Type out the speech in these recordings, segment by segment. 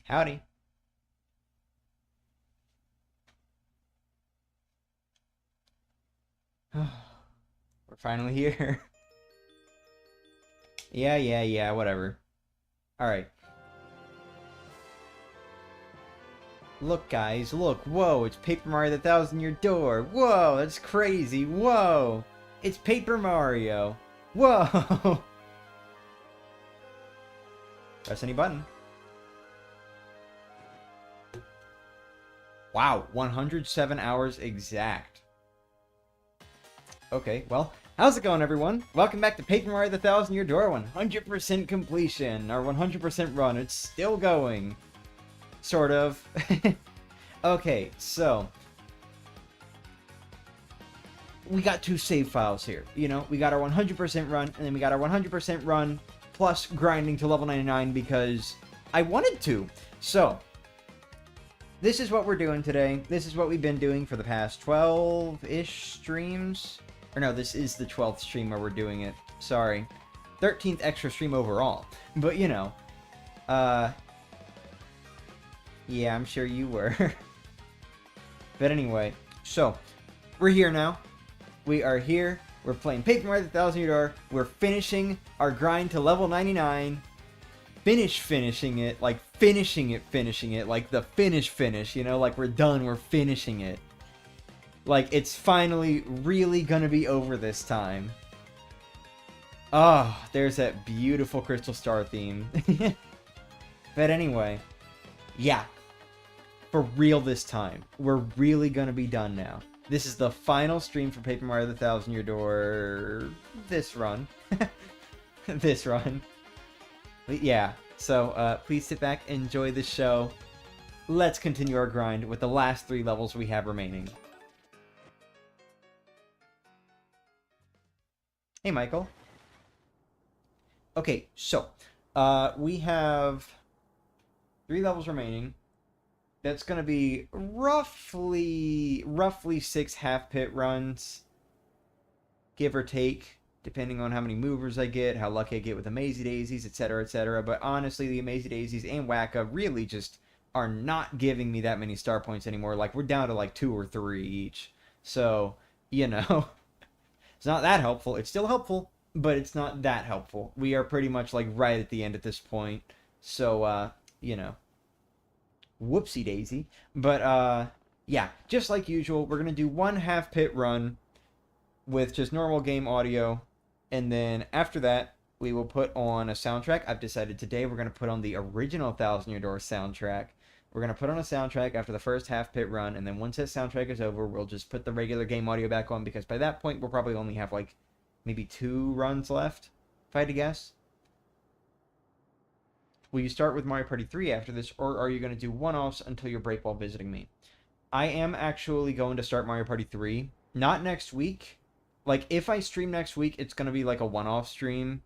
Howdy. We're finally here. Yeah, whatever. Alright. Look, guys, look. Whoa, it's Paper Mario the Thousand Year Door. Whoa, that's crazy. Whoa. It's Paper Mario. Whoa. Press any button. Wow, 107 hours exact. Okay, well, how's it going, everyone? Welcome back to Paper Mario the Thousand Year Door 100% completion, or 100% run. It's still going. Sort of. Okay, so we got two save files here. You know, we got our 100% run, and then we got our 100% run plus grinding to level 99 because I wanted to. So, this is what we're doing today. This is what we've been doing for the past 12-ish streams. Or no, this is the 12th stream where we're doing it. Sorry. 13th extra stream overall. But, you know. Yeah, I'm sure you were. But anyway. So, we're here now. We are here. We're playing Paper Mario the Thousand Year Door. We're finishing our grind to level 99. Finishing it. Like, finishing it. Like, the finish. You know, like, we're done. We're finishing it. Like, it's finally really gonna be over this time. Oh, there's that beautiful Crystal Star theme. But anyway, yeah. For real this time. We're really gonna be done now. This is the final stream for Paper Mario the Thousand Year Door... this run. This run. But yeah, so please sit back, enjoy the show. Let's continue our grind with the last 3 levels we have remaining. Hey, Michael. Okay, so, we have 3 levels remaining. That's going to be roughly 6 half-pit runs, give or take, depending on how many movers I get, how lucky I get with Amazy Daisies, etc., etc. But honestly, the Amazy Daisies and Wacka really just are not giving me that many star points anymore. Like, we're down to like 2 or 3 each. So, you know... It's not that helpful. It's still helpful, but it's not that helpful. We are pretty much like right at the end at this point. So, you know. Whoopsie daisy. But, yeah, just like usual, we're going to do 1 half-pit run with just normal game audio. And then after that, we will put on a soundtrack. I've decided today we're going to put on the original Thousand Year Door soundtrack. We're going to put on a soundtrack after the first half-pit run, and then once that soundtrack is over, we'll just put the regular game audio back on, because by that point, we'll probably only have, like, maybe 2 runs left, if I had to guess. Will you start with Mario Party 3 after this, or are you going to do one-offs until your break while visiting me? I am actually going to start Mario Party 3. Not next week. Like, if I stream next week, it's going to be, like, a one-off stream.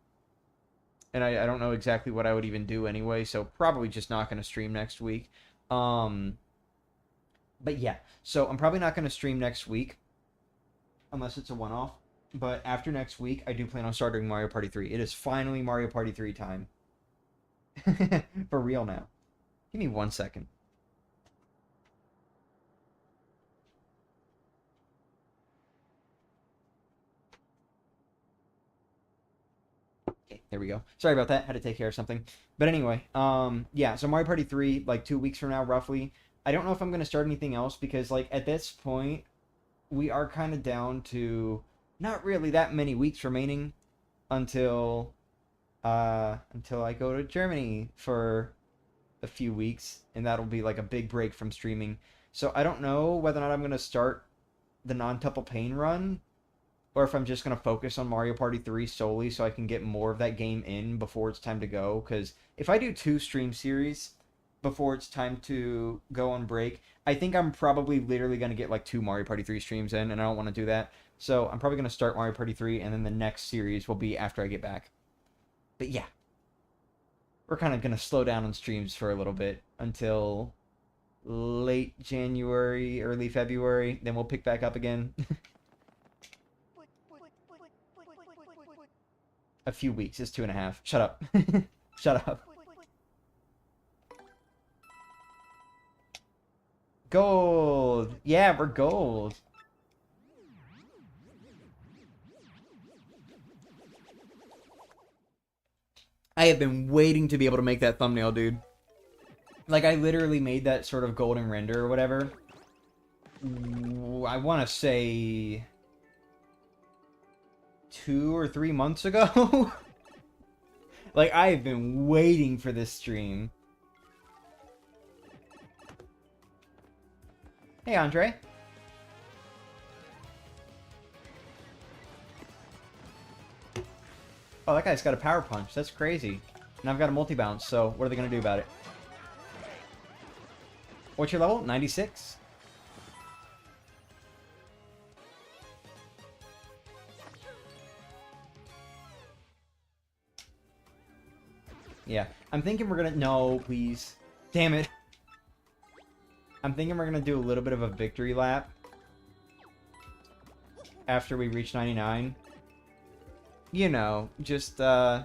And I don't know exactly what I would even do anyway, so probably just not going to stream next week. But yeah, so I'm probably not going to stream next week unless it's a one-off. But after next week, I do plan on starting Mario Party 3. It is finally Mario Party 3 time. For real now. Give me 1 second. Okay, there we go. Sorry about that. Had to take care of something. But anyway, yeah, so Mario Party 3, like 2 weeks from now, roughly. I don't know if I'm going to start anything else because, like, at this point, we are kind of down to not really that many weeks remaining until I go to Germany for a few weeks, and that'll be like a big break from streaming. So I don't know whether or not I'm going to start the non-Tuple Pain run, or if I'm just going to focus on Mario Party 3 solely so I can get more of that game in before it's time to go. Because if I do 2 stream series before it's time to go on break, I think I'm probably literally going to get like 2 Mario Party 3 streams in, and I don't want to do that. So I'm probably going to start Mario Party 3, and then the next series will be after I get back. But yeah, we're kind of going to slow down on streams for a little bit until late January, early February. Then we'll pick back up again. A few weeks. It's 2.5. Shut up. Shut up. Gold! Yeah, we're gold. I have been waiting to be able to make that thumbnail, dude. Like, I literally made that sort of golden render or whatever. I want to say 2 or 3 months ago. Like, I have been waiting for this stream. Hey, Andre. Oh, that guy's got a power punch. That's crazy. And I've got a multi-bounce, so what are they going to do about it? What's your level? 96? Yeah. I'm thinking we're going to... No, please. Damn it. I'm thinking we're going to do a little bit of a victory lap after we reach 99. You know, just, I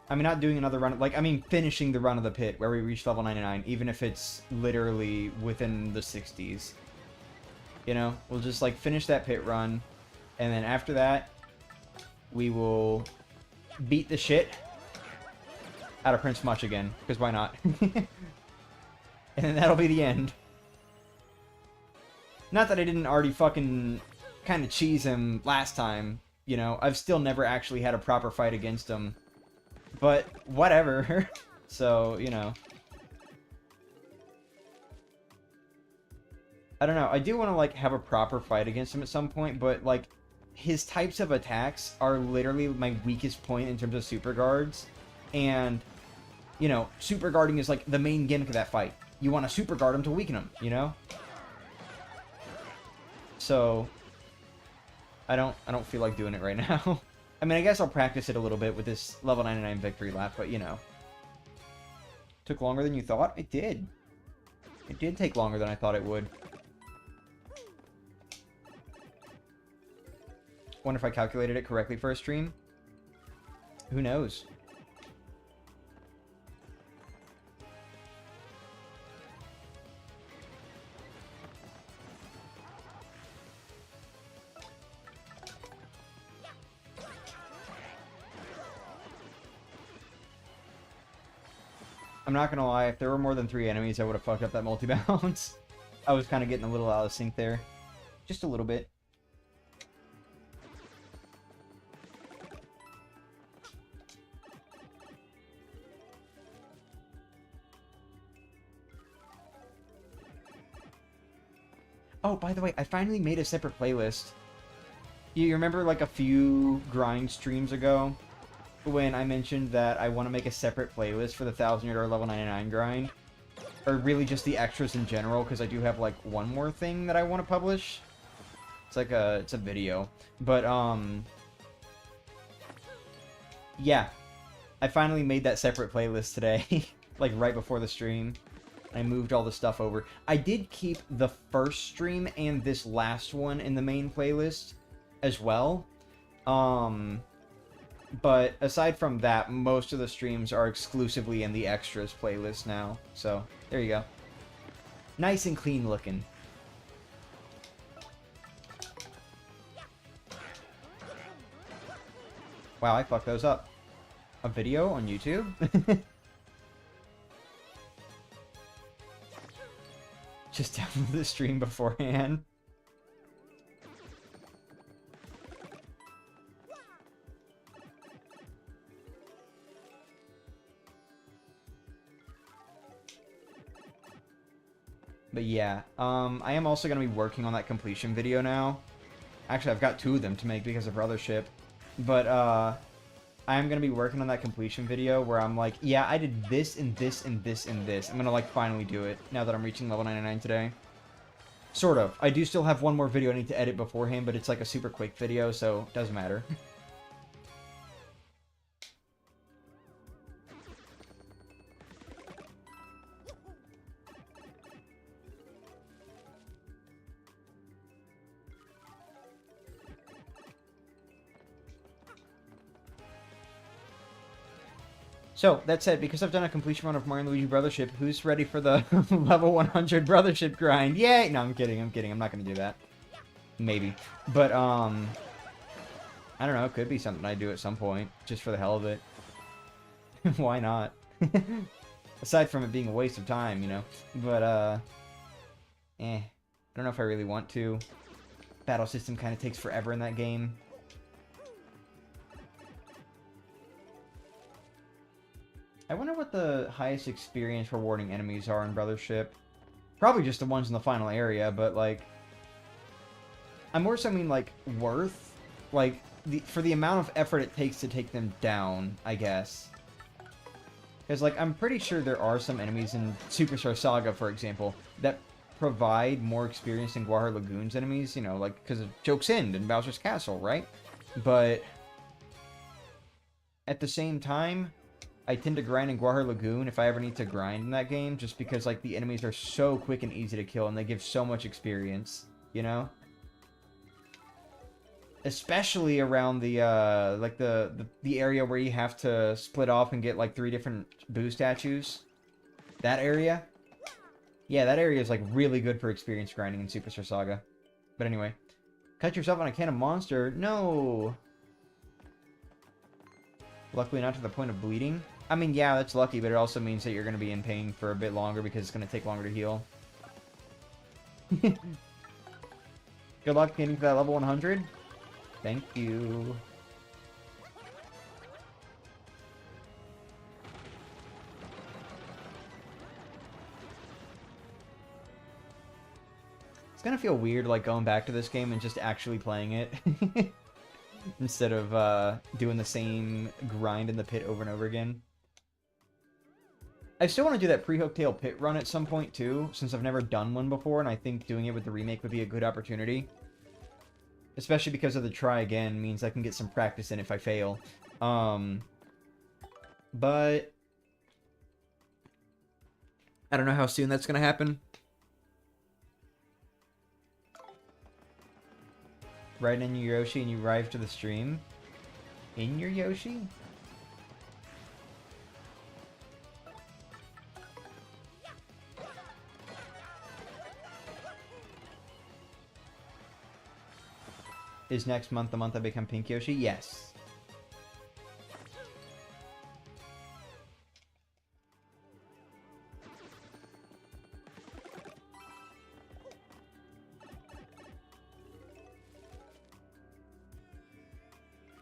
mean, not doing another run, like, I mean, finishing the run of the pit where we reach level 99, even if it's literally within the 60s. You know, we'll just, like, finish that pit run, and then after that, we will beat the shit out of Prince Much again, because why not? And then that'll be the end. Not that I didn't already fucking kind of cheese him last time, you know, I've still never actually had a proper fight against him. But, whatever. So, you know. I don't know, I do want to, like, have a proper fight against him at some point, but, like, his types of attacks are literally my weakest point in terms of super guards. And, you know, super guarding is, like, the main gimmick of that fight. You want to super guard him to weaken him, you know? So, I don't feel like doing it right now. I mean, I guess I'll practice it a little bit with this level 99 victory lap, but, you know. Took longer than you thought? It did. It did take longer than I thought it would. Wonder if I calculated it correctly for a stream? Who knows? I'm not gonna lie, if there were more than 3 enemies, I would have fucked up that multi-bounce. I was kind of getting a little out of sync there. Just a little bit. Oh, by the way, I finally made a separate playlist. You remember, like, a few grind streams ago when I mentioned that I want to make a separate playlist for the 1,000-year level 99 grind? Or really just the extras in general, because I do have, like, one more thing that I want to publish. It's like it's a video. But, yeah. I finally made that separate playlist today, like, right before the stream. I moved all the stuff over. I did keep the first stream and this last one in the main playlist as well. But aside from that, most of the streams are exclusively in the extras playlist now. So, there you go. Nice and clean looking. Wow, I fucked those up. A video on YouTube? Just download the stream beforehand. But yeah, I am also going to be working on that completion video now. Actually, I've got 2 of them to make because of Brothership. But, I am going to be working on that completion video where I'm like, yeah, I did this and this and this and this. I'm going to, like, finally do it now that I'm reaching level 99 today. Sort of. I do still have one more video I need to edit beforehand, but it's, like, a super quick video, so it doesn't matter. So, that said, because I've done a completion run of Mario and Luigi Brothership, who's ready for the level 100 Brothership grind? Yay! No, I'm kidding, I'm not gonna do that. Maybe. But, I don't know, it could be something I do at some point, just for the hell of it. Why not? Aside from it being a waste of time, you know. But, I don't know if I really want to. Battle system kind of takes forever in that game. I wonder what the highest experience rewarding enemies are in Brothership. Probably just the ones in the final area, but, like... I more so mean, like, worth. Like, for the amount of effort it takes to take them down, I guess. Because, like, I'm pretty sure there are some enemies in Superstar Saga, for example, that provide more experience than Guahar Lagoon's enemies, you know, like, because of Joke's End and Bowser's Castle, right? But... at the same time... I tend to grind in Guahar Lagoon if I ever need to grind in that game, just because, like, the enemies are so quick and easy to kill, and they give so much experience, you know? Especially around the, like, the area where you have to split off and get, like, 3 different Boo statues. That area? Yeah, that area is, like, really good for experience grinding in Superstar Saga. But anyway. Cut yourself on a can of Monster? No! Luckily not to the point of bleeding. I mean, yeah, that's lucky, but it also means that you're going to be in pain for a bit longer because it's going to take longer to heal. Good luck getting to that level 100. Thank you. It's going to feel weird, like, going back to this game and just actually playing it. Instead of doing the same grind in the pit over and over again. I still want to do that pre-Hooktail pit run at some point, too, since I've never done one before, and I think doing it with the remake would be a good opportunity. Especially because of the try again means I can get some practice in if I fail. But... I don't know how soon that's going to happen. Right in your Yoshi and you arrive to the stream? In your Yoshi? Is next month the month I become Pink Yoshi? Yes.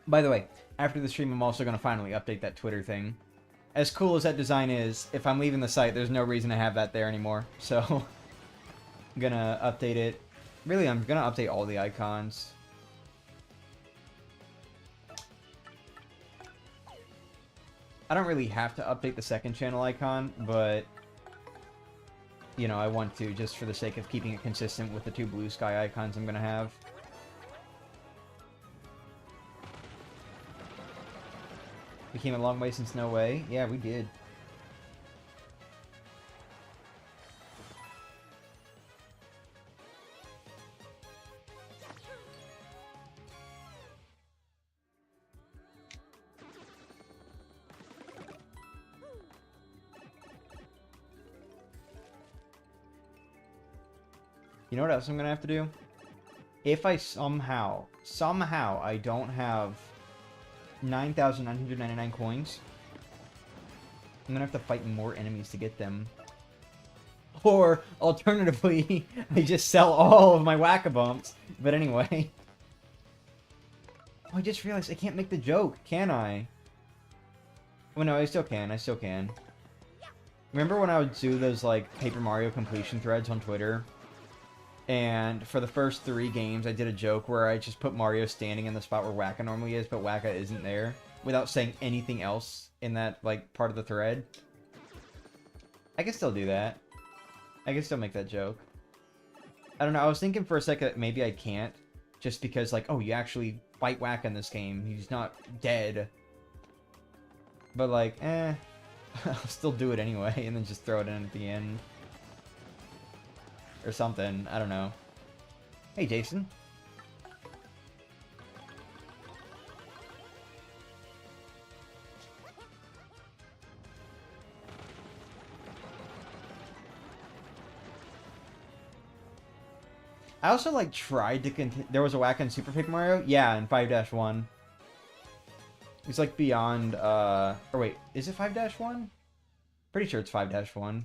By the way, after the stream I'm also going to finally update that Twitter thing. As cool as that design is, if I'm leaving the site, there's no reason to have that there anymore. So, I'm going to update it. Really, I'm going to update all the icons. I don't really have to update the second channel icon, but, you know, I want to just for the sake of keeping it consistent with the 2 blue sky icons I'm going to have. We came a long way since No Way. Yeah, we did. You know what else I'm going to have to do? If I somehow I don't have 9,999 coins, I'm going to have to fight more enemies to get them. Or, alternatively, I just sell all of my Whack-A-Bumps. But anyway. Oh, I just realized I can't make the joke, can I? Oh, no, I still can. Remember when I would do those, like, Paper Mario completion threads on Twitter? And for the first 3 games, I did a joke where I just put Mario standing in the spot where Wacka normally is, but Wacka isn't there, without saying anything else in that, like, part of the thread. I can still do that. I can still make that joke. I don't know, I was thinking for a second that maybe I can't, just because, like, oh, you actually fight Wacka in this game, he's not dead. But, like, I'll still do it anyway, and then just throw it in at the end. Or something. I don't know. Hey, Jason. I also like tried to continue. There was a whack on Super Paper Mario. Yeah, in 5-1. It's like beyond. Or wait, is it 5-1? Pretty sure it's 5-1.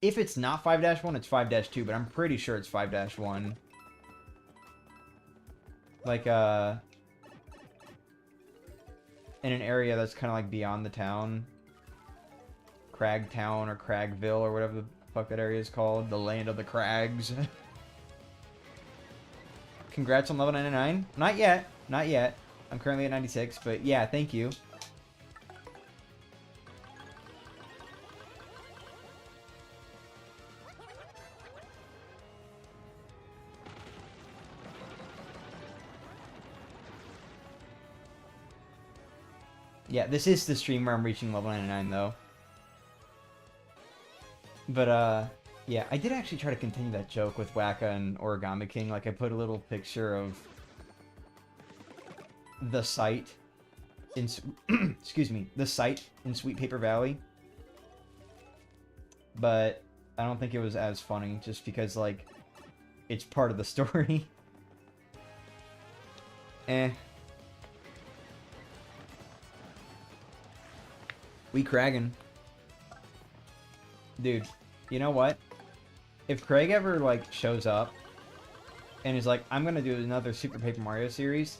If it's not 5-1, it's 5-2. But I'm pretty sure it's 5-1. Like in an area that's kind of like beyond the town. Cragtown or Cragville or whatever the fuck that area is called. The land of the crags. Congrats on level 99. Not yet. Not yet. I'm currently at 96, but yeah, thank you. Yeah, this is the stream where I'm reaching level 99, though. But, yeah, I did actually try to continue that joke with Wacka and Origami King. Like, I put a little picture of the site in... excuse me. The site in Sweet Paper Valley. But I don't think it was as funny, just because, like, it's part of the story. Eh. We craggin'. Dude, you know what? If Craig ever, like, shows up and is like, I'm gonna do another Super Paper Mario series,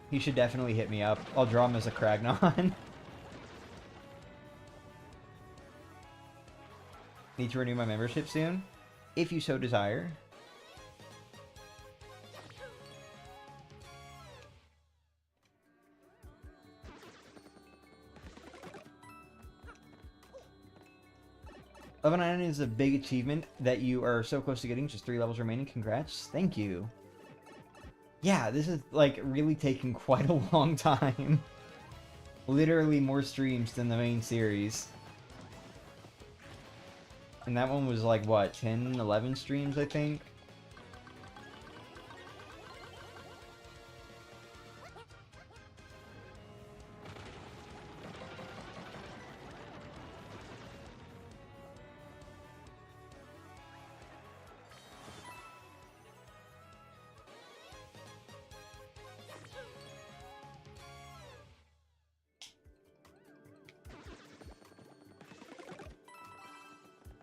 he should definitely hit me up. I'll draw him as a Cragnon. Need to renew my membership soon? If you so desire. Level 9 is a big achievement that you are so close to getting. Just 3 levels remaining. Congrats. Thank you. Yeah, this is, like, really taking quite a long time. Literally more streams than the main series. And that one was, like, what, 10, 11 streams, I think?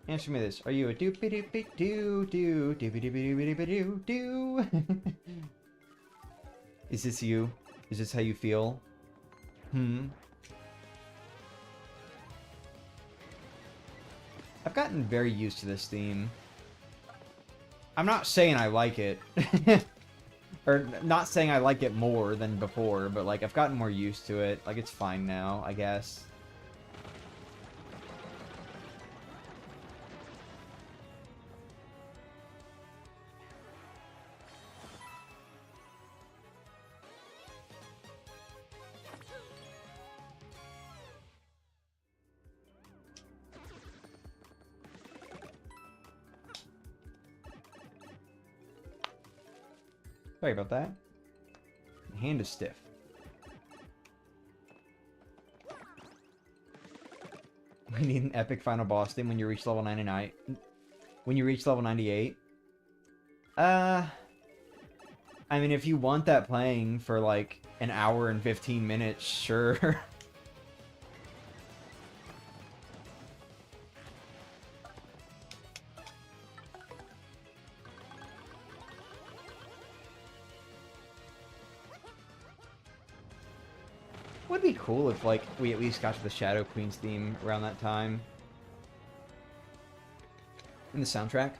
Answer me this. Are you a doopy doopy doo doo doopy doopy doopy doopy doo doo? Is this you? Is this how you feel? I've gotten very used to this theme. I'm not saying I like it. Or not saying I like it more than before, but like I've gotten more used to it. Like it's fine now, I guess. Sorry about that. My hand is stiff. We need an epic final boss theme when you reach level 99. When you reach level 98. I mean, if you want that playing for like an hour and 15 minutes, sure. Would be cool if, like, we at least got to the Shadow Queen's theme around that time. In the soundtrack.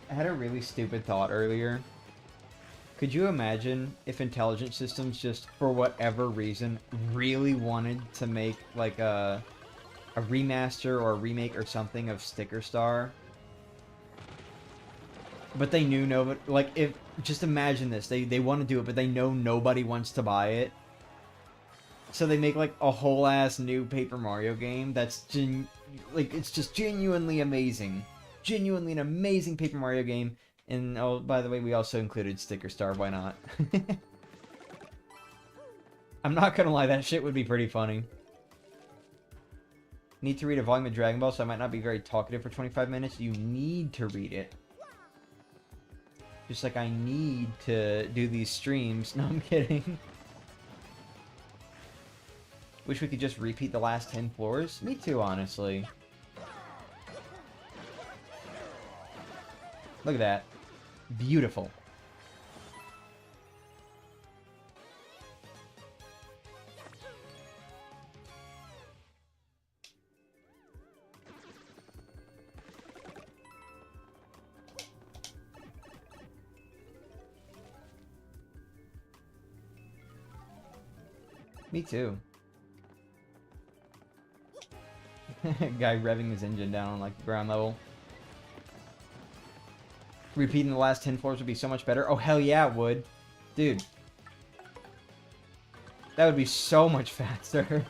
I had a really stupid thought earlier. Could you imagine if intelligent systems just, for whatever reason, really wanted to make, like, a remaster or a remake or something of Sticker Star? But they knew nobody, like, if, just imagine this, they want to do it, but they know nobody wants to buy it. So they make like a whole ass new Paper Mario game that's like it's just genuinely amazing. Genuinely an amazing Paper Mario game. And oh, by the way, we also included Sticker Star, why not? I'm not gonna lie, that shit would be pretty funny. Need to read a volume of Dragon Ball, so I might not be very talkative for 25 minutes. You need to read it. Just like I need to do these streams. No, I'm kidding. Wish we could just repeat the last 10 floors. Me too, honestly. Look at that. Beautiful. Me too. Guy revving his engine down on like the ground level. Repeating the last 10 floors would be so much better. Oh, hell yeah, it would. Dude. That would be so much faster.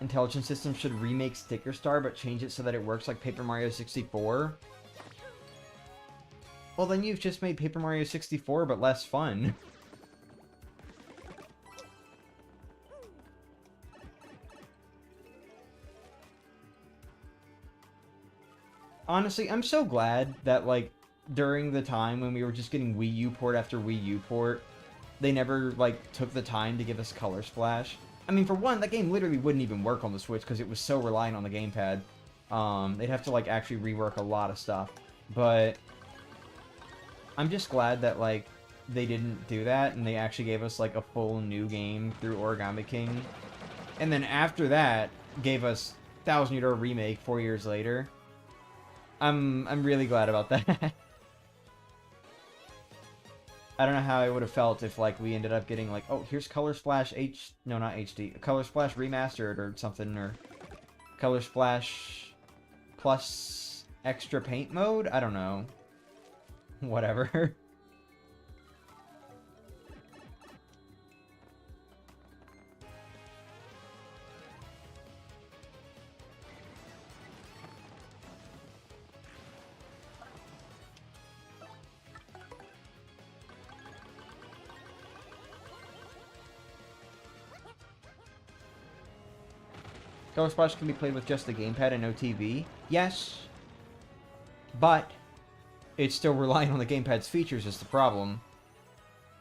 Intelligent Systems should remake Sticker Star, but change it so that it works like Paper Mario 64. Well, then you've just made Paper Mario 64, but less fun. Honestly, I'm so glad that, like, during the time when we were just getting Wii U port after Wii U port, they never, like, took the time to give us Color Splash. I mean, for one, that game literally wouldn't even work on the Switch because it was so reliant on the gamepad. They'd have to, like, actually rework a lot of stuff. But I'm just glad that, like, they didn't do that and they actually gave us, like, a full new game through Origami King. And then after that, gave us Thousand Year Door Remake 4 years later. I'm really glad about that. I don't know how I would have felt if, like, we ended up getting, like, oh, here's Color Splash no, not HD. Color Splash Remastered or something, or Color Splash plus extra paint mode? I don't know. Whatever. Color Splash can be played with just the gamepad and no TV. Yes, but it's still relying on the gamepad's features is the problem.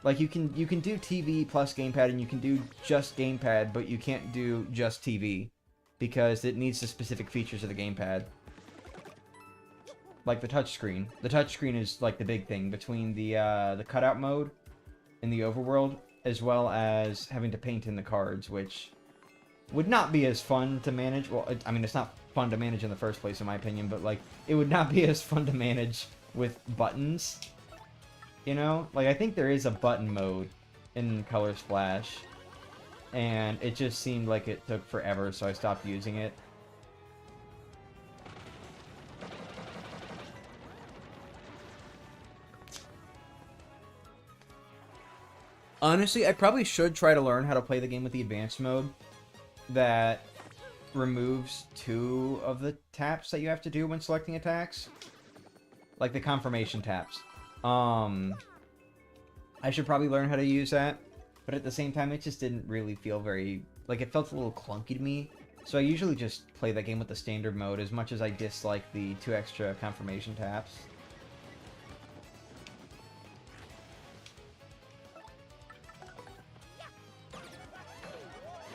Like, you can do TV plus gamepad and you can do just gamepad, but you can't do just TV because it needs the specific features of the gamepad. Like the touchscreen. The touchscreen is like the big thing between the cutout mode in the overworld, as well as having to paint in the cards, which would not be as fun to manage. Well, I mean, it's not fun to manage in the first place, in my opinion, but, like, it would not be as fun to manage with buttons. You know? Like, I think there is a button mode in Color Splash, and it just seemed like it took forever, so I stopped using it. Honestly, I probably should try to learn how to play the game with the advanced mode that removes 2 of the taps that you have to do when selecting attacks. Like the confirmation taps. I should probably learn how to use that, but at the same time, it just didn't really feel very... Like, it felt a little clunky to me. So I usually just play that game with the standard mode, as much as I dislike the 2 extra confirmation taps.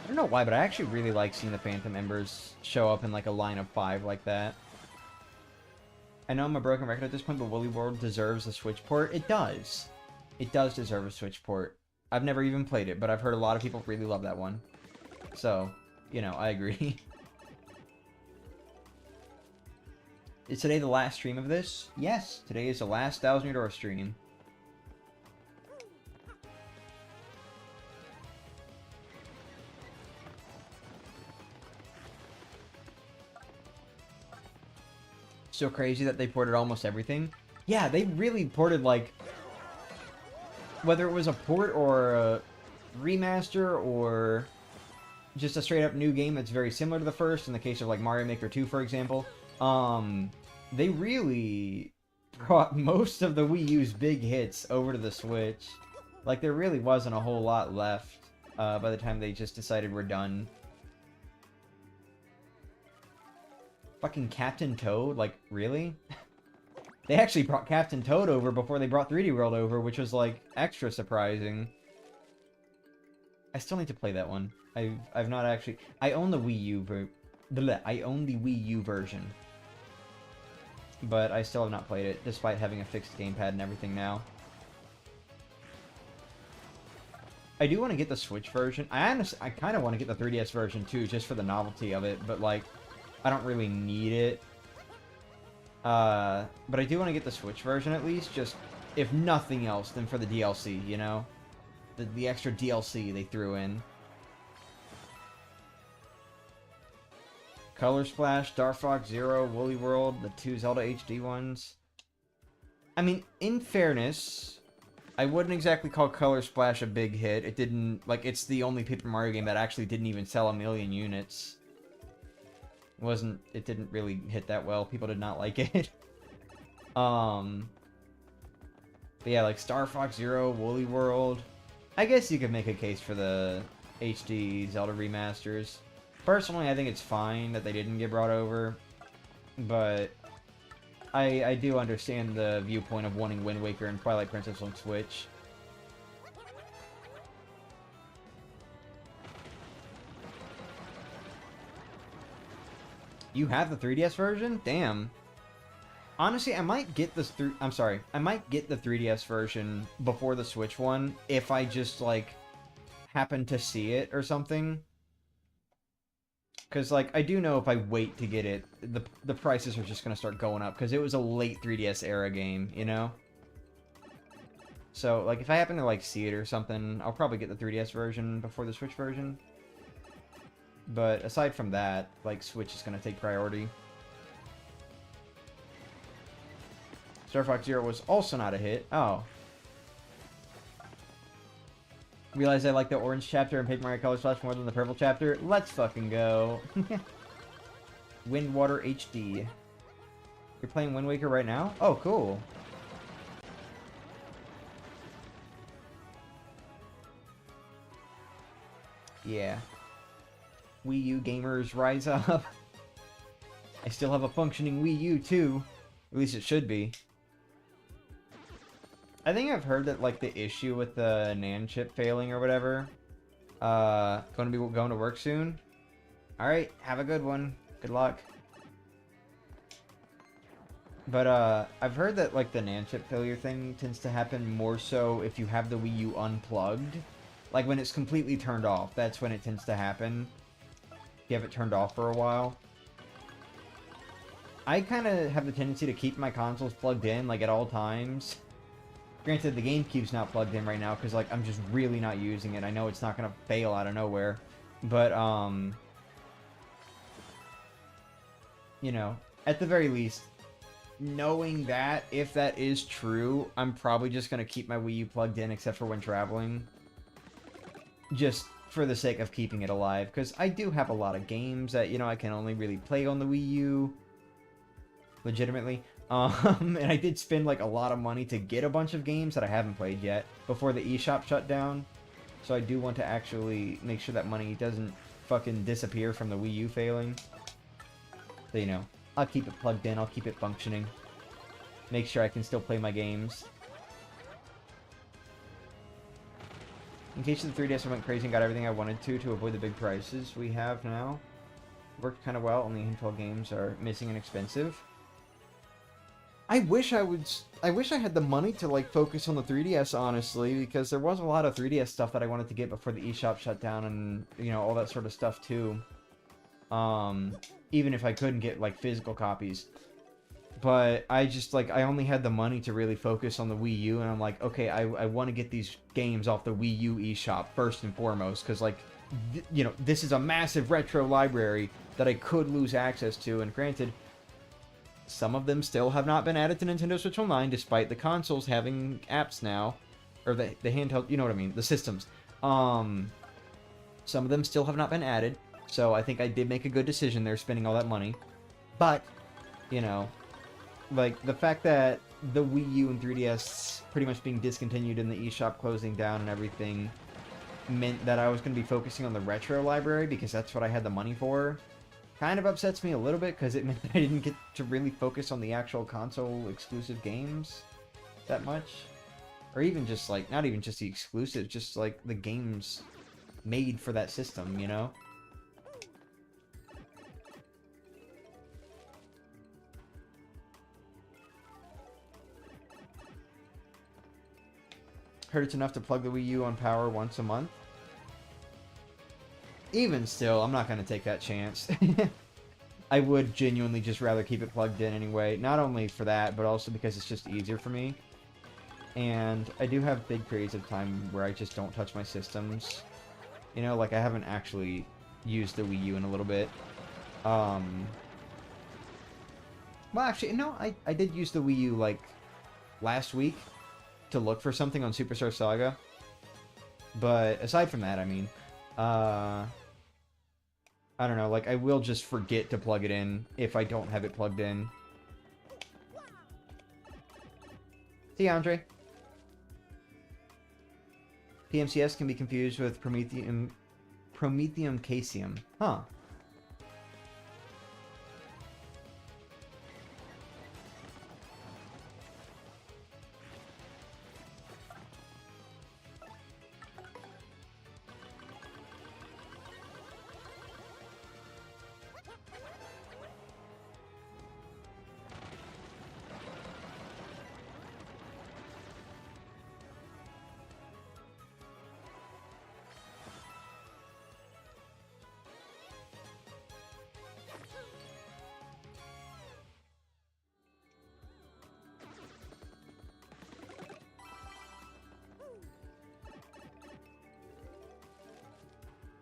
I don't know why, but I actually really like seeing the Phantom Embers show up in, like, a line of 5 like that. I know I'm a broken record at this point, but Woolly World deserves a Switch port. It does. It does deserve a Switch port. I've never even played it, but I've heard a lot of people really love that one. So, you know, I agree. Is today the last stream of this? Yes, today is the last Thousand Year Door stream. So crazy that they ported almost everything. Yeah, they really ported, like, whether it was a port or a remaster or just a straight up new game that's very similar to the first, in the case of like Mario Maker 2, for example, they really brought most of the Wii U's big hits over to the Switch. Like, there really wasn't a whole lot left by the time they just decided we're done. Fucking Captain Toad? Like, really? They actually brought Captain Toad over before they brought 3D World over, which was, like, extra surprising. I still need to play that one. I've not actually... I own the Wii U I own the Wii U version. But I still have not played it, despite having a fixed gamepad and everything now. I do want to get the Switch version. I kind of want to get the 3DS version, too, just for the novelty of it. But, like, I don't really need it. But I do want to get the Switch version at least, just if nothing else than for the DLC, you know? The extra DLC they threw in. Color Splash, Star Fox Zero, Woolly World, the 2 Zelda HD ones. I mean, in fairness, I wouldn't exactly call Color Splash a big hit. It didn't, like, it's the only Paper Mario game that actually didn't even sell 1 million units. It didn't really hit that well. People did not like it. But yeah, like Star Fox Zero, Woolly World. I guess you could make a case for the HD Zelda remasters. Personally, I think it's fine that they didn't get brought over. But I do understand the viewpoint of wanting Wind Waker and Twilight Princess on Switch. You have the 3DS version? Damn. Honestly, I might get this through... I'm sorry. I might get the 3DS version before the Switch one if I just, like, happen to see it or something. Because, like, I do know if I wait to get it, the prices are just going to start going up. Because it was a late 3DS era game, you know? So, like, if I happen to, like, see it or something, I'll probably get the 3DS version before the Switch version. But aside from that, like, Switch is going to take priority. Star Fox Zero was also not a hit. Oh. Realize I like the orange chapter in Paper Mario Color Splash more than the purple chapter? Let's fucking go. Wind Water HD. You're playing Wind Waker right now? Oh, cool. Yeah. Wii U gamers rise up. I still have a functioning Wii U too. At least it should be. I think I've heard that, like, the issue with the NAND chip failing or whatever, going to be going to work soon. Alright, have a good one. Good luck. But, I've heard that, like, the NAND chip failure thing tends to happen more so if you have the Wii U unplugged. Like, when it's completely turned off, that's when it tends to happen. You have it turned off for a while. I kind of have the tendency to keep my consoles plugged in, like, at all times. Granted, the GameCube's not plugged in right now, because, like, I'm just really not using it. I know it's not going to fail out of nowhere. But, you know, at the very least, knowing that, if that is true, I'm probably just going to keep my Wii U plugged in, except for when traveling. Just for the sake of keeping it alive, because I do have a lot of games that, you know, I can only really play on the Wii U. Legitimately. And I did spend, like, a lot of money to get a bunch of games that I haven't played yet before the eShop shut down. So I do want to actually make sure that money doesn't fucking disappear from the Wii U failing. So, you know, I'll keep it plugged in, I'll keep it functioning. Make sure I can still play my games. In case of the 3DS, I went crazy and got everything I wanted to avoid the big prices we have now. Worked kind of well, only a handful of games are missing and expensive. I wish I had the money to, like, focus on the 3DS, honestly, because there was a lot of 3DS stuff that I wanted to get before the eShop shut down and, you know, all that sort of stuff, too. Even if I couldn't get, like, physical copies. But I just, like, I only had the money to really focus on the Wii U, and I'm like, okay, I want to get these games off the Wii U eShop first and foremost, because, like, you know, this is a massive retro library that I could lose access to, and granted, Some of them still have not been added to Nintendo Switch Online, despite the consoles having apps now. Or the handheld, you know what I mean, the systems. Some of them still have not been added, so I think I did make a good decision there spending all that money. But, you know, like, the fact that the Wii U and 3DS pretty much being discontinued and the eShop closing down and everything meant that I was going to be focusing on the retro library because that's what I had the money for. Kind of upsets me a little bit because it meant that I didn't get to really focus on the actual console exclusive games that much. Or even just, like, not even just the exclusive, just, like, the games made for that system, you know? Heard it's enough to plug the Wii U on power once a month. Even still, I'm not going to take that chance. I would genuinely just rather keep it plugged in anyway. Not only for that, but also because it's just easier for me. And I do have big periods of time where I just don't touch my systems. You know, like I haven't actually used the Wii U in a little bit. Well, actually, no, I did use the Wii U, like, last week to look for something on Superstar Saga. But aside from that, I mean, I don't know, like, I will just forget to plug it in if I don't have it plugged in. See, Andre? PMCS can be confused with Prometheum Caesium. Huh.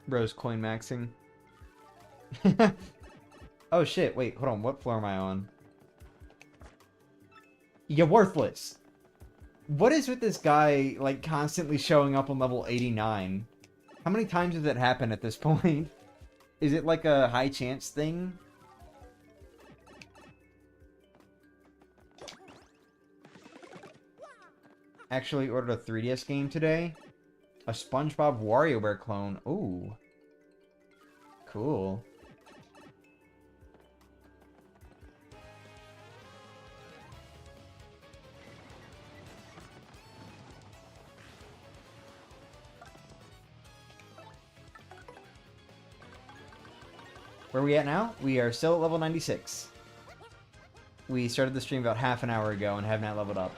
Bro's coin maxing. Oh shit, wait, hold on, what floor am I on? You're worthless! What is with this guy, like, constantly showing up on level 89? How many times has that happened at this point? Is it like a high chance thing? Actually ordered a 3DS game today. A SpongeBob WarioWare clone. Ooh. Cool. Where are we at now? We are still at level 96. We started the stream about half an hour ago and have not leveled up.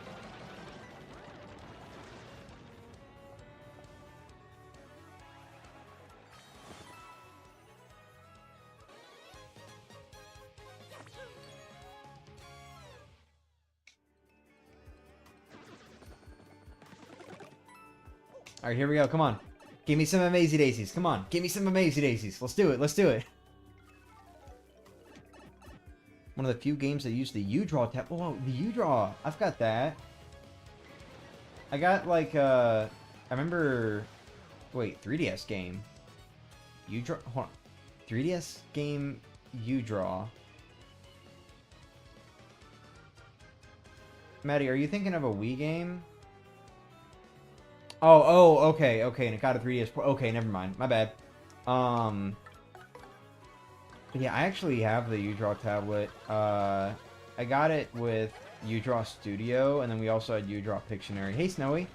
Alright, here we go. Come on. Give me some Amazy Daisies. Come on. Give me some Amazy Daisies. Let's do it. Let's do it. One of the few games that use the U-Draw tab. Oh, the U-Draw. I've got that. I got, like, I remember... Wait, 3DS game. U-Draw... Hold on. 3DS game U-Draw. Maddie, are you thinking of a Wii game? Oh, okay, and it got a 3DS. Okay, never mind. My bad. Yeah, I actually have the U-Draw tablet. I got it with U-Draw Studio, and then we also had U-Draw Pictionary. Hey, Snowy.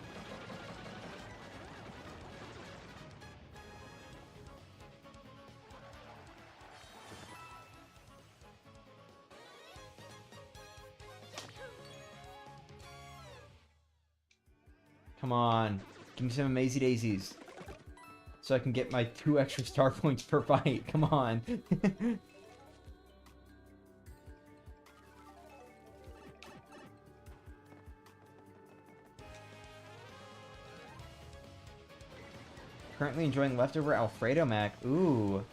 Come on. Give me some Amazy Daisies. So I can get my 2 extra star points per fight. Come on. Currently enjoying leftover Alfredo Mac. Ooh.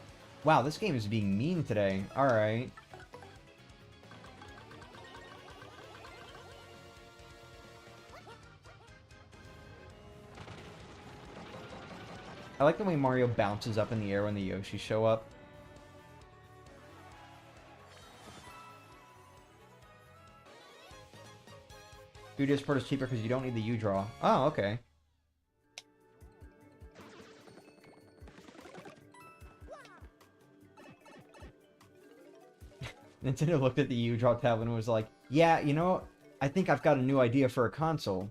Wow, this game is being mean today. Alright. I like the way Mario bounces up in the air when the Yoshi show up. Studio support is cheaper because you don't need the U-Draw. Oh, okay. Nintendo looked at the U-Draw tablet and was like, yeah, you know, I think I've got a new idea for a console.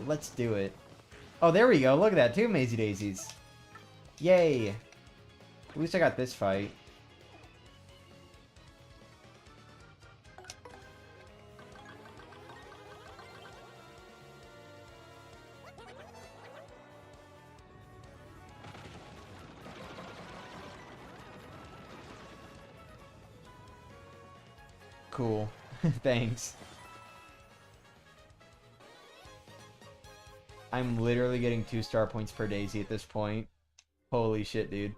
Let's do it. Oh, there we go. Look at that. 2 Amazy Daisies. Yay. At least I got this fight. Cool. Thanks. I'm literally getting 2 star points per Daisy at this point. Holy shit, dude.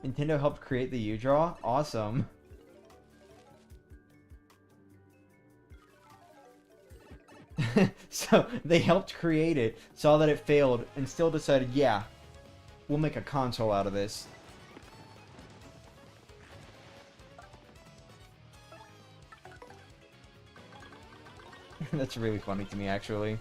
Nintendo helped create the U-Draw? Awesome. So, they helped create it, saw that it failed, and still decided, yeah, we'll make a console out of this. That's really funny to me, actually.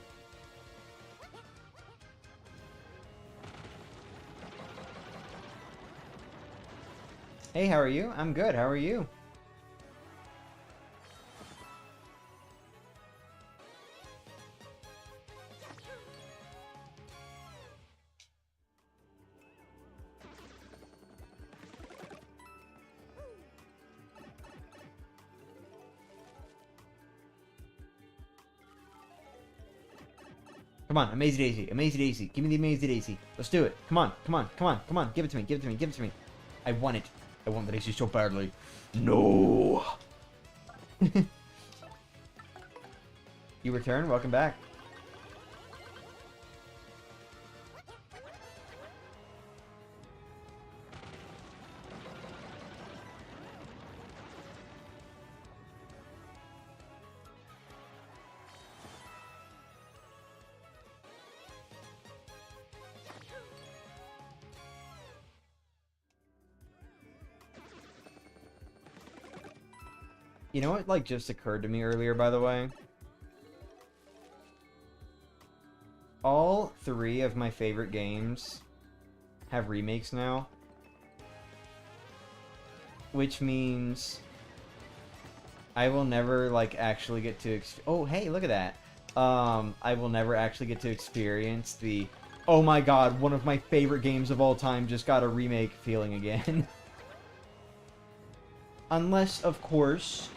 Hey, how are you? I'm good. How are you? Come on, Amazy Daisy, Amazy Daisy. Give me the Amazy Daisy. Let's do it. Come on, come on, come on, come on. Give it to me, give it to me, give it to me. I want it. I want the Daisy so badly. No! You return? Welcome back. You know what, like, just occurred to me earlier, by the way? All 3 of my favorite games have remakes now. Which means I will never, like, actually get to... Oh, hey, look at that. I will never actually get to experience the... Oh my god, one of my favorite games of all time just got a remake feeling again. Unless, of course,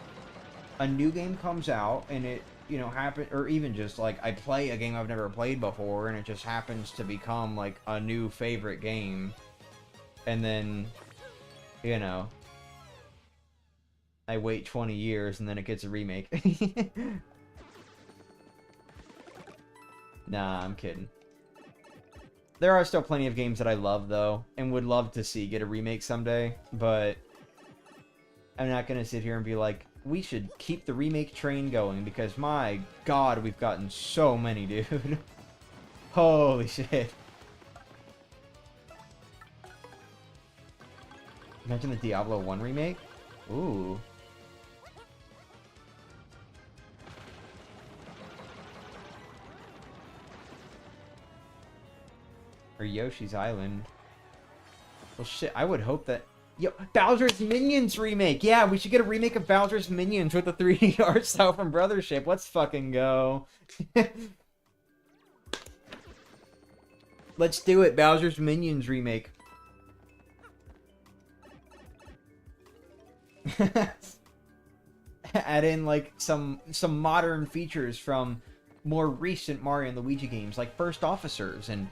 a new game comes out and it, you know, happen, or even just like I play a game I've never played before and it just happens to become like a new favorite game, and then, you know, I wait 20 years and then it gets a remake. Nah, I'm kidding. There are still plenty of games that I love though and would love to see get a remake someday, but I'm not gonna sit here and be like, we should keep the remake train going, because my god, we've gotten so many, dude. Holy shit. Imagine the Diablo 1 remake? Ooh. Or Yoshi's Island. Well, shit, I would hope that... Yo, Bowser's Minions remake! Yeah, we should get a remake of Bowser's Minions with the 3D art style from Brothership. Let's fucking go. Let's do it, Bowser's Minions remake. Add in, like, some modern features from more recent Mario and Luigi games, like First Officers and,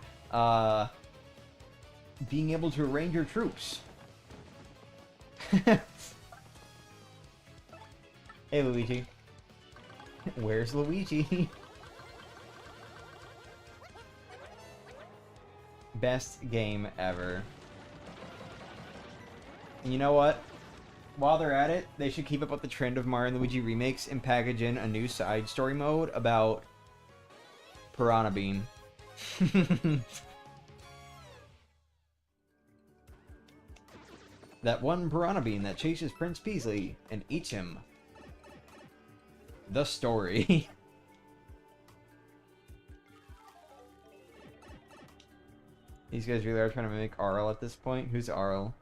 being able to arrange your troops. Hey, Luigi. Where's Luigi? Best game ever. And you know what? while they're at it, they should keep up with the trend of Mario and Luigi remakes and package in a new side story mode about Piranha Bean. That one Piranha Bean that chases Prince Peasley and eats him. The story. These guys really are trying to make Arl at this point. Who's Arl?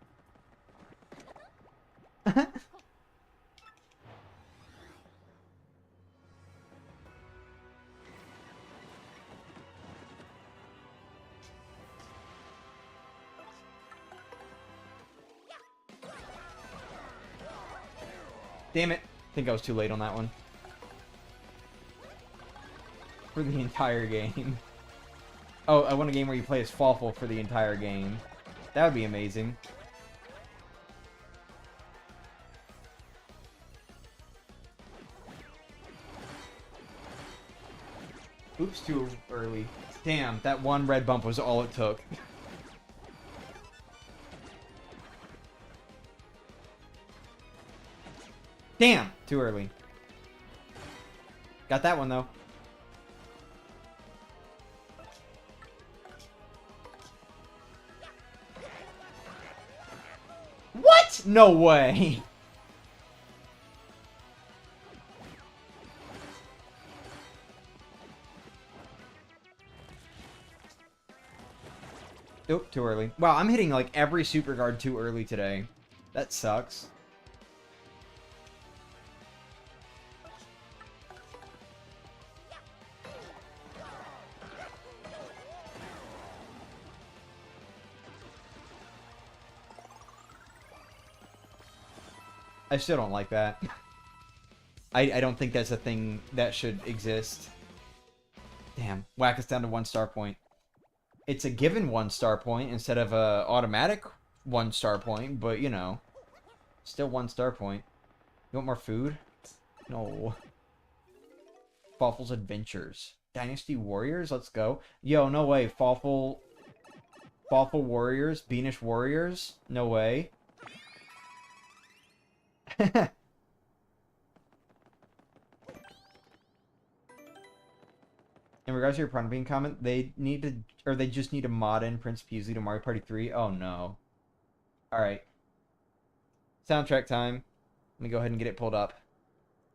Damn it. I think I was too late on that one. For the entire game. Oh, I want a game where you play as Fawful for the entire game. That would be amazing. Oops, too early. Damn, that one red bump was all it took. Damn, too early. Got that one, though. What? No way. Nope, too early. Wow, I'm hitting like every super guard too early today. That sucks. I still don't like that. I don't think that's a thing that should exist. Damn, whack us down to 1 star point. It's a given 1 star point instead of a automatic 1 star point, but you know, still 1 star point. You want more food? No. Fawful's Adventures. Dynasty Warriors? Let's go. Yo, no way. Fawful Warriors? Beanish Warriors? No way. In regards to your Piranha Bean comment, they need to, or they just need to mod in Prince Peasley to Mario Party 3. Oh no. Alright. Soundtrack time. Let me go ahead and get it pulled up.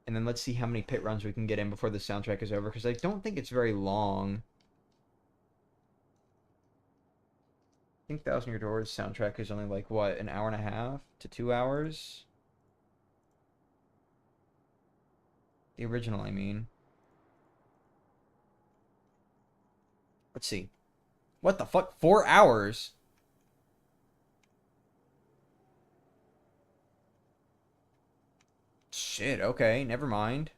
And then let's see how many pit runs we can get in before the soundtrack is over, because I don't think it's very long. I think Thousand Year Door's soundtrack is only like, what, an hour and a half to 2 hours? The original, I mean. Let's see. What the fuck? 4 hours? Shit, okay, never mind.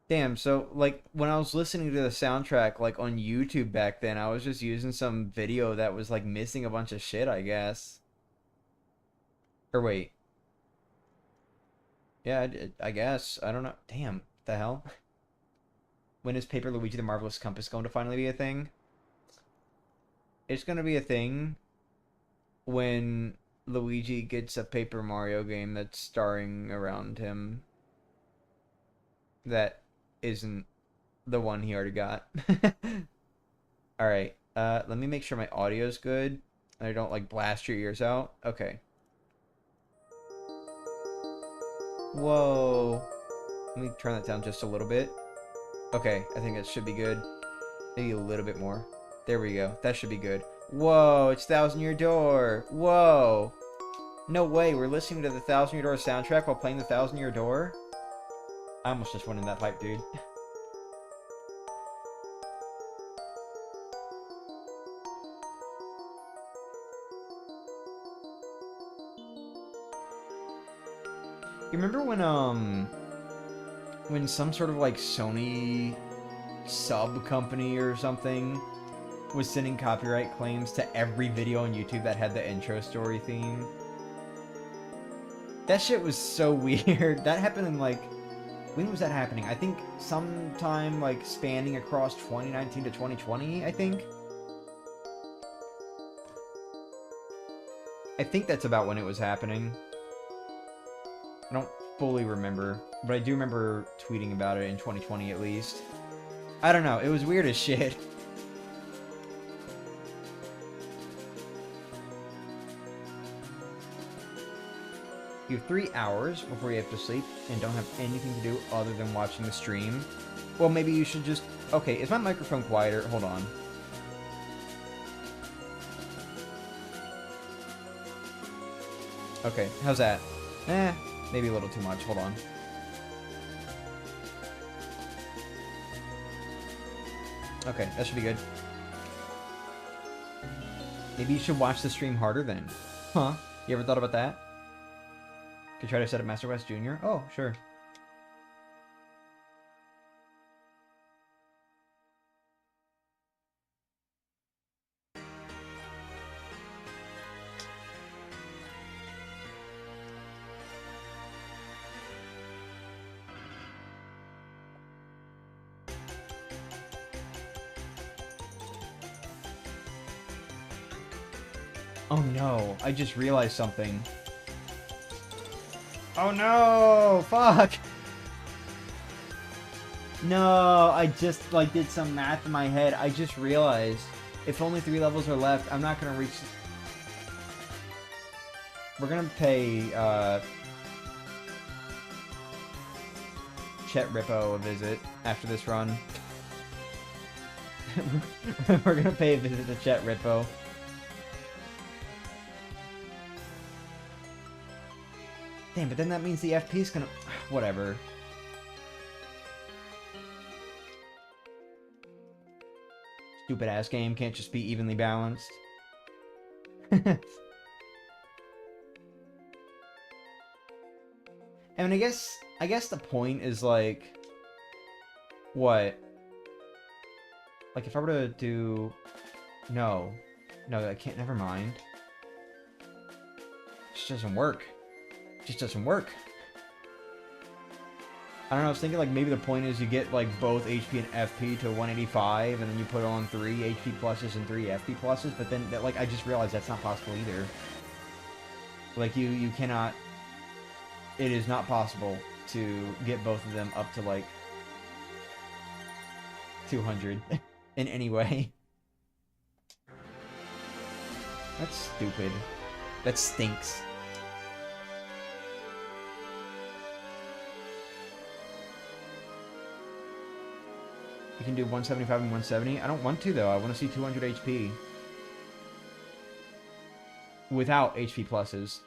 Damn, so, like, when I was listening to the soundtrack, like, on YouTube back then, I was just using some video that was, like, missing a bunch of shit, I guess. Or wait. Yeah, I guess. I don't know. Damn, the hell? When is Paper Luigi the Marvelous Compass going to finally be a thing? It's going to be a thing when Luigi gets a Paper Mario game that's starring around him. That isn't the one he already got. Alright, let me make sure my audio's good. I don't, like, blast your ears out. Okay. Whoa. Let me turn that down just a little bit. Okay, I think it should be good. Maybe a little bit more. There we go. That should be good. Whoa, it's Thousand Year Door. Whoa. No way, we're listening to the Thousand Year Door soundtrack while playing the Thousand Year Door? I almost just went in that pipe, dude. You remember when some sort of like Sony sub company or something was sending copyright claims to every video on YouTube that had the intro story theme? That shit was so weird. That happened in like, when was that happening? I think sometime like spanning across 2019 to 2020, I think. I think that's about when it was happening. I don't fully remember, but I do remember tweeting about it in 2020 at least. I don't know, it was weird as shit. You have 3 hours before you have to sleep and don't have anything to do other than watching the stream. Well, maybe you should just... Okay, is my microphone quieter? Hold on. Okay, how's that? Maybe a little too much. Hold on. Okay, that should be good. Maybe you should watch the stream harder then. Huh? You ever thought about that? Could try to set up Master West Jr.? Oh, sure. Oh no, I just realized something. Oh no! Fuck! No, I just, like, did some math in my head. I just realized if only 3 levels are left, I'm not gonna reach... We're gonna pay, Chet Rippo a visit after this run. We're gonna pay a visit to Chet Rippo. Damn, but then that means the FP is gonna... Whatever. Stupid ass game can't just be evenly balanced. I mean, I guess the point is like... What? Like, if I were to do... No. No, I can't... Never mind. It just doesn't work. Just doesn't work. I don't know, I was thinking like maybe the point is you get like both HP and FP to 185 and then you put on 3 HP pluses and 3 FP pluses, but then like I just realized that's not possible either. Like you cannot, it is not possible to get both of them up to like 200 in any way. That's stupid. That stinks. You can do 175 and 170. I don't want to, though. I want to see 200 HP. Without HP pluses.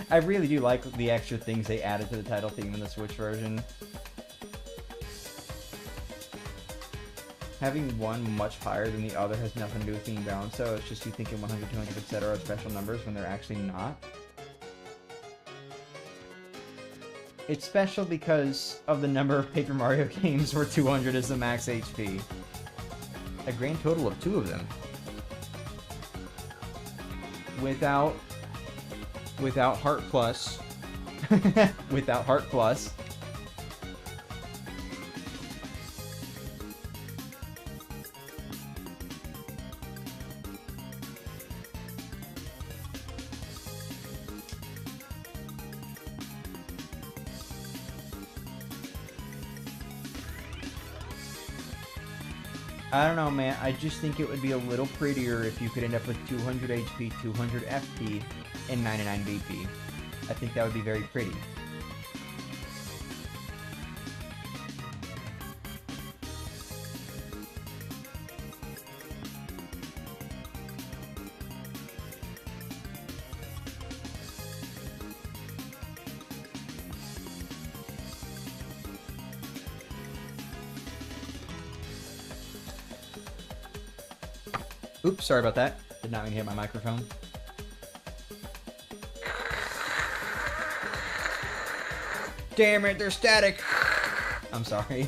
I really do like the extra things they added to the title theme in the Switch version. Having one much higher than the other has nothing to do with being balanced, so it's just you thinking 100, 200, etc. are special numbers when they're actually not. It's special because of the number of Paper Mario games where 200 is the max HP. A grand total of 2 of them. Without Heart Plus. Without Heart Plus. I don't know, man. I just think it would be a little prettier if you could end up with 200 HP, 200 FP, and 99 BP. I think that would be very pretty. Oops, sorry about that. Did not mean to hit my microphone. Damn it, they're static. I'm sorry.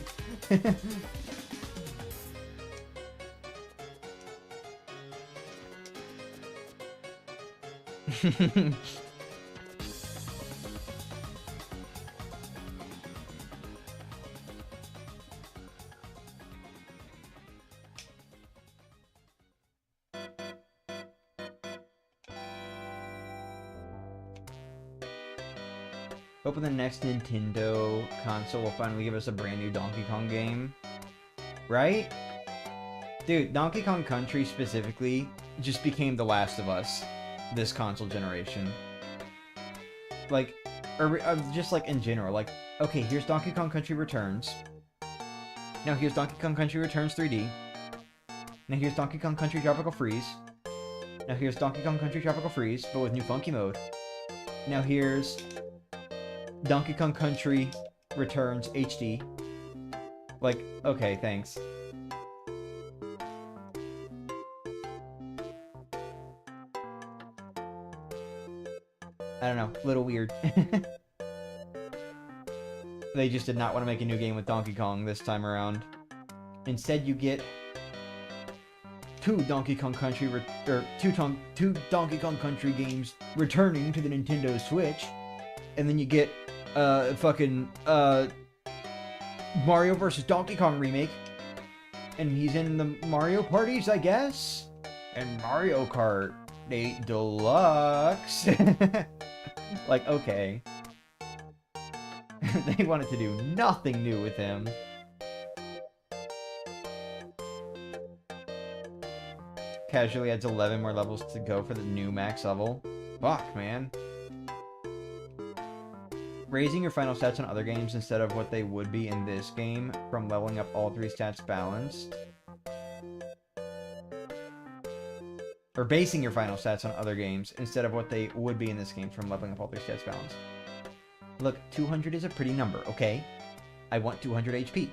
Hoping the next Nintendo console will finally give us a brand new Donkey Kong game. Right? Dude, Donkey Kong Country specifically just became The Last of Us this console generation. Like, or just like in general, like, okay, here's Donkey Kong Country Returns. Now here's Donkey Kong Country Returns 3D. Now here's Donkey Kong Country Tropical Freeze. Now here's Donkey Kong Country Tropical Freeze, but with new funky mode. Now here's Donkey Kong Country Returns HD. Like, okay, thanks. I don't know, a little weird. They just did not want to make a new game with Donkey Kong this time around. Instead, you get two Donkey Kong Country two Donkey Kong Country games returning to the Nintendo Switch, and then you get fucking Mario vs. Donkey Kong remake, and he's in the Mario parties, I guess, and Mario Kart 8 Deluxe. Like, okay. They wanted to do nothing new with him. Casually adds 11 more levels to go for the new max level. Fuck, man. Raising your final stats on other games instead of what they would be in this game from leveling up all three stats balanced. Or basing your final stats on other games instead of what they would be in this game from leveling up all three stats balanced. Look, 200 is a pretty number, okay? I want 200 HP.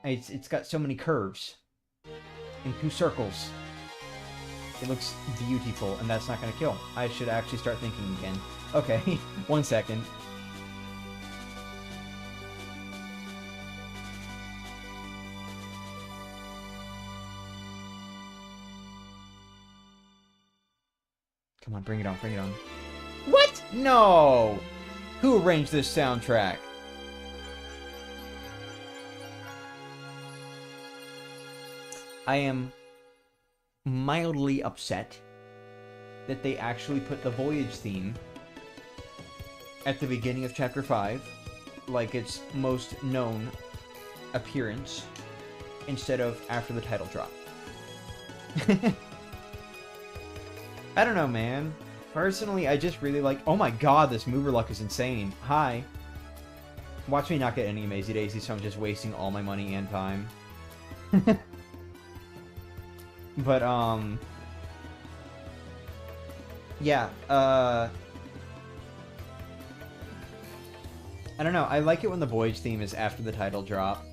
It's got so many curves. And 2 circles. It looks beautiful, and that's not gonna kill. I should actually start thinking again. Okay, 1 second. Come on, bring it on, bring it on. What? No! Who arranged this soundtrack? I am mildly upset that they actually put the Voyage theme at the beginning of Chapter 5, like its most known appearance, instead of after the title drop. I don't know, man. Personally, I just really like... Oh my god, this mover luck is insane. Hi. Watch me not get any Amazy Daisy, so I'm just wasting all my money and time. But, yeah, I don't know, I like it when the Voyage theme is after the title drop.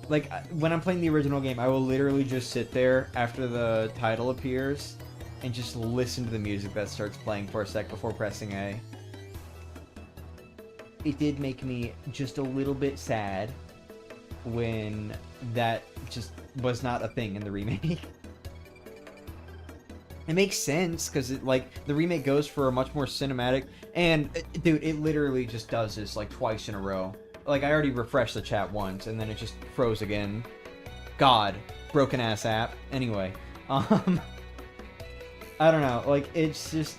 Like, when I'm playing the original game, I will literally just sit there after the title appears and just listen to the music that starts playing for a sec before pressing A. It did make me just a little bit sad when that just was not a thing in the remake. It makes sense, because the remake goes for a much more cinematic, and, dude, it literally just does this, like, twice in a row. Like, I already refreshed the chat once, and then it just froze again. God. Broken-ass app. Anyway, I don't know, like, it's just,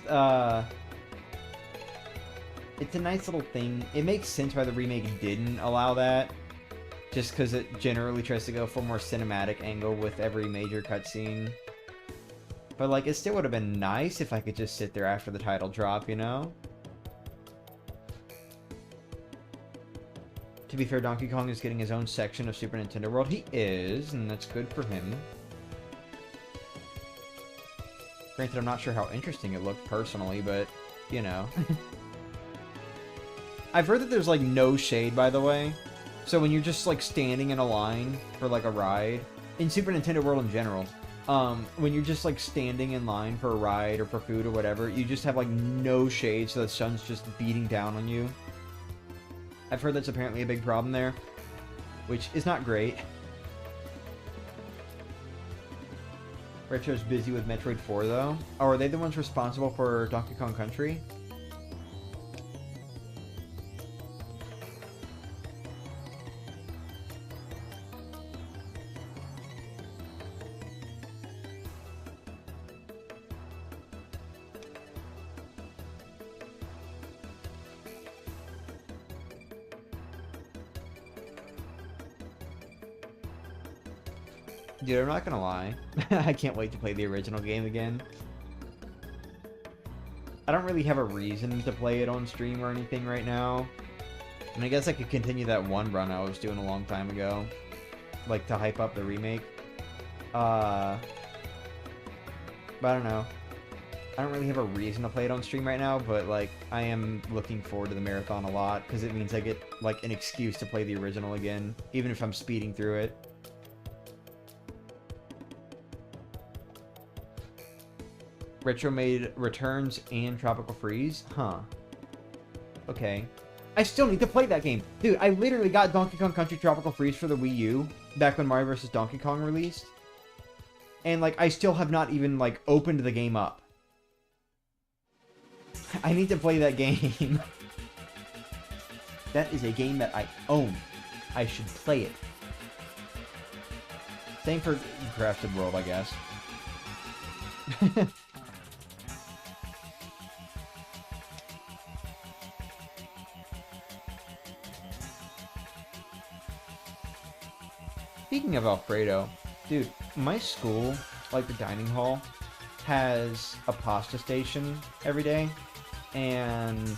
it's a nice little thing. It makes sense why the remake didn't allow that, Just because it generally tries to go for a more cinematic angle with every major cutscene. But, like, it still would have been nice if I could just sit there after the title drop, you know? To be fair, Donkey Kong is getting his own section of Super Nintendo World. He is, and that's good for him. Granted, I'm not sure how interesting it looked personally, but, you know. I've heard that there's, like, no shade, by the way. So when you're just, like, standing in a line for, like, a ride, in Super Nintendo World in general, when you're just, like, standing in line for a ride or for food or whatever, you just have, like, no shade, so the sun's just beating down on you. I've heard that's apparently a big problem there, which is not great. Retro's busy with Metroid 4, though. Oh, are they the ones responsible for Donkey Kong Country? Dude, I'm not gonna lie. I can't wait to play the original game again. I don't really have a reason to play it on stream or anything right now. And I guess I could continue that one run I was doing a long time ago. Like, to hype up the remake. But I don't know. I don't really have a reason to play it on stream right now, but, like, I am looking forward to the marathon a lot, because it means I get, like, an excuse to play the original again, even if I'm speeding through it. Retro made Returns and Tropical Freeze? Huh. Okay. I still need to play that game. Dude, I literally got Donkey Kong Country Tropical Freeze for the Wii U back when Mario vs. Donkey Kong released. And, like, I still have not even, like, opened the game up. I need to play that game. That is a game that I own. I should play it. Same for Crafted World, I guess. Speaking of Alfredo, dude, my school, like the dining hall, has a pasta station every day, and,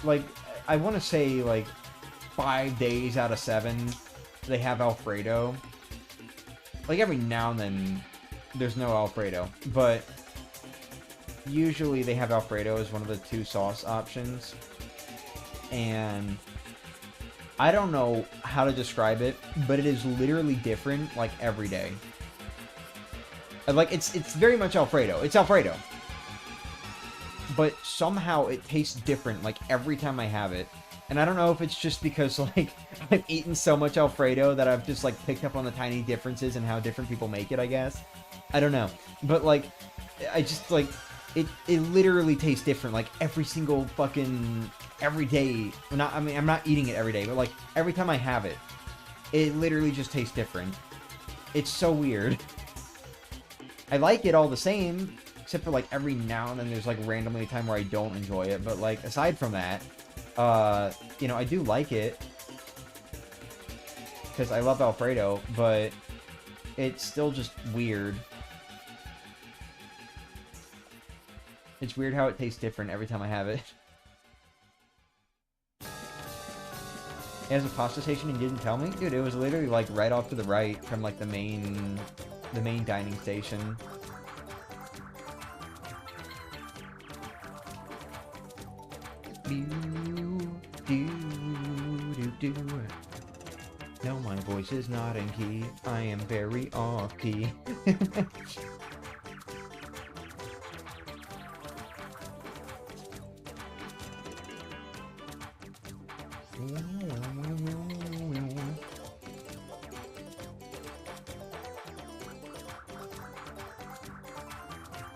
like, I want to say, like, 5 days out of 7, they have Alfredo. Like, every now and then, there's no Alfredo, but usually they have Alfredo as one of the 2 sauce options, and I don't know how to describe it, but it is literally different, like, every day. Like, it's very much Alfredo. It's Alfredo. But somehow it tastes different, like, every time I have it. And I don't know if it's just because, like, I've eaten so much Alfredo that I've just, like, picked up on the tiny differences in how different people make it, I guess. I don't know. But, like, I just, like, it literally tastes different, like, every single fucking... every day. I mean, I'm not eating it every day, but, like, every time I have it, it literally just tastes different. It's so weird. I like it all the same, except for, like, every now and then there's, like, randomly a time where I don't enjoy it, but, like, aside from that, you know, I do like it, because I love Alfredo, but it's still just weird. It's weird how it tastes different every time I have it. It has a pasta station and you didn't tell me? Dude, it was literally, like, right off to the right from, like, the main dining station. No, my voice is not in key. I am very off key.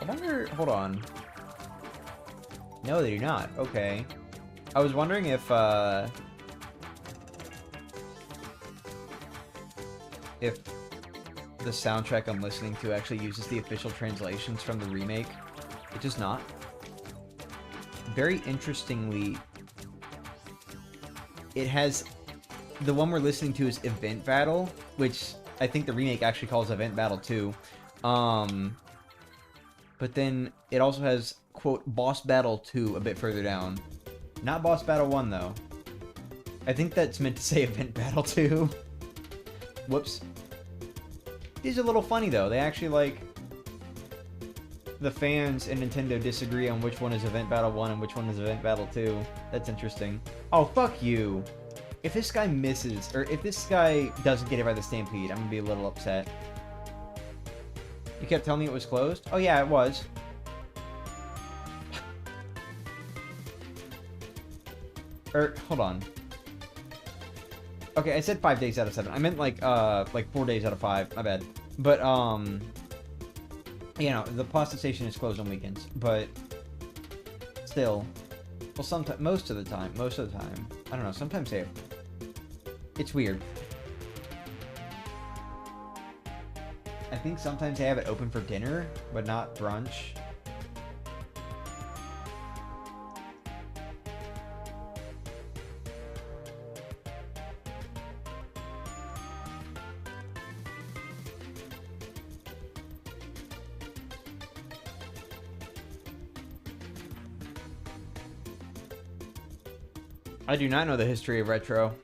I wonder... hold on. No, they do not. Okay. I was wondering if the soundtrack I'm listening to actually uses the official translations from the remake. It does not. Very interestingly, it has the one we're listening to is Event Battle, which I think the remake actually calls Event Battle 2. But then it also has, quote, Boss Battle 2 a bit further down. Not Boss Battle 1, though. I think that's meant to say Event Battle 2. Whoops. These are a little funny, though. They actually, like... The fans in Nintendo disagree on which one is Event Battle 1 and which one is Event Battle 2. That's interesting. Oh, fuck you. If this guy misses, or if this guy doesn't get hit by the Stampede, I'm gonna be a little upset. You kept telling me it was closed? Oh yeah, it was. Hold on. Okay, I said 5 days out of 7. I meant like 4 days out of 5. My bad. But, you know, the pasta station is closed on weekends, but still. Well, sometimes, most of the time. I don't know, sometimes they have... It's weird. I think sometimes they have it open for dinner, but not brunch. I do not know the history of retro.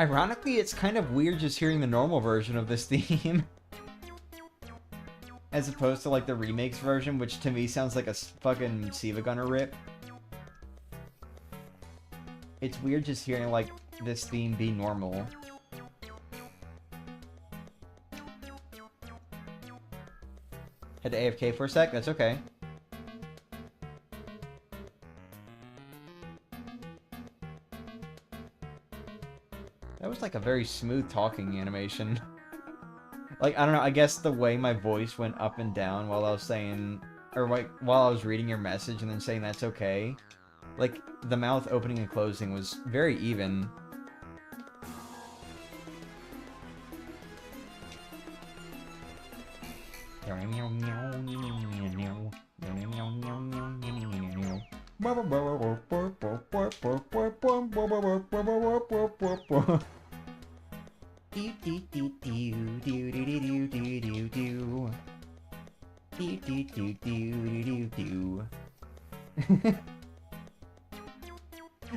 Ironically, it's kind of weird just hearing the normal version of this theme. As opposed to, like, the remakes version, which to me sounds like a fucking Siva Gunner rip. It's weird just hearing, like, this theme be normal. Had to AFK for a sec? That's okay. That was, like, a very smooth talking animation. Like, I don't know, I guess the way my voice went up and down while I was saying... Or, like, while I was reading your message and then saying that's okay. Like, the mouth opening and closing was very even.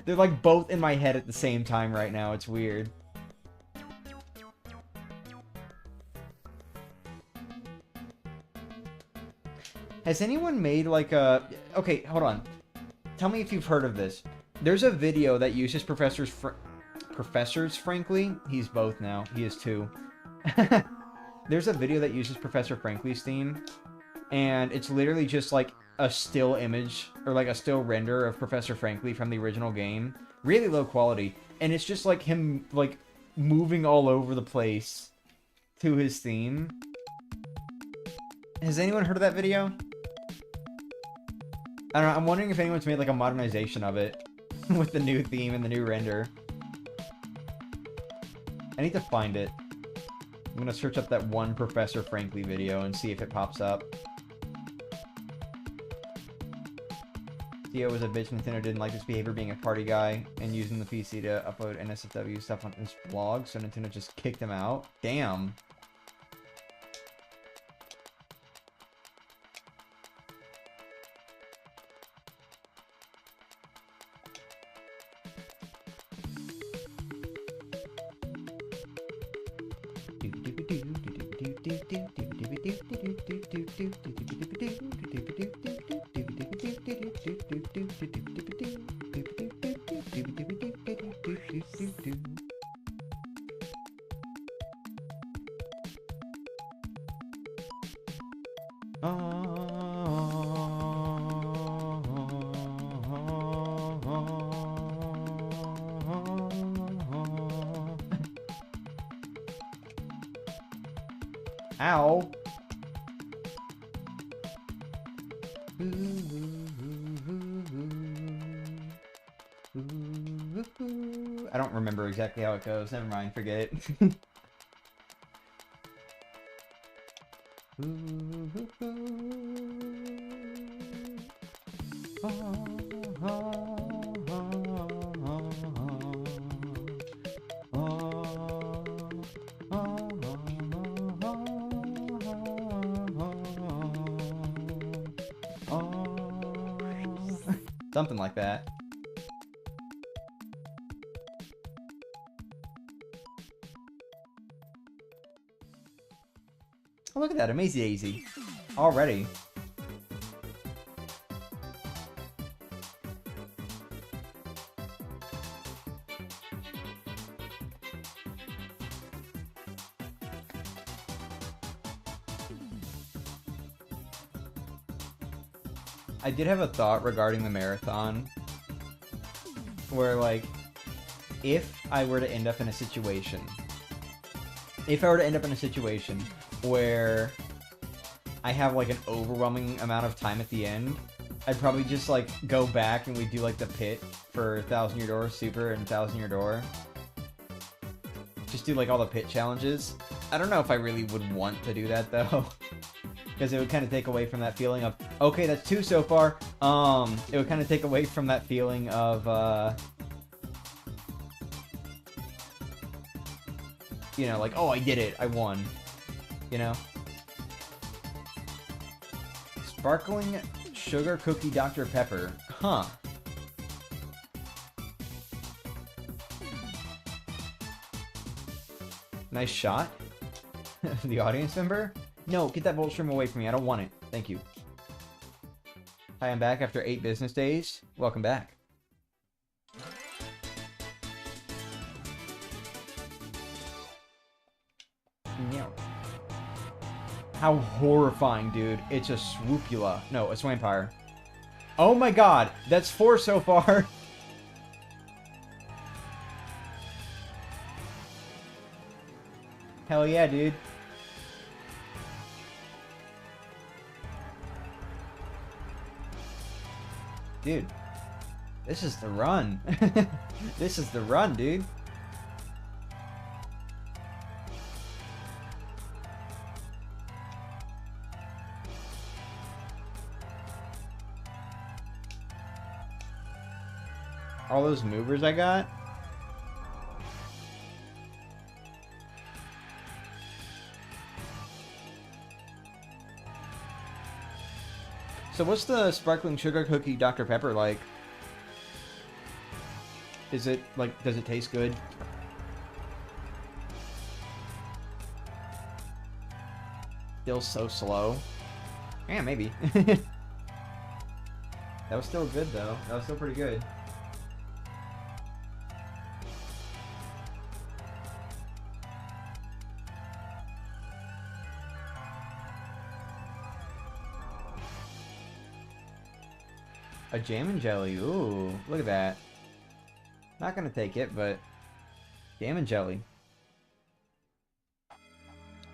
They're like both in my head at the same time right now. It's weird. Has anyone made like a... Okay, hold on. Tell me if you've heard of this. There's a video that uses Professors, frankly. He's both now. He is two. There's a video that uses Professor Frankly's theme. And it's literally just like a still image, or like a still render of Professor Frankly from the original game. Really low quality. And it's just like him, like, moving all over the place to his theme. Has anyone heard of that video? I don't know, I'm wondering if anyone's made like a modernization of it. With the new theme and the new render. I need to find it. I'm gonna search up that one Professor Frankly video and see if it pops up. Theo was a bitch. Nintendo didn't like his behavior being a party guy and using the PC to upload NSFW stuff on his blog, so Nintendo just kicked him out. Damn. Ow. I don't remember exactly how it goes. Never mind, forget it. Something like that. Oh, look at that, Amazy Daisy. Already. I did have a thought regarding the marathon where, like, if I were to end up in a situation where I have, like, an overwhelming amount of time at the end, I'd probably just, like, go back and we do, like, the pit for 1,000 Year Door, Super, and 1,000 Year Door. Just do, like, all the pit challenges. I don't know if I really would want to do that, though. Because it would kind of take away from that feeling of, okay, that's 2 so far. It would kind of take away from that feeling of, you know, like, oh, I did it, I won. You know? Sparkling Sugar Cookie Dr. Pepper. Huh. Nice shot. The audience member? No, get that Volt Shroom away from me. I don't want it. Thank you. Hi, I'm back after 8 business days. Welcome back. How horrifying, dude. It's a Swoopula. No, a Swampire. Oh my god, that's 4 so far. Hell yeah, dude. Dude, this is the run. This is the run, dude. All those movers I got? So what's the Sparkling Sugar Cookie Dr. Pepper like? Is it, like, does it taste good? Still so slow. Yeah, maybe. That was still good, though. That was still pretty good. A jam and jelly. Ooh, look at that. Not gonna take it, but jam and jelly.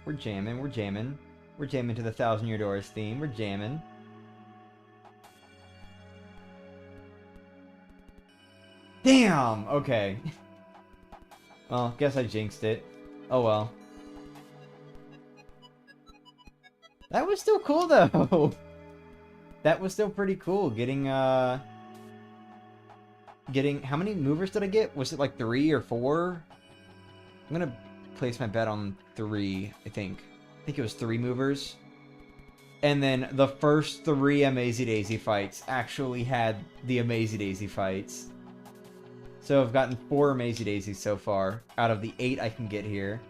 We're jamming, we're jamming. We're jamming to the 1,000 Year Doors theme. We're jamming. Damn! Okay. Well, guess I jinxed it. Oh well. That was still cool, though. That was still pretty cool. Getting, how many movers did I get? Was it like 3 or 4? I'm gonna place my bet on 3, I think. I think it was 3 movers. And then the first 3 Amazy Daisy fights actually had the Amazy Daisy fights. So I've gotten 4 Amazy Daisies so far, out of the 8 I can get here.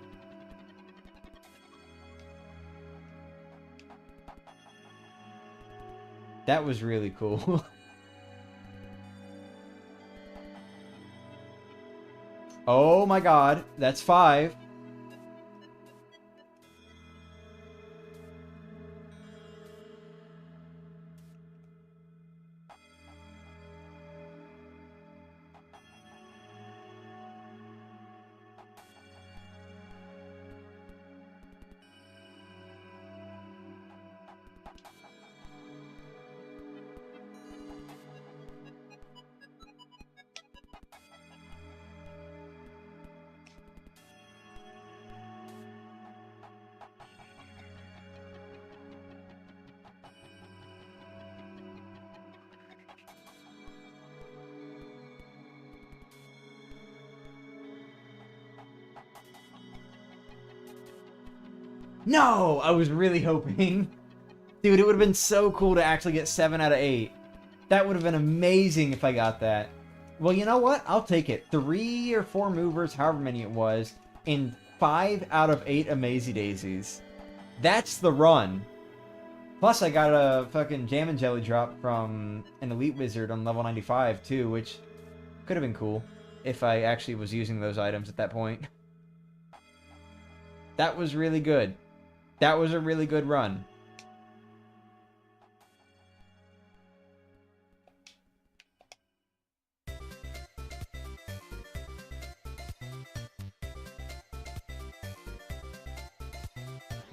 That was really cool. Oh my god, that's 5. No! I was really hoping. Dude, it would have been so cool to actually get 7 out of 8. That would have been amazing if I got that. Well, you know what? I'll take it. 3 or 4 movers, however many it was, in 5 out of 8 Amazy Daisies. That's the run. Plus, I got a fucking Jam and Jelly drop from an Elite Wizard on level 95, too, which could have been cool if I actually was using those items at that point. That was really good. That was a really good run.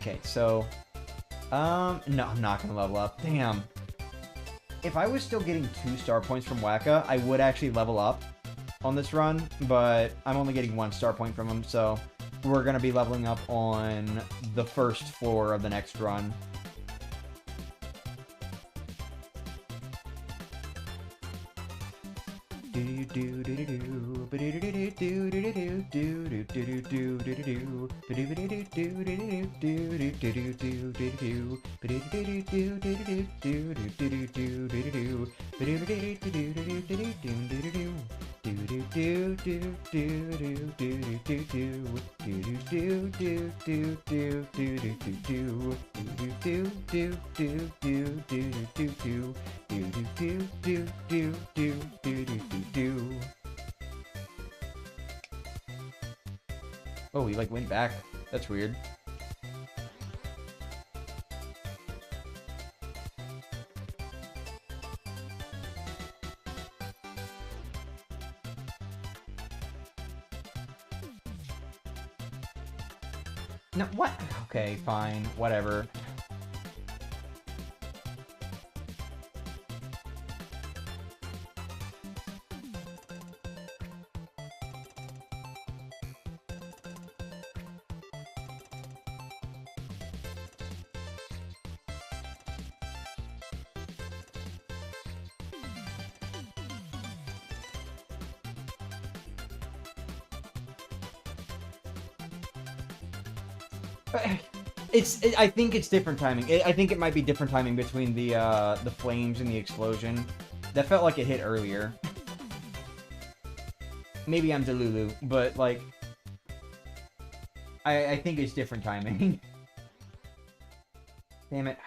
Okay, so... no, I'm not going to level up. Damn. If I was still getting 2 star points from Wacka, I would actually level up on this run, but I'm only getting 1 star point from him, so we're going to be leveling up on the first floor of the next run. Oh, he like went back. That's weird. No, what? Okay, fine. Whatever. I think it's different timing. I think it might be different timing between the flames and the explosion. That felt like it hit earlier. Maybe I'm Delulu, but like, I think it's different timing. Damn it.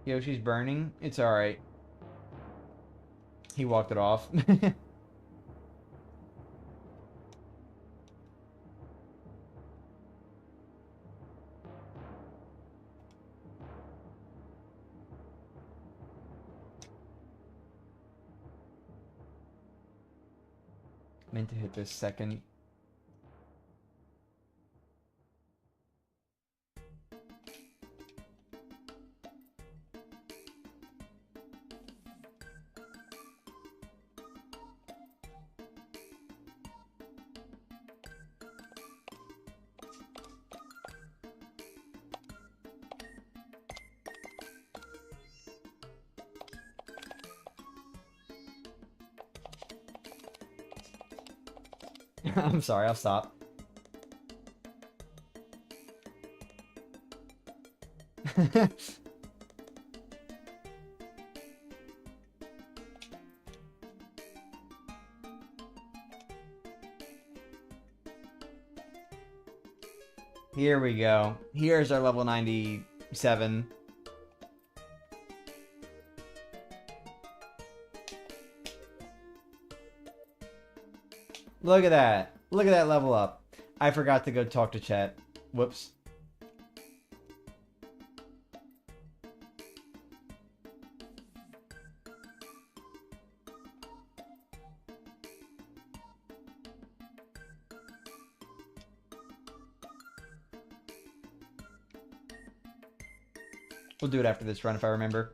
Yoshi's burning. It's alright. He walked it off. Meant to hit this second. I'm sorry, I'll stop. Here we go. Here's our level 97. Look at that. Look at that level up. I forgot to go talk to chat. Whoops. We'll do it after this run if I remember.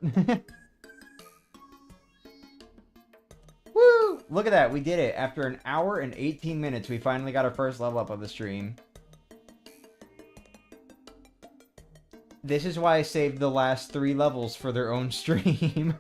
Look at that. We did it. After an hour and 18 minutes, we finally got our first level up of the stream. This is why I saved the last 3 levels for their own stream.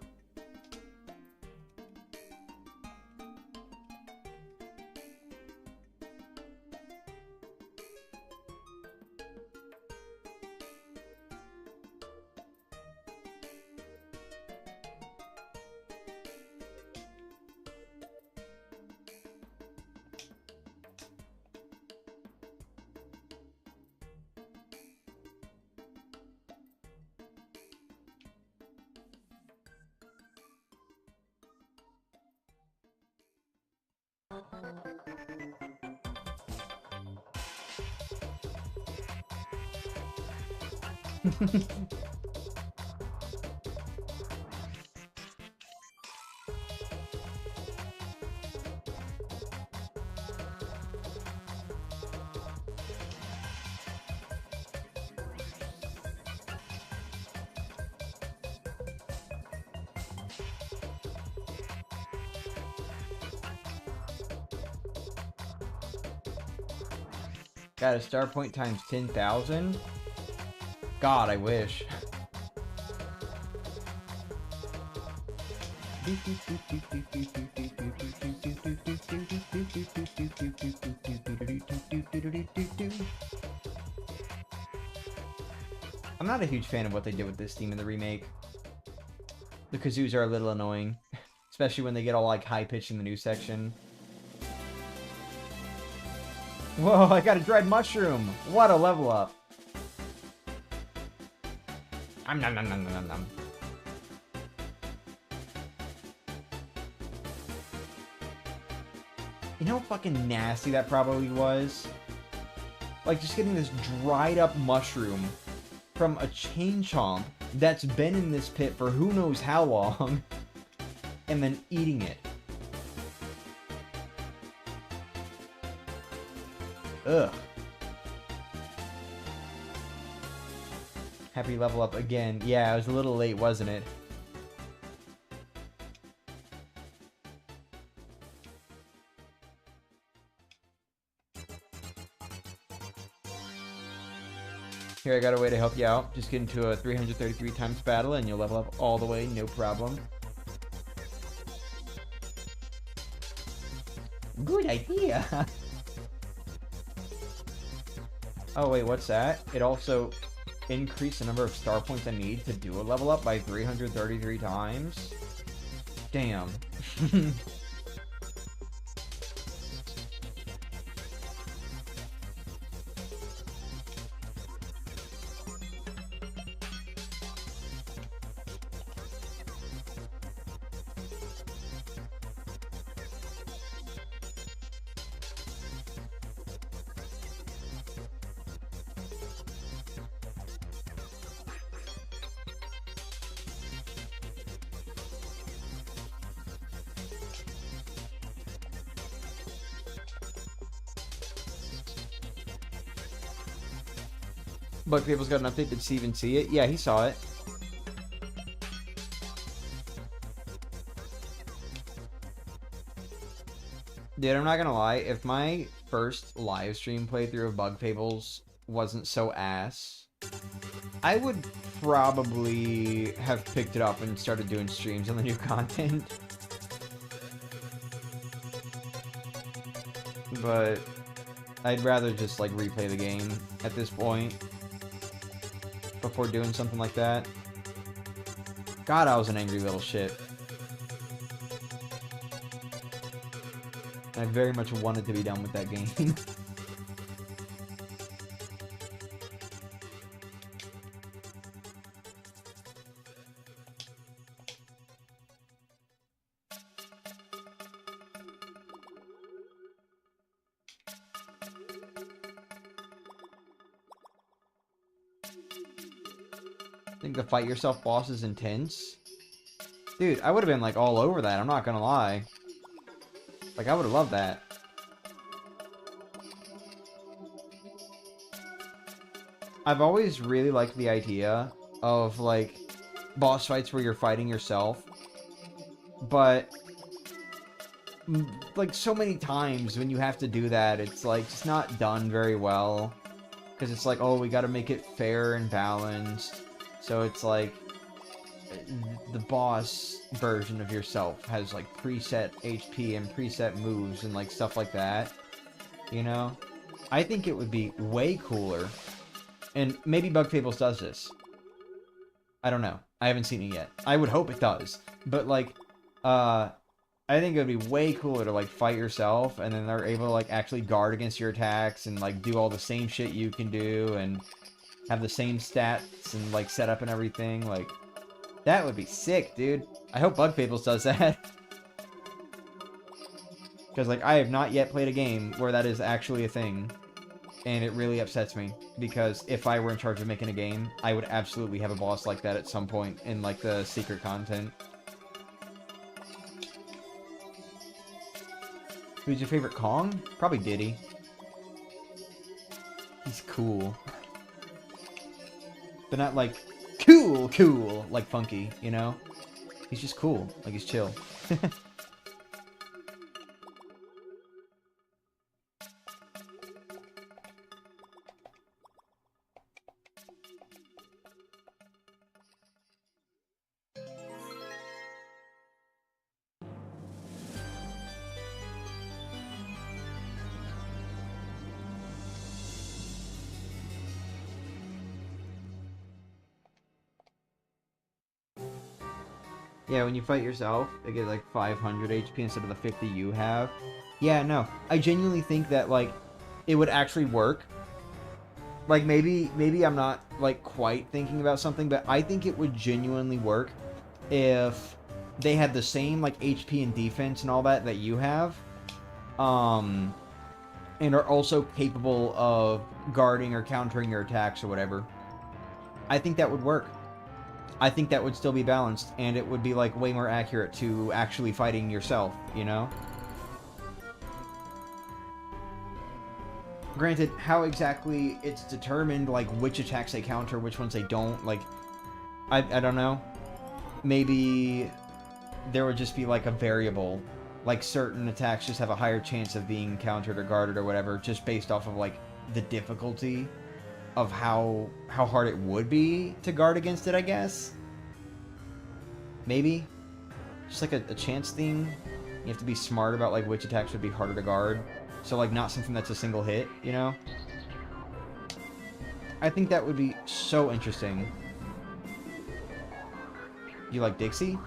Got a star point times 10,000? God, I wish. I'm not a huge fan of what they did with this theme in the remake. The kazoos are a little annoying. Especially when they get all like high-pitched in the new section. Whoa, I got a dried mushroom! What a level up! Nom nom nom nom nom nom. You know how fucking nasty that probably was? Like, just getting this dried up mushroom from a chain chomp that's been in this pit for who knows how long, and then eating it. Ugh. Happy level up again. Yeah, it was a little late, wasn't it? Here, I got a way to help you out. Just get into a 333 times battle and you'll level up all the way, no problem. Good idea! Oh wait, what's that? It also increased the number of star points I need to do a level up by 333 times? Damn. But people's got an update. Did Steven see it? Yeah, he saw it. Dude, I'm not gonna lie. If my first live stream playthrough of Bug Fables wasn't so ass, I would probably have picked it up and started doing streams on the new content. But I'd rather just, like, replay the game at this point before doing something like that. God, I was an angry little shit. I very much wanted to be done with that game. Think the fight yourself boss is intense? Dude, I would have been like all over that, I'm not gonna lie. Like, I would have loved that. I've always really liked the idea of, like, boss fights where you're fighting yourself. But like, so many times when you have to do that, it's, like, just not done very well. Because it's like, oh, we gotta make it fair and balanced. So it's like, the boss version of yourself has, like, preset HP and preset moves and, like, stuff like that. You know? I think it would be way cooler. And maybe Bug Fables does this. I don't know. I haven't seen it yet. I would hope it does. But, like, I think it would be way cooler to, like, fight yourself, and then they're able to, like, actually guard against your attacks, and, like, do all the same shit you can do, and have the same stats, and, like, setup and everything. Like, that would be sick, dude. I hope Bug Fables does that. Because, like, I have not yet played a game where that is actually a thing, and it really upsets me. Because if I were in charge of making a game, I would absolutely have a boss like that at some point in, like, the secret content. Who's your favorite Kong? Probably Diddy. He's cool. But not like, cool, like Funky, you know? He's just cool, like he's chill. Yeah, when you fight yourself, it gets like 500 HP instead of the 50 you have. Yeah, no. I genuinely think that, like, it would actually work. Like, maybe I'm not, like, quite thinking about something, but I think it would genuinely work if they had the same, like, HP and defense and all that that you have. And are also capable of guarding or countering your attacks or whatever. I think that would work. I think that would still be balanced, and it would be, like, way more accurate to actually fighting yourself, you know? Granted, how exactly it's determined, like, which attacks they counter, which ones they don't, like, I don't know. Maybe there would just be, like, a variable. Like, certain attacks just have a higher chance of being countered or guarded or whatever, just based off of, like, the difficulty of how hard it would be to guard against it, I guess. Maybe. Just like a chance thing. You have to be smart about, like, which attacks would be harder to guard. So, like, not something that's a single hit, you know? I think that would be so interesting. You like Dixie?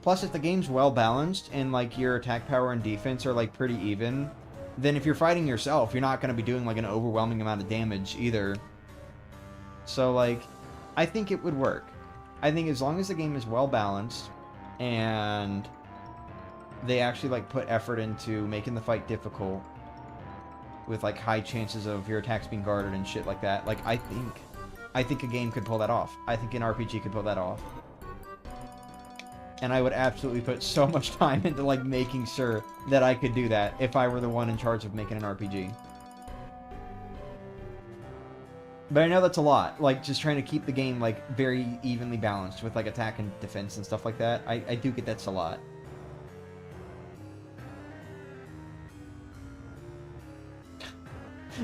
Plus, if the game's well balanced and, like, your attack power and defense are, like, pretty even, then if you're fighting yourself, you're not going to be doing, like, an overwhelming amount of damage either. So, like, I think it would work. I think as long as the game is well balanced and they actually, like, put effort into making the fight difficult with, like, high chances of your attacks being guarded and shit like that, like, I think a game could pull that off. I think an RPG could pull that off. And I would absolutely put so much time into, like, making sure that I could do that if I were the one in charge of making an RPG. But I know that's a lot. Like, just trying to keep the game, like, very evenly balanced with, like, attack and defense and stuff like that. I do get that's a lot.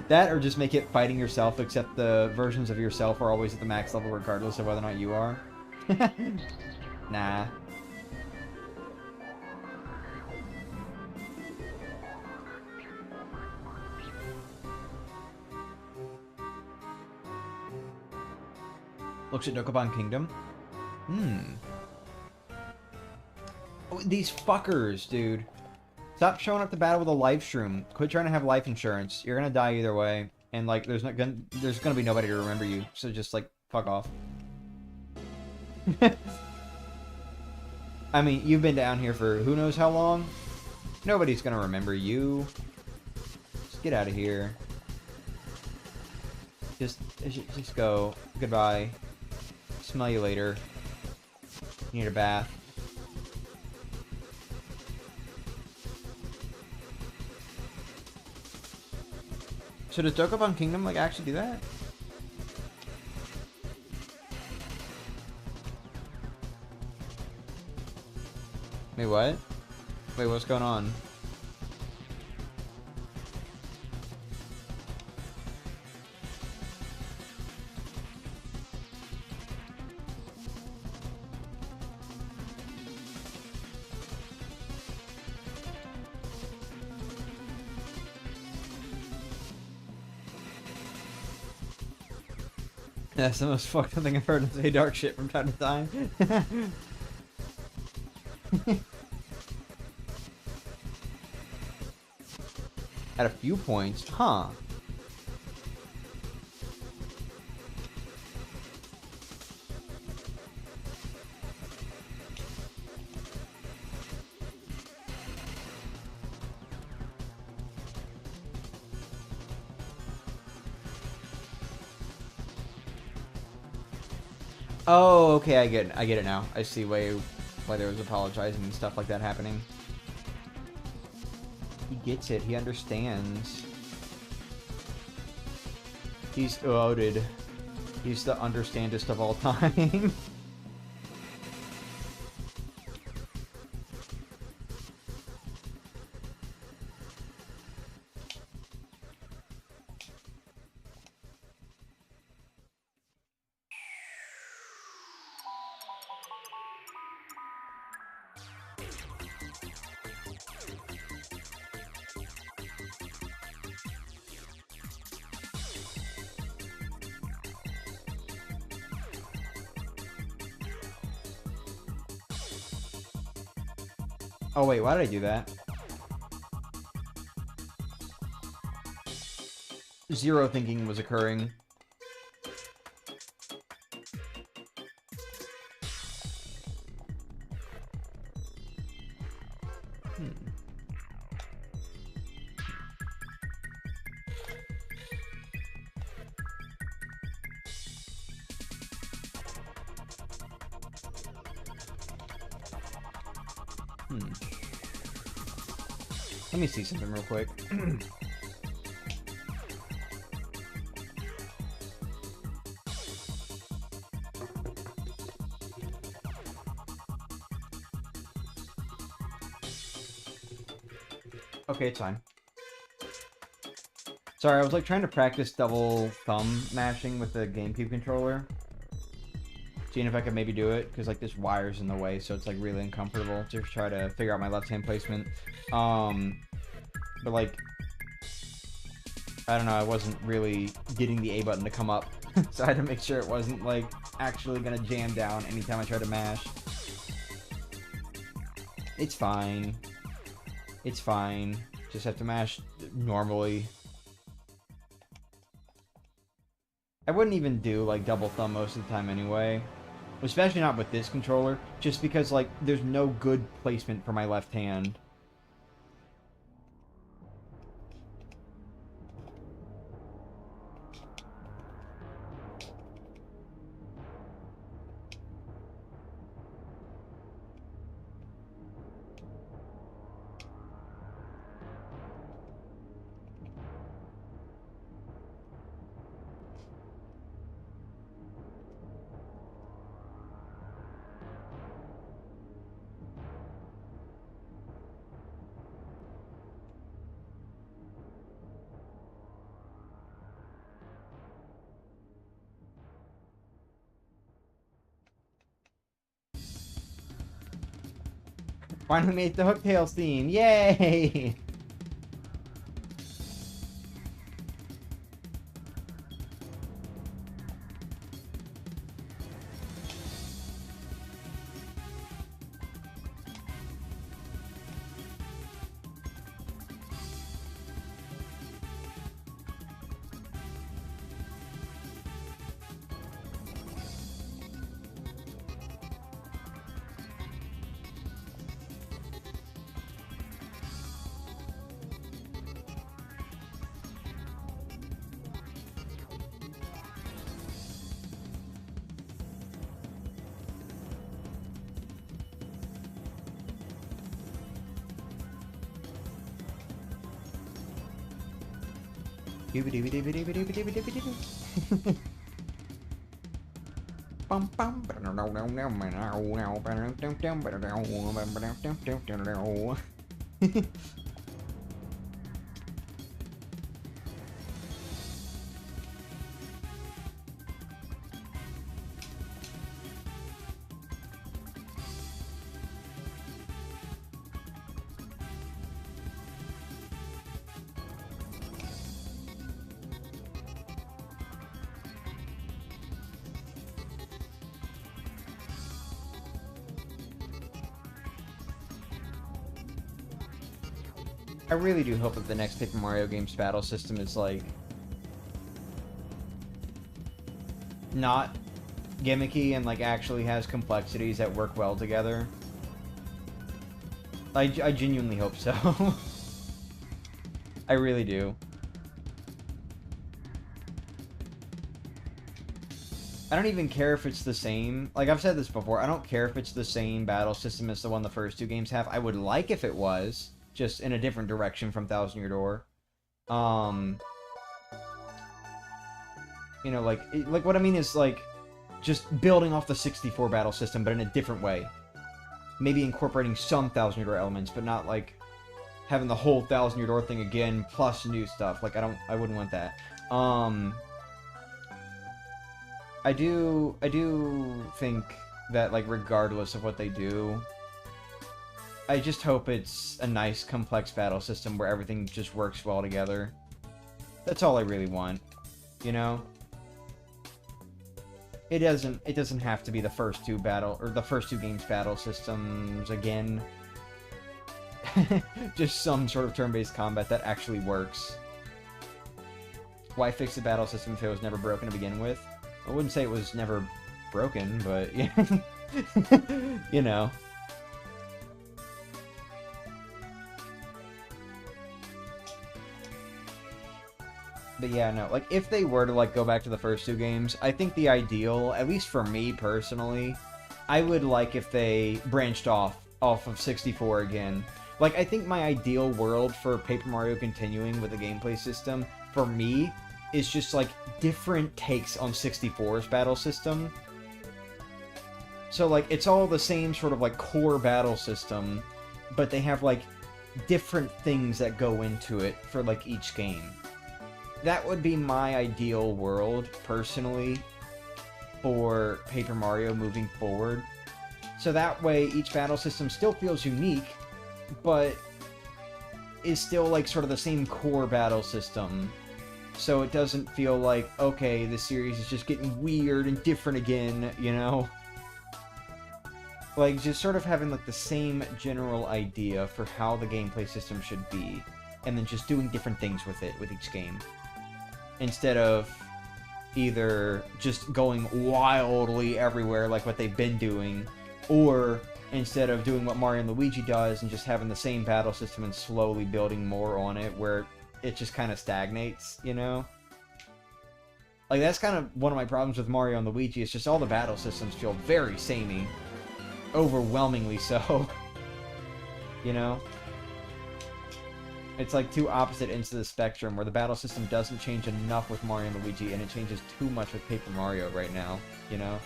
That, or just make it fighting yourself, except the versions of yourself are always at the max level regardless of whether or not you are. Nah. Looks at Dokkan Kingdom. Oh, these fuckers, dude. Stop showing up to battle with a life shroom. Quit trying to have life insurance. You're gonna die either way. And, like, there's gonna be nobody to remember you. So just, like, fuck off. I mean, you've been down here for who knows how long? Nobody's gonna remember you. Just get out of here. Just go. Goodbye. Smell you later. You need a bath. So does Dokapon Kingdom, like, actually do that? Wait, what? Wait, what's going on? That's the most fucked up thing I've heard him say dark shit from time to time. At a few points, huh? Oh, okay, I get it now. I see why there was apologizing and stuff like that happening. He gets it. He understands. He's goated. He's the understandest of all time. Oh wait, why did I do that? Zero thinking was occurring. Let me see something real quick. Okay, it's fine. Sorry, I was like trying to practice double thumb mashing with the GameCube controller. Seeing if I could maybe do it, because like this wire's in the way, so it's like really uncomfortable to try to figure out my left hand placement. But like, I don't know, I wasn't really getting the A button to come up, so I had to make sure it wasn't like actually gonna jam down anytime I tried to mash. It's fine. It's fine. Just have to mash normally. I wouldn't even do like double thumb most of the time anyway. Especially not with this controller, just because like there's no good placement for my left hand. Finally made the Hooktails theme. Yay! I really do hope that the next Paper Mario game's battle system is, like, not gimmicky and, like, actually has complexities that work well together. I genuinely hope so. I really do. I don't even care if it's the same. Like, I've said this before. I don't care if it's the same battle system as the one the first two games have. I would like if it was, just in a different direction from Thousand Year Door. You know, like what I mean is, like, just building off the 64 battle system, but in a different way. Maybe incorporating some Thousand Year Door elements, but not, like, having the whole Thousand Year Door thing again, plus new stuff. Like, I wouldn't want that. I do think that, like, regardless of what they do, I just hope it's a nice, complex battle system where everything just works well together. That's all I really want, you know? It doesn't have to be the first two games battle systems again. Just some sort of turn-based combat that actually works. Why fix the battle system if it was never broken to begin with? I wouldn't say it was never broken, but yeah. You know. But yeah, no, like, if they were to, like, go back to the first two games, I think the ideal, at least for me personally, I would like if they branched off of 64 again. Like, I think my ideal world for Paper Mario continuing with the gameplay system, for me, is just, like, different takes on 64's battle system. So, like, it's all the same sort of, like, core battle system, but they have, like, different things that go into it for, like, each game. That would be my ideal world, personally, for Paper Mario moving forward. So that way, each battle system still feels unique, but is still, like, sort of the same core battle system. So it doesn't feel like, okay, the series is just getting weird and different again, you know? Like, just sort of having, like, the same general idea for how the gameplay system should be, and then just doing different things with it, with each game. Instead of either just going wildly everywhere like what they've been doing, or instead of doing what Mario and Luigi does and just having the same battle system and slowly building more on it, where it just kind of stagnates, you know? Like, that's kind of one of my problems with Mario and Luigi, it's just all the battle systems feel very samey. Overwhelmingly so. You know? It's like two opposite ends of the spectrum, where the battle system doesn't change enough with Mario and Luigi, and it changes too much with Paper Mario right now, you know?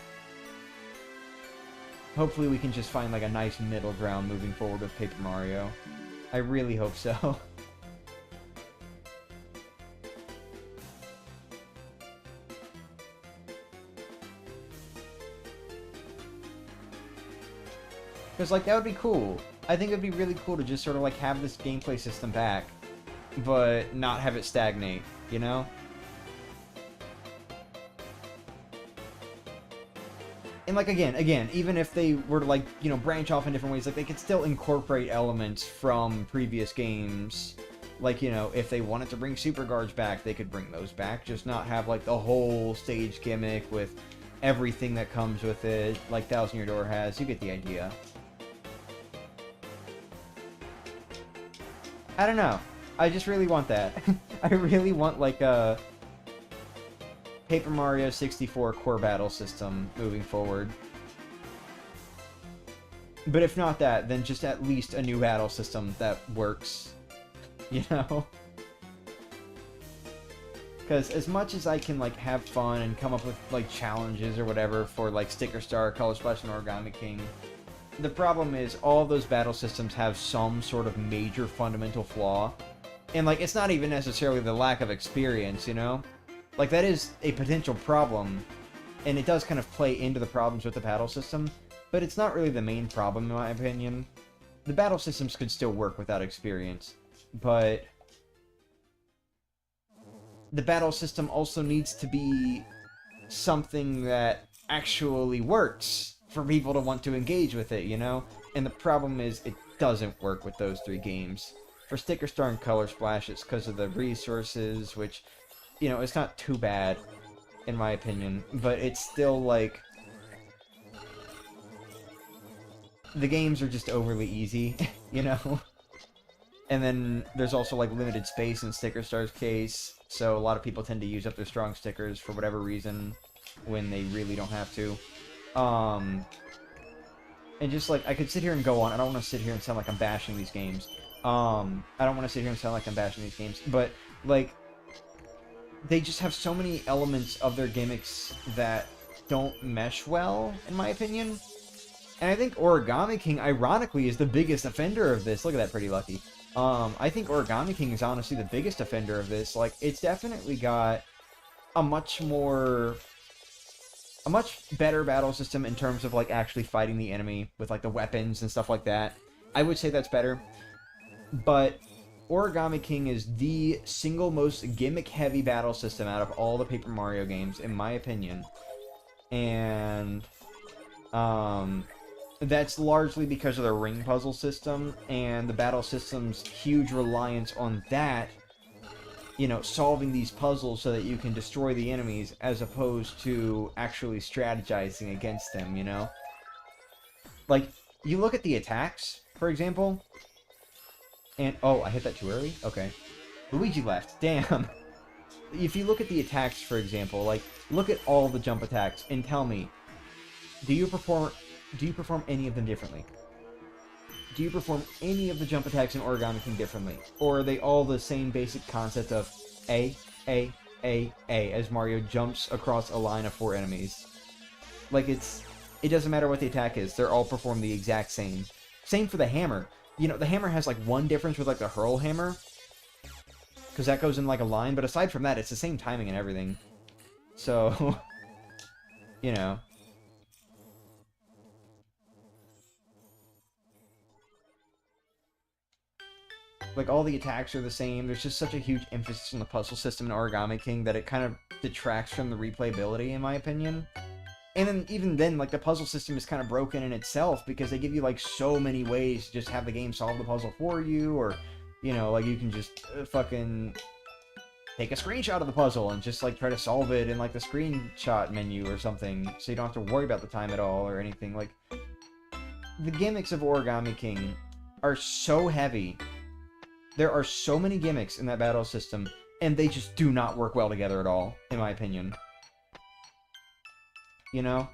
Hopefully we can just find, like, a nice middle ground moving forward with Paper Mario. I really hope so. Because, like, that would be cool. I think it would be really cool to just sort of, like, have this gameplay system back, but not have it stagnate, you know? And, like, again, even if they were to, like, you know, branch off in different ways, like, they could still incorporate elements from previous games. Like, you know, if they wanted to bring Super Guards back, they could bring those back, just not have, like, the whole stage gimmick with everything that comes with it, like Thousand Year Door has. You get the idea. I don't know. I just really want that. I really want, like, a Paper Mario 64 core battle system moving forward. But if not that, then just at least a new battle system that works. You know? Because as much as I can, like, have fun and come up with, like, challenges or whatever for, like, Sticker Star, Color Splash, and Origami King, the problem is all those battle systems have some sort of major fundamental flaw. And, like, it's not even necessarily the lack of experience, you know? Like, that is a potential problem, and it does kind of play into the problems with the battle system, but it's not really the main problem, in my opinion. The battle systems could still work without experience, but the battle system also needs to be something that actually works for people to want to engage with it, you know? And the problem is, it doesn't work with those three games. For Sticker Star and Color Splash, it's because of the resources, which, you know, it's not too bad, in my opinion, but it's still, like, the games are just overly easy, you know? And then there's also, like, limited space in Sticker Star's case, so a lot of people tend to use up their strong stickers for whatever reason when they really don't have to. And just, like, I could sit here and go on. I don't want to sit here and sound like I'm bashing these games. I don't want to sit here and sound like I'm bashing these games, but, like, they just have so many elements of their gimmicks that don't mesh well, in my opinion. And I think Origami King, ironically, is the biggest offender of this. Look at that, Pretty Lucky. I think Origami King is honestly the biggest offender of this. Like, it's definitely got a much better battle system in terms of, like, actually fighting the enemy with, like, the weapons and stuff like that. I would say that's better. But Origami King is the single most gimmick-heavy battle system out of all the Paper Mario games, in my opinion. And, that's largely because of the ring puzzle system, and the battle system's huge reliance on that, you know, solving these puzzles so that you can destroy the enemies, as opposed to actually strategizing against them, you know? Like, you look at the attacks, for example, and... oh, I hit that too early? Okay. Luigi left. Damn. If you look at the attacks, for example, like, look at all the jump attacks, and tell me, do you perform any of them differently? Do you perform any of the jump attacks in Origami King differently? Or are they all the same basic concept of A, as Mario jumps across a line of 4 enemies? Like, it doesn't matter what the attack is, they're all performed the exact same. Same for the hammer. You know, the hammer has, like, one difference with, like, the hurl hammer, because that goes in, like, a line, but aside from that, it's the same timing and everything. So, you know. Like, all the attacks are the same. There's just such a huge emphasis on the puzzle system in Origami King that it kind of detracts from the replayability, in my opinion. And then, even then, like, the puzzle system is kind of broken in itself, because they give you, like, so many ways to just have the game solve the puzzle for you, or, you know, like, you can just fucking take a screenshot of the puzzle and just, like, try to solve it in, like, the screenshot menu or something, so you don't have to worry about the time at all or anything. Like, the gimmicks of Origami King are so heavy. There are so many gimmicks in that battle system, and they just do not work well together at all, in my opinion. You know?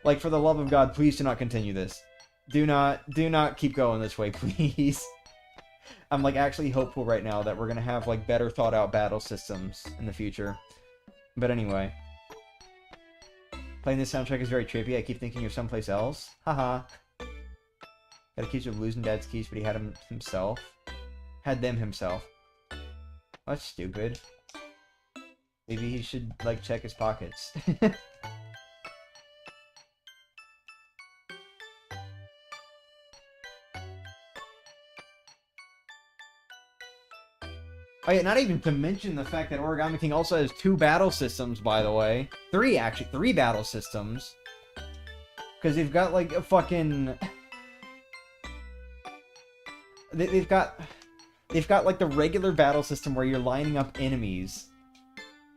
Like, for the love of God, please do not continue this. Do not keep going this way, please. I'm, like, actually hopeful right now that we're gonna have, like, better thought out battle systems in the future. But anyway. Playing this soundtrack is very trippy. I keep thinking you're someplace else. Haha. Got accused of losing Dad's keys, but he had them himself. Had them himself. That's stupid. Maybe he should, like, check his pockets. Oh yeah, not even to mention the fact that Origami King also has 2 battle systems, by the way. 3, actually. 3 battle systems. Because they've got, like, a fucking... They've got, like, the regular battle system where you're lining up enemies.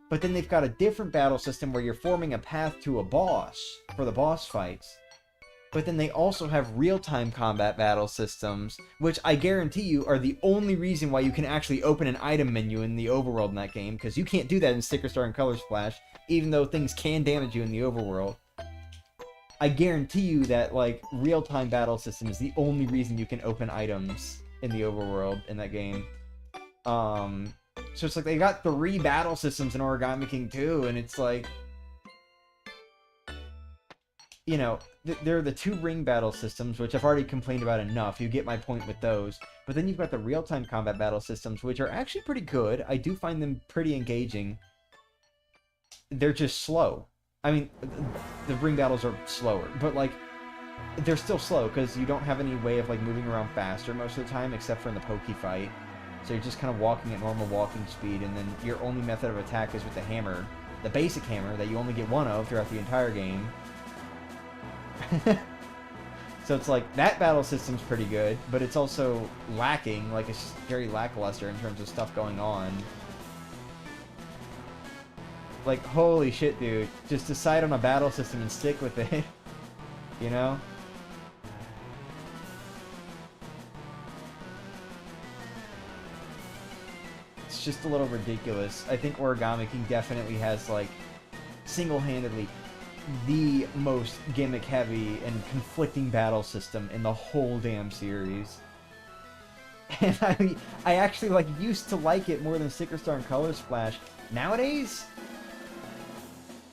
But then they've got a different battle system where you're forming a path to a boss for the boss fights. But then they also have real-time combat battle systems, which I guarantee you are the only reason why you can actually open an item menu in the overworld in that game, because you can't do that in Sticker Star and Color Splash, even though things can damage you in the overworld. I guarantee you that, like, real-time battle system is the only reason you can open items in the overworld in that game. So it's like they got 3 battle systems in Origami King 2, and it's like, you know, there are the 2 ring battle systems, which I've already complained about enough. You get my point with those. But then you've got the real-time combat battle systems, which are actually pretty good. I do find them pretty engaging. They're just slow. I mean, the ring battles are slower, but, like, they're still slow, because you don't have any way of, like, moving around faster most of the time, except for in the Poke fight. So you're just kind of walking at normal walking speed, and then your only method of attack is with the hammer. The basic hammer that you only get one of throughout the entire game. So it's like, that battle system's pretty good, but it's also lacking. Like, it's just very lackluster in terms of stuff going on. Like, holy shit, dude. Just decide on a battle system and stick with it. You know? It's just a little ridiculous. I think Origami King definitely has, like, single-handedly the most gimmick-heavy and conflicting battle system in the whole damn series. And I actually, like, used to like it more than Sticker Star and Color Splash. Nowadays,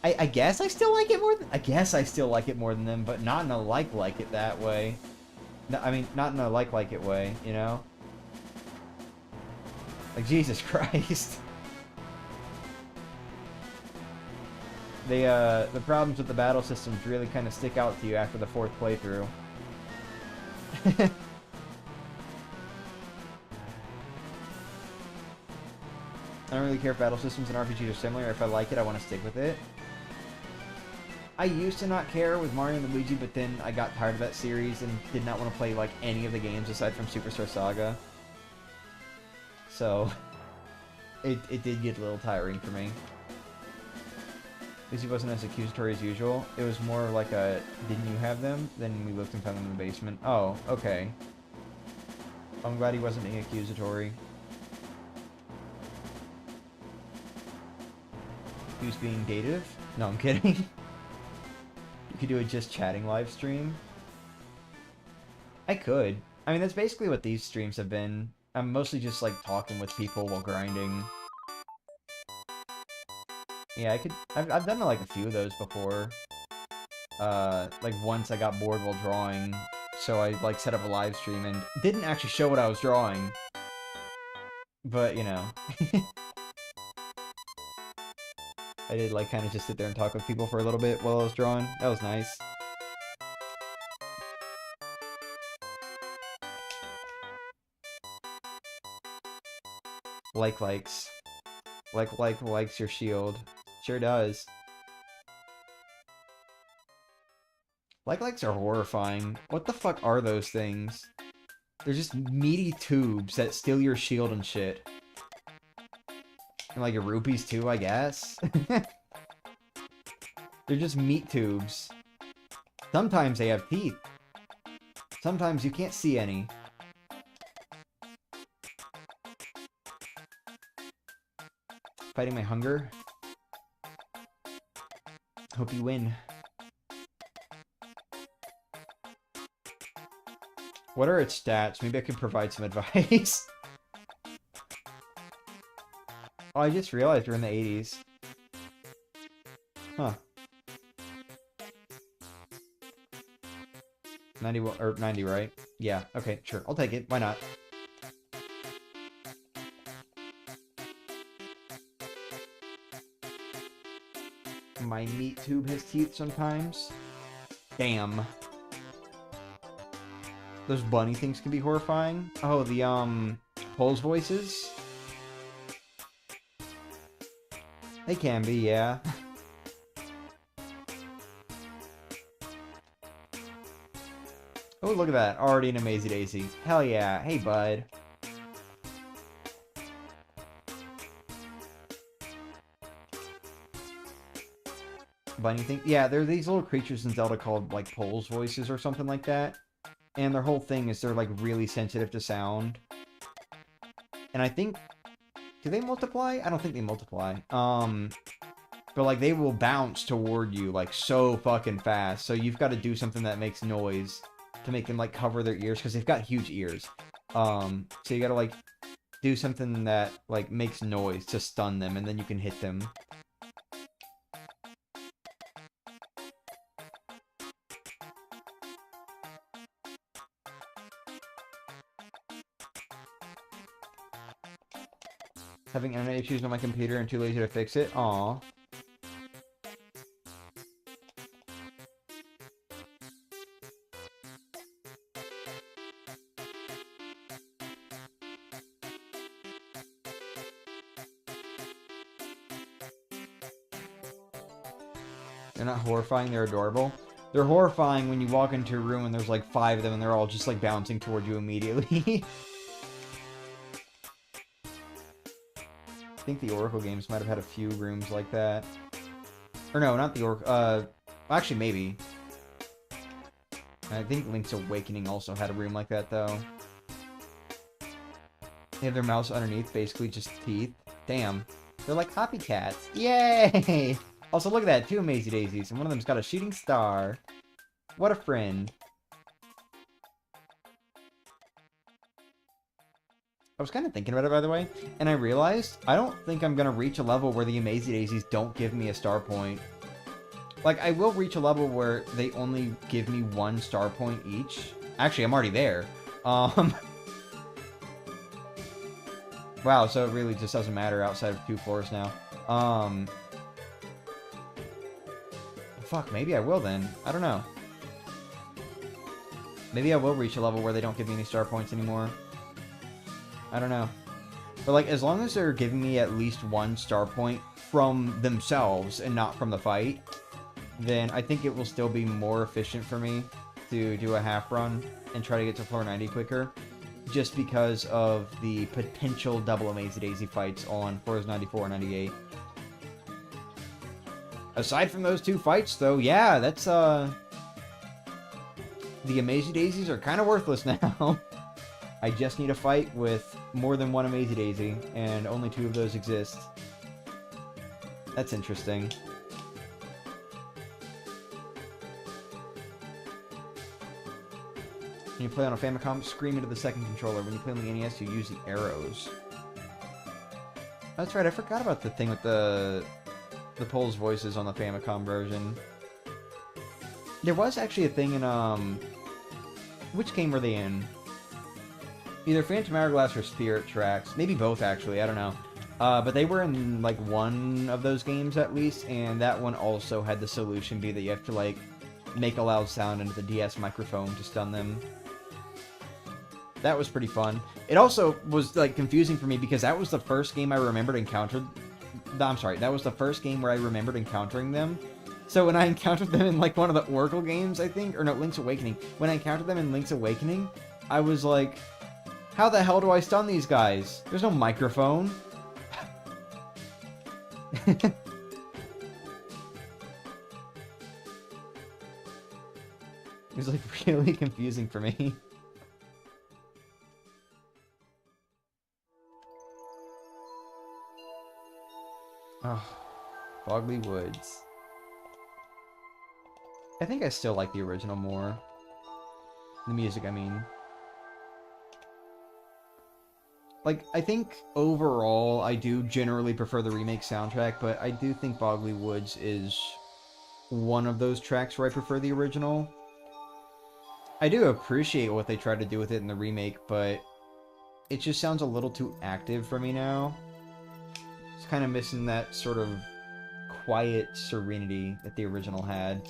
I guess I still like it more than... I guess I still like it more than them, but not in a like it that way. No, I mean, not in a like it way, you know? Like, Jesus Christ. The problems with the battle systems really kind of stick out to you after the 4th playthrough. I don't really care if battle systems and RPGs are similar. If I like it, I want to stick with it. I used to not care with Mario and Luigi, but then I got tired of that series and did not want to play, like, any of the games aside from Superstar Saga. So, it did get a little tiring for me. Luigi wasn't as accusatory as usual. It was more like a, didn't you have them? Then we looked and found them in the basement. Oh, okay. I'm glad he wasn't being accusatory. He was being dative? No, I'm kidding. You could do a just chatting live stream. I could. I mean, that's basically what these streams have been. I'm mostly just, like, talking with people while grinding. Yeah, I could... I've done, like, a few of those before. Like, once I got bored while drawing, so I, like, set up a live stream and didn't actually show what I was drawing. But, you know. I did, like, kind of just sit there and talk with people for a little bit while I was drawing. That was nice. Likes. Likes your shield. Sure does. Likes are horrifying. What the fuck are those things? They're just meaty tubes that steal your shield and shit. And like your rupees too, I guess. They're just meat tubes. Sometimes they have teeth. Sometimes you can't see any. Fighting my hunger. Hope you win. What are its stats? Maybe I could provide some advice. Oh, I just realized we're in the 80s. Huh. 91 or 90, right? Yeah, okay, sure. I'll take it. Why not? My meat tube has teeth sometimes. Damn. Those bunny things can be horrifying. Oh, the, Pole's voices? They can be, yeah. Oh, look at that. Already an Amazy Daisy. Hell yeah. Hey, bud. Bunny thing? Yeah, there are these little creatures in Zelda called, like, Pole's voices or something like that. And their whole thing is they're, like, really sensitive to sound. And I think... Do they multiply? I don't think they multiply. But, like, they will bounce toward you, like, so fucking fast. So you've got to do something that makes noise to make them, like, cover their ears, because they've got huge ears. So you gotta, like, do something that, like, makes noise to stun them, and then you can hit them. Having internet issues on my computer and too lazy to fix it? Aw. They're not horrifying, they're adorable. They're horrifying when you walk into a room and there's like 5 of them and they're all just like bouncing toward you immediately. I think the Oracle games might have had a few rooms like that. Or no, not the Oracle, actually maybe. I think Link's Awakening also had a room like that though. They have their mouths underneath, basically just teeth. Damn. They're like copycats. Yay! Also, look at that, 2 Amazy Daisies, and one of them's got a shooting star. What a friend. I was kind of thinking about it, by the way, and I realized I don't think I'm going to reach a level where the Amazy Daisies don't give me a star point. Like, I will reach a level where they only give me 1 star point each. Actually, I'm already there. Wow, so it really just doesn't matter outside of 2 floors now. Fuck, maybe I will then. I don't know. Maybe I will reach a level where they don't give me any star points anymore. I don't know. But, like, as long as they're giving me at least 1 star point from themselves and not from the fight, then I think it will still be more efficient for me to do a half run and try to get to floor 90 quicker. Just because of the potential double Amazy Daisy fights on floors 94 and 98. Aside from those 2 fights, though, yeah, that's, the Amazy Daisies are kind of worthless now. I just need a fight with more than 1 Amazy Daisy, and only 2 of those exist. That's interesting. When you play on a Famicom, scream into the second controller. When you play on the NES, you use the arrows. That's right, I forgot about the thing with the Pole's voices on the Famicom version. There was actually a thing in, which game were they in? Either Phantom Hourglass or Spirit Tracks. Maybe both, actually, I don't know. But they were in, like, one of those games, at least, and that one also had the solution be that you have to, like, make a loud sound into the DS microphone to stun them. That was pretty fun. It also was, like, confusing for me because that was the first game I remembered encountered... I'm sorry, that was the first game where I remembered encountering them. So when I encountered them in, like, one of the Oracle games, I think, or no, Link's Awakening. When I encountered them in Link's Awakening, I was like, how the hell do I stun these guys? There's no microphone. It was, like, really confusing for me. Oh, Fogly Woods. I think I still like the original more. The music, I mean. Like, I think overall I do generally prefer the remake soundtrack, but I do think Fogly Woods is one of those tracks where I prefer the original. I do appreciate what they tried to do with it in the remake, but it just sounds a little too active for me now. It's kind of missing that sort of quiet serenity that the original had.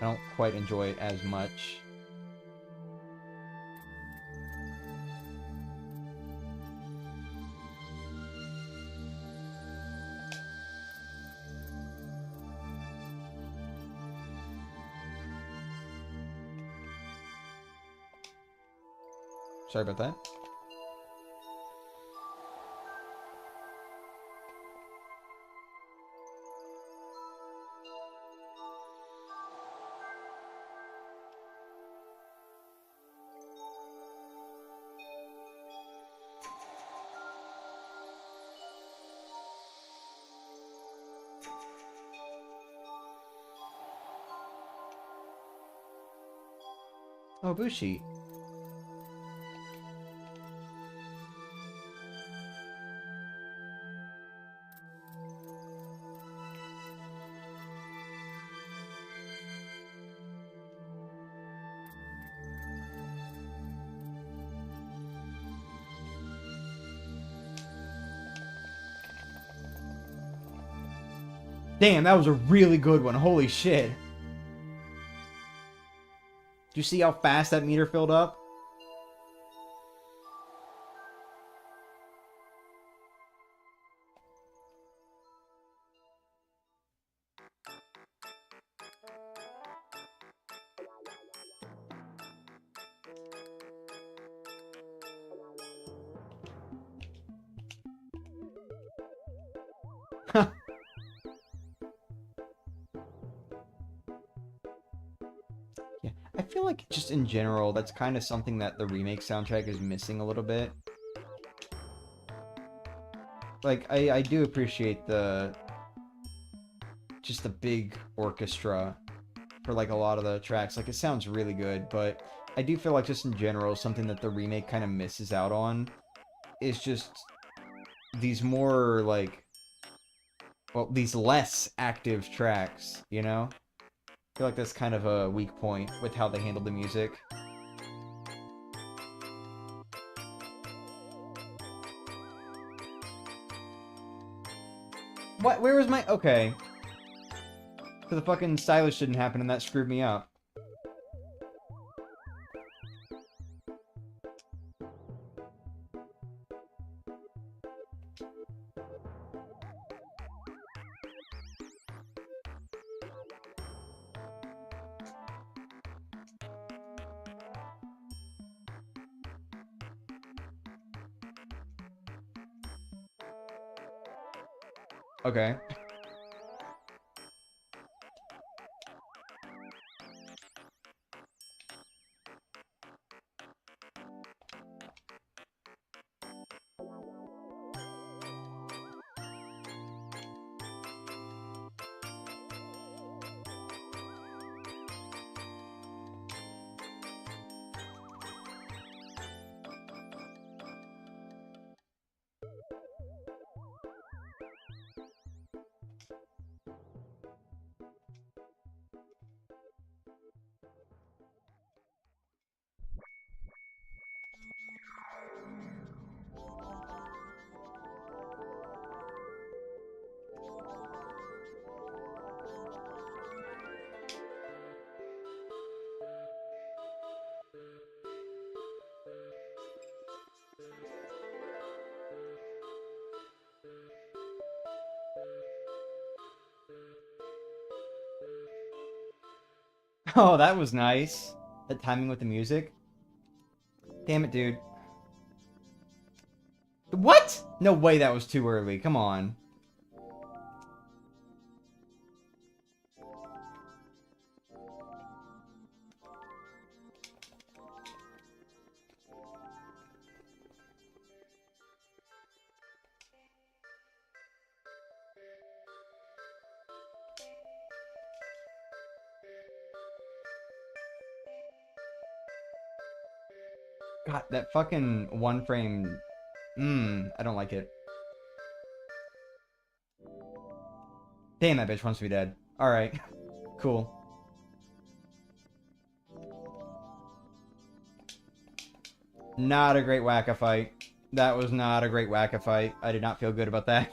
I don't quite enjoy it as much. Sorry about that. Oh, Bushi. Damn, that was a really good one. Holy shit. Do you see how fast that meter filled up? Yeah, I feel like just in general, that's kind of something that the remake soundtrack is missing a little bit. Like, I do appreciate just the big orchestra for like a lot of the tracks. Like, it sounds really good, but I do feel like just in general, something that the remake kind of misses out on is just these more like, well, these less active tracks, you know? I feel like that's kind of a weak point with how they handled the music. What? Where was my... Okay. So the fucking stylish didn't happen and that screwed me up. Okay. Oh, that was nice. The timing with the music. Damn it, dude. What? No way that was too early. Come on. God, that fucking one frame... I don't like it. Damn, that bitch wants to be dead. Alright. Cool. Not a great whack-a-fight. That was not a great whack-a-fight. I did not feel good about that.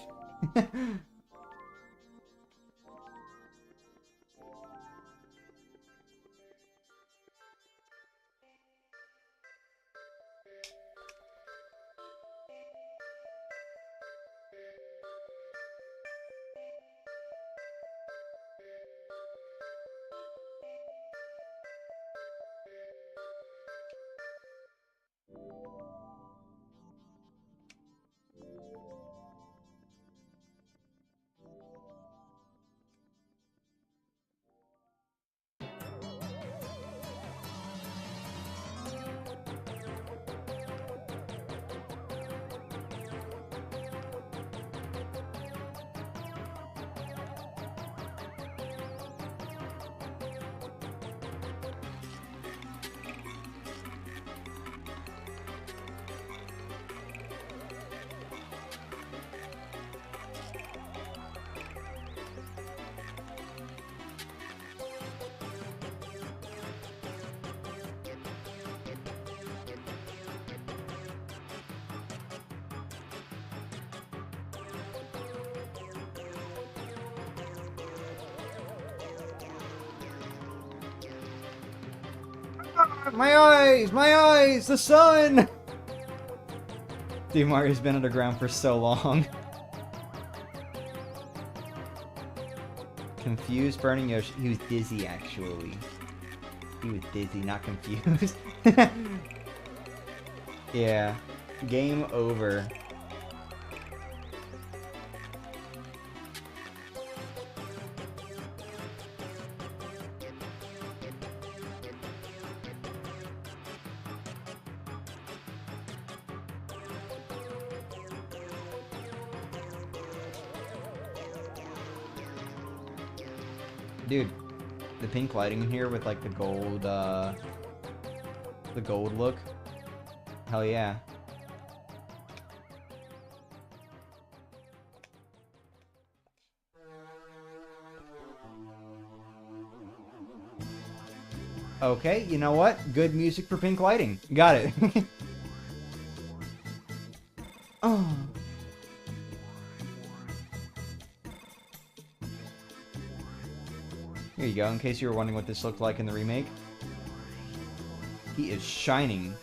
My eyes! My eyes! The sun! Dude, Mario's been underground for so long. Confused, burning Yoshi. He was dizzy, actually. He was dizzy, not confused. Yeah. Game over. Dude, the pink lighting in here with like the gold look. Hell yeah. Okay, you know what? Good music for pink lighting. Got it. Oh. Here you go, in case you were wondering what this looked like in the remake. He is shining.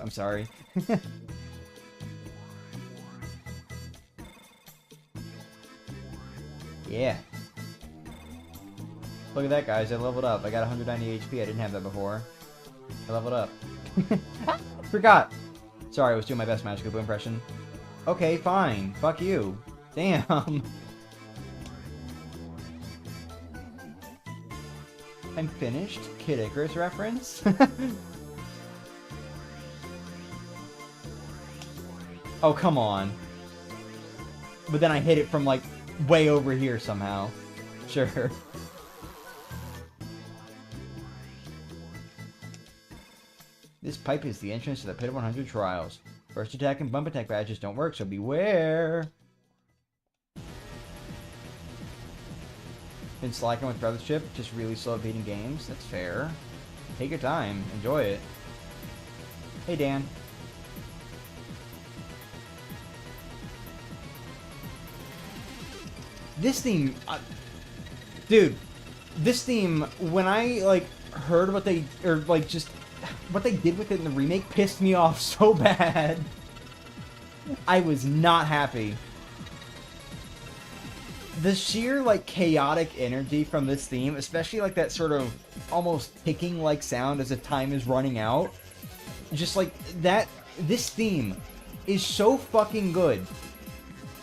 I'm sorry. Yeah. Look at that, guys. I leveled up. I got 190 HP. I didn't have that before. I leveled up. Forgot. Sorry, I was doing my best Magic Boo impression. Okay, fine. Fuck you. Damn. I'm finished? Kid Icarus reference? Oh, come on. But then I hit it from, like, way over here somehow. Sure. This pipe is the entrance to the Pit of 100 Trials. First attack and bump attack badges don't work, so beware. Been slacking with Brothership, just really slow at beating games. That's fair. Take your time. Enjoy it. Hey, Dan. This theme... dude, this theme, when I, like, heard what they... or, like, just... what they did with it in the remake pissed me off so bad. I was not happy. The sheer, like, chaotic energy from this theme, especially, like, that sort of almost ticking-like sound as if time is running out. Just, like, that... this theme is so fucking good.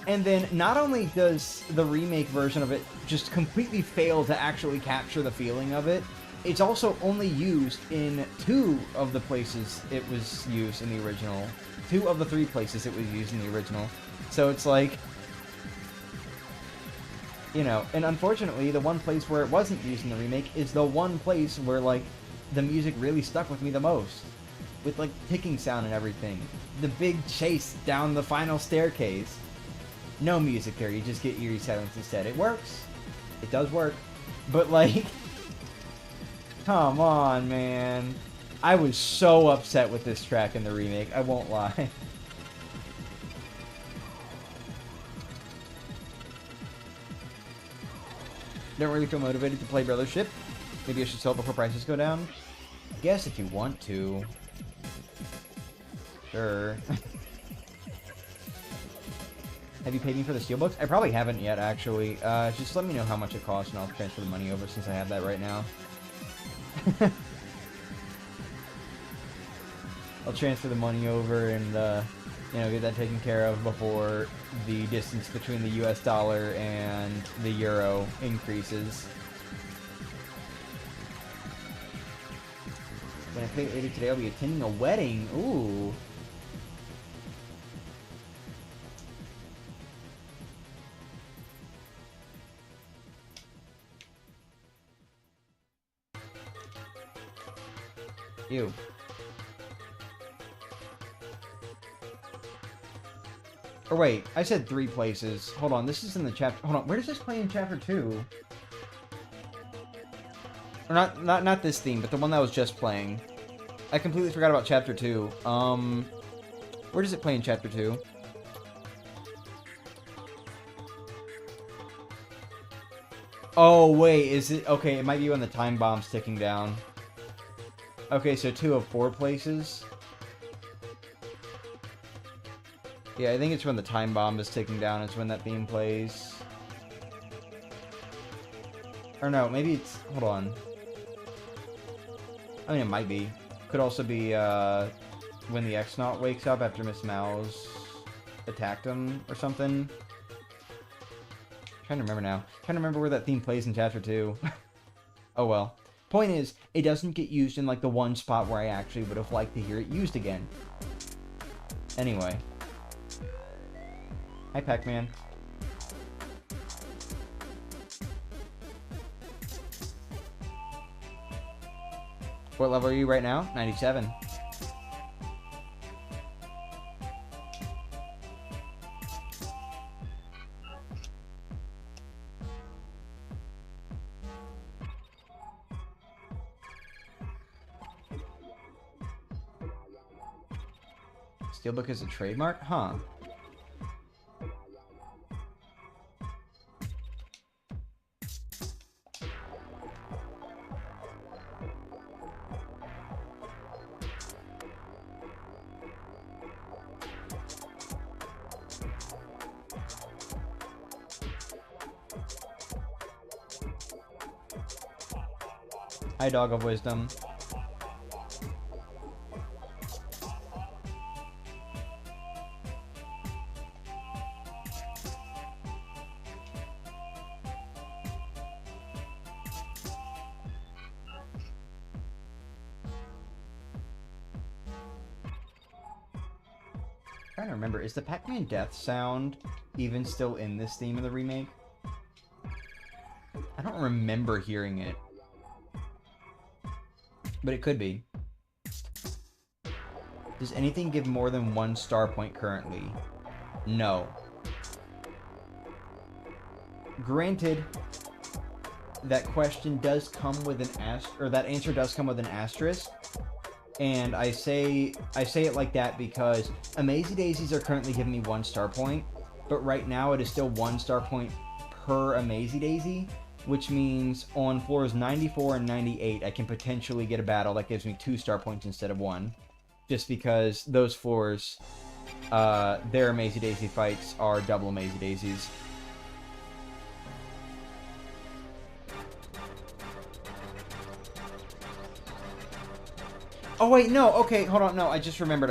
And then, not only does the remake version of it just completely fail to actually capture the feeling of it, it's also only used in 2 of the places it was used in the original. 2 of the 3 places it was used in the original. So it's like... you know, and unfortunately, the one place where it wasn't used in the remake is the one place where, like, the music really stuck with me the most. With, like, ticking sound and everything. The big chase down the final staircase. No music there, you just get eerie silence instead. It works. It does work. But, like... come on, man. I was so upset with this track in the remake, I won't lie. Don't really feel motivated to play Brothership. Maybe I should sell before prices go down. I guess if you want to. Sure. Have you paid me for the steelbooks? I probably haven't yet, actually. Just let me know how much it costs, and I'll transfer the money over since I have that right now. I'll transfer the money over and, you know, get that taken care of before the distance between the US dollar and the euro increases. When I play later today, I'll be attending a wedding. Ooh. Ew. Or wait, I said 3 places. Hold on, this is in the chapter. Hold on, where does this play in chapter 2? Or not this theme, but the one that was just playing. I completely forgot about chapter 2. Where does it play in chapter 2? Oh, wait, is it... Okay, it might be when the time bomb's ticking down. Okay, so 2 of 4 places. Yeah, I think it's when the time bomb is ticking down is when that theme plays. Or no, maybe it's... Hold on. I mean, it might be. Could also be, when the X-Naut wakes up after Miss Mouse attacked him or something. I'm trying to remember now. I'm trying to remember where that theme plays in chapter 2. Oh well. Point is, it doesn't get used in, like, the one spot where I actually would have liked to hear it used again. Anyway. Hi, Pac-Man. What level are you right now? 97. Steelbook is a trademark? Huh. Hi, Dog of Wisdom. Trying to remember, is the Pac-Man death sound even still in this theme of the remake? I don't remember hearing it. But it could be. Does anything give more than 1 star point currently? No. Granted, that question does come with an that answer does come with an asterisk. And I say it like that because Amazy Daisies are currently giving me 1 star point, but right now it is still 1 star point per Amazy Daisy, which means on floors 94 and 98, I can potentially get a battle that gives me 2 star points instead of 1. Just because those floors, their Amazy Daisy fights are double Amazy Daisies. Oh wait, no, okay, hold on, no, I just remembered.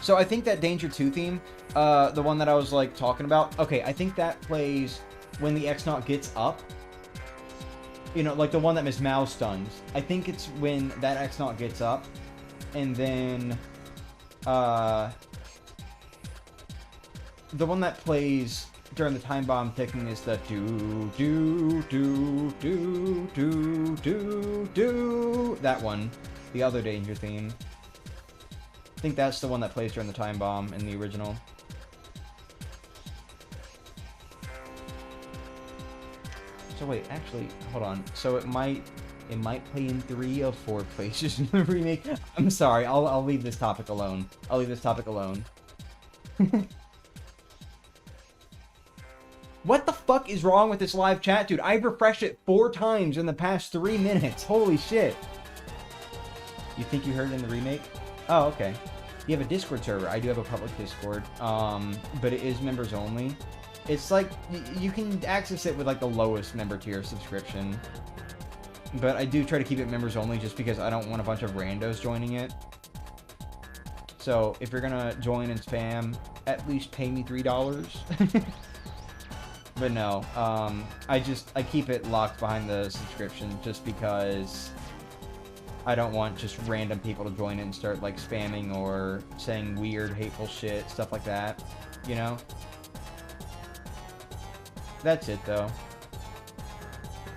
So I think that Danger 2 theme, the one that I was, like, talking about, okay, I think that plays when the X-Naut gets up. You know, like the one that Miss Mouse stuns. I think it's when that X-Naut gets up, and then, the one that plays during the time bomb ticking is the do, that one. The other Danger theme. I think that's the one that plays during the time bomb in the original. So wait, actually, hold on. So it might play in 3 of 4 places in the remake. I'm sorry, I'll leave this topic alone. What the fuck is wrong with this live chat, dude? I've refreshed it 4 times in the past 3 minutes. Holy shit. You think you heard it in the remake? Oh, okay. You have a Discord server. I do have a public Discord, but it is members only. It's like, you can access it with like the lowest member tier subscription. But I do try to keep it members only just because I don't want a bunch of randos joining it. So, if you're gonna join and spam, at least pay me $3. But no, I keep it locked behind the subscription just because I don't want just random people to join it and start, like, spamming or saying weird, hateful shit, stuff like that, you know? That's it, though.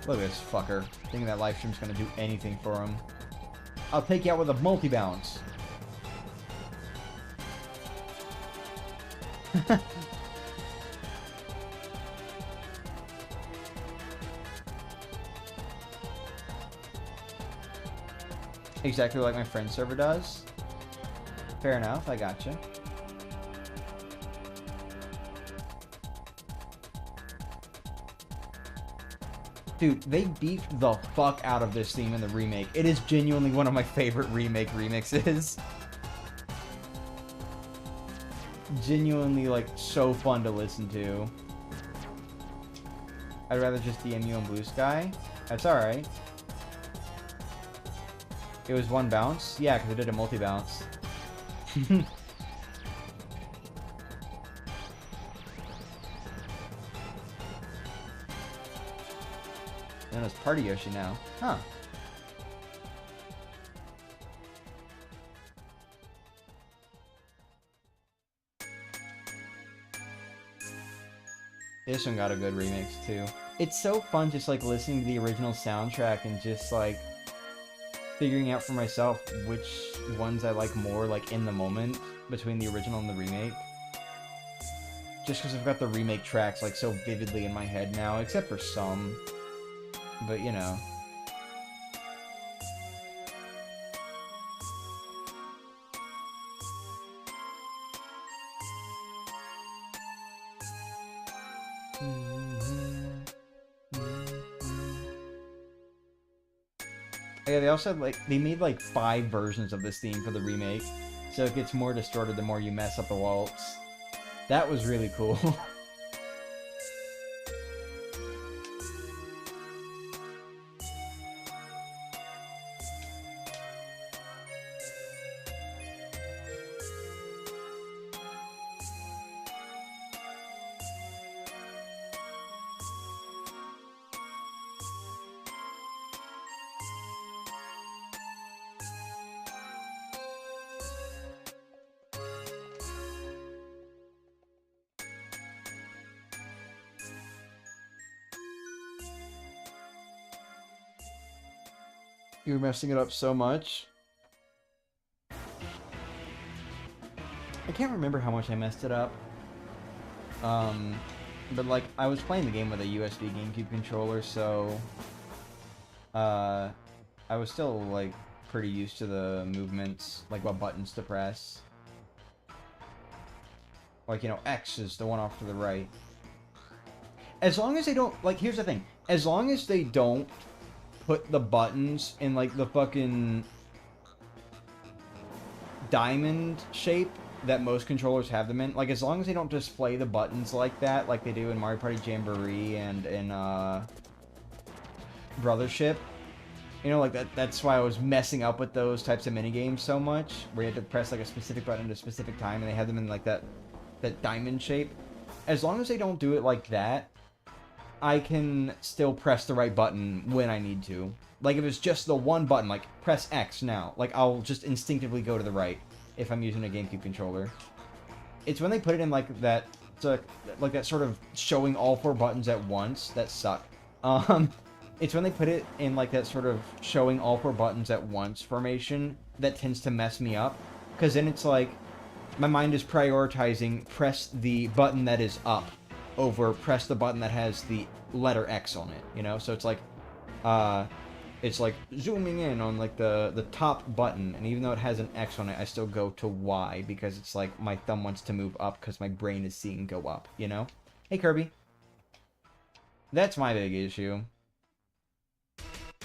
Look at this fucker, thinking that live stream's gonna do anything for him. I'll take you out with a multi-bounce. Exactly like my friend server does. Fair enough, I gotcha. Dude, they beefed the fuck out of this theme in the remake. It is genuinely one of my favorite remake remixes. Genuinely, like, so fun to listen to. I'd rather just DM you on Blue Sky. That's alright. It was one bounce? Yeah, because I did a multi-bounce. Known as Party Yoshi now. Huh. This one got a good remix too. It's so fun just like listening to the original soundtrack and just like figuring out for myself which ones I like more like in the moment between the original and the remake. Just because I've got the remake tracks like so vividly in my head now, except for some. But you know. Yeah, they also like they made like 5 versions of this theme for the remake, so it gets more distorted the more you mess up the waltz. That was really cool. You're messing it up so much. I can't remember how much I messed it up. But like, I was playing the game with a USB GameCube controller, so... I was still, like, pretty used to the movements, like what buttons to press. Like, you know, X is the one off to the right. As long as they don't, like, here's the thing. As long as they don't put the buttons in, like, the fucking diamond shape that most controllers have them in. Like, as long as they don't display the buttons like that, like they do in Mario Party Jamboree and in, Brothership. You know, like, that's why I was messing up with those types of minigames so much, where you had to press, like, a specific button at a specific time, and they had them in, like, that diamond shape. As long as they don't do it like that, I can still press the right button when I need to. Like, if it's just the one button, like, press X now. Like, I'll just instinctively go to the right if I'm using a GameCube controller. It's when they put it in, like, that, so, like, that sort of showing all 4 buttons at once that suck. It's when they put it in, like, that sort of showing all 4 buttons at once formation that tends to mess me up. Because then it's like, my mind is prioritizing press the button that is up over press the button that has the letter X on it, you know? So it's like zooming in on like the top button, and even though it has an X on it, I still go to Y because it's like my thumb wants to move up because my brain is seeing go up, you know? Hey, Kirby. That's my big issue.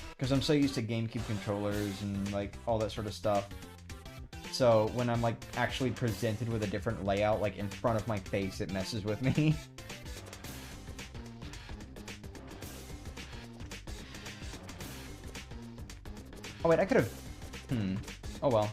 Because I'm so used to GameCube controllers and like all that sort of stuff. So when I'm like actually presented with a different layout like in front of my face, it messes with me. Oh wait, I could have... Oh well.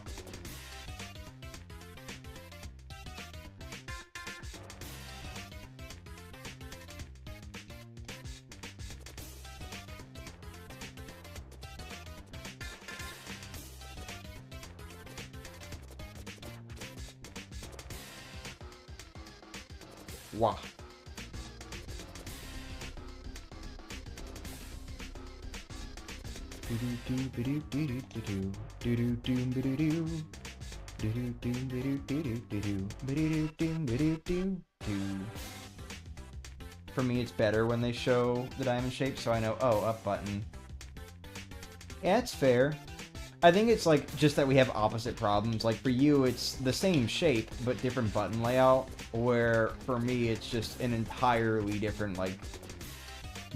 Wow. For me, it's better when they show the diamond shape, so I know, oh, up button. Yeah, it's fair. I think it's like just that we have opposite problems. Like for you, it's the same shape but different button layout, where for me it's just an entirely different like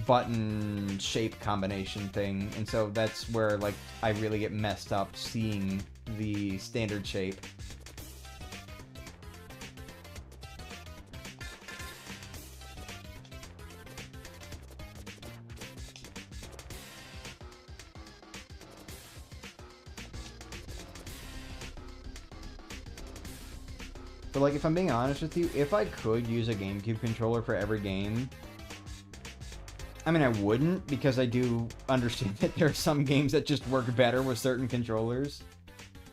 button shape combination thing, and so that's where like I really get messed up seeing the standard shape. But like, if I'm being honest with you, if I could use a GameCube controller for every game, I mean, I wouldn't, because I do understand that there are some games that just work better with certain controllers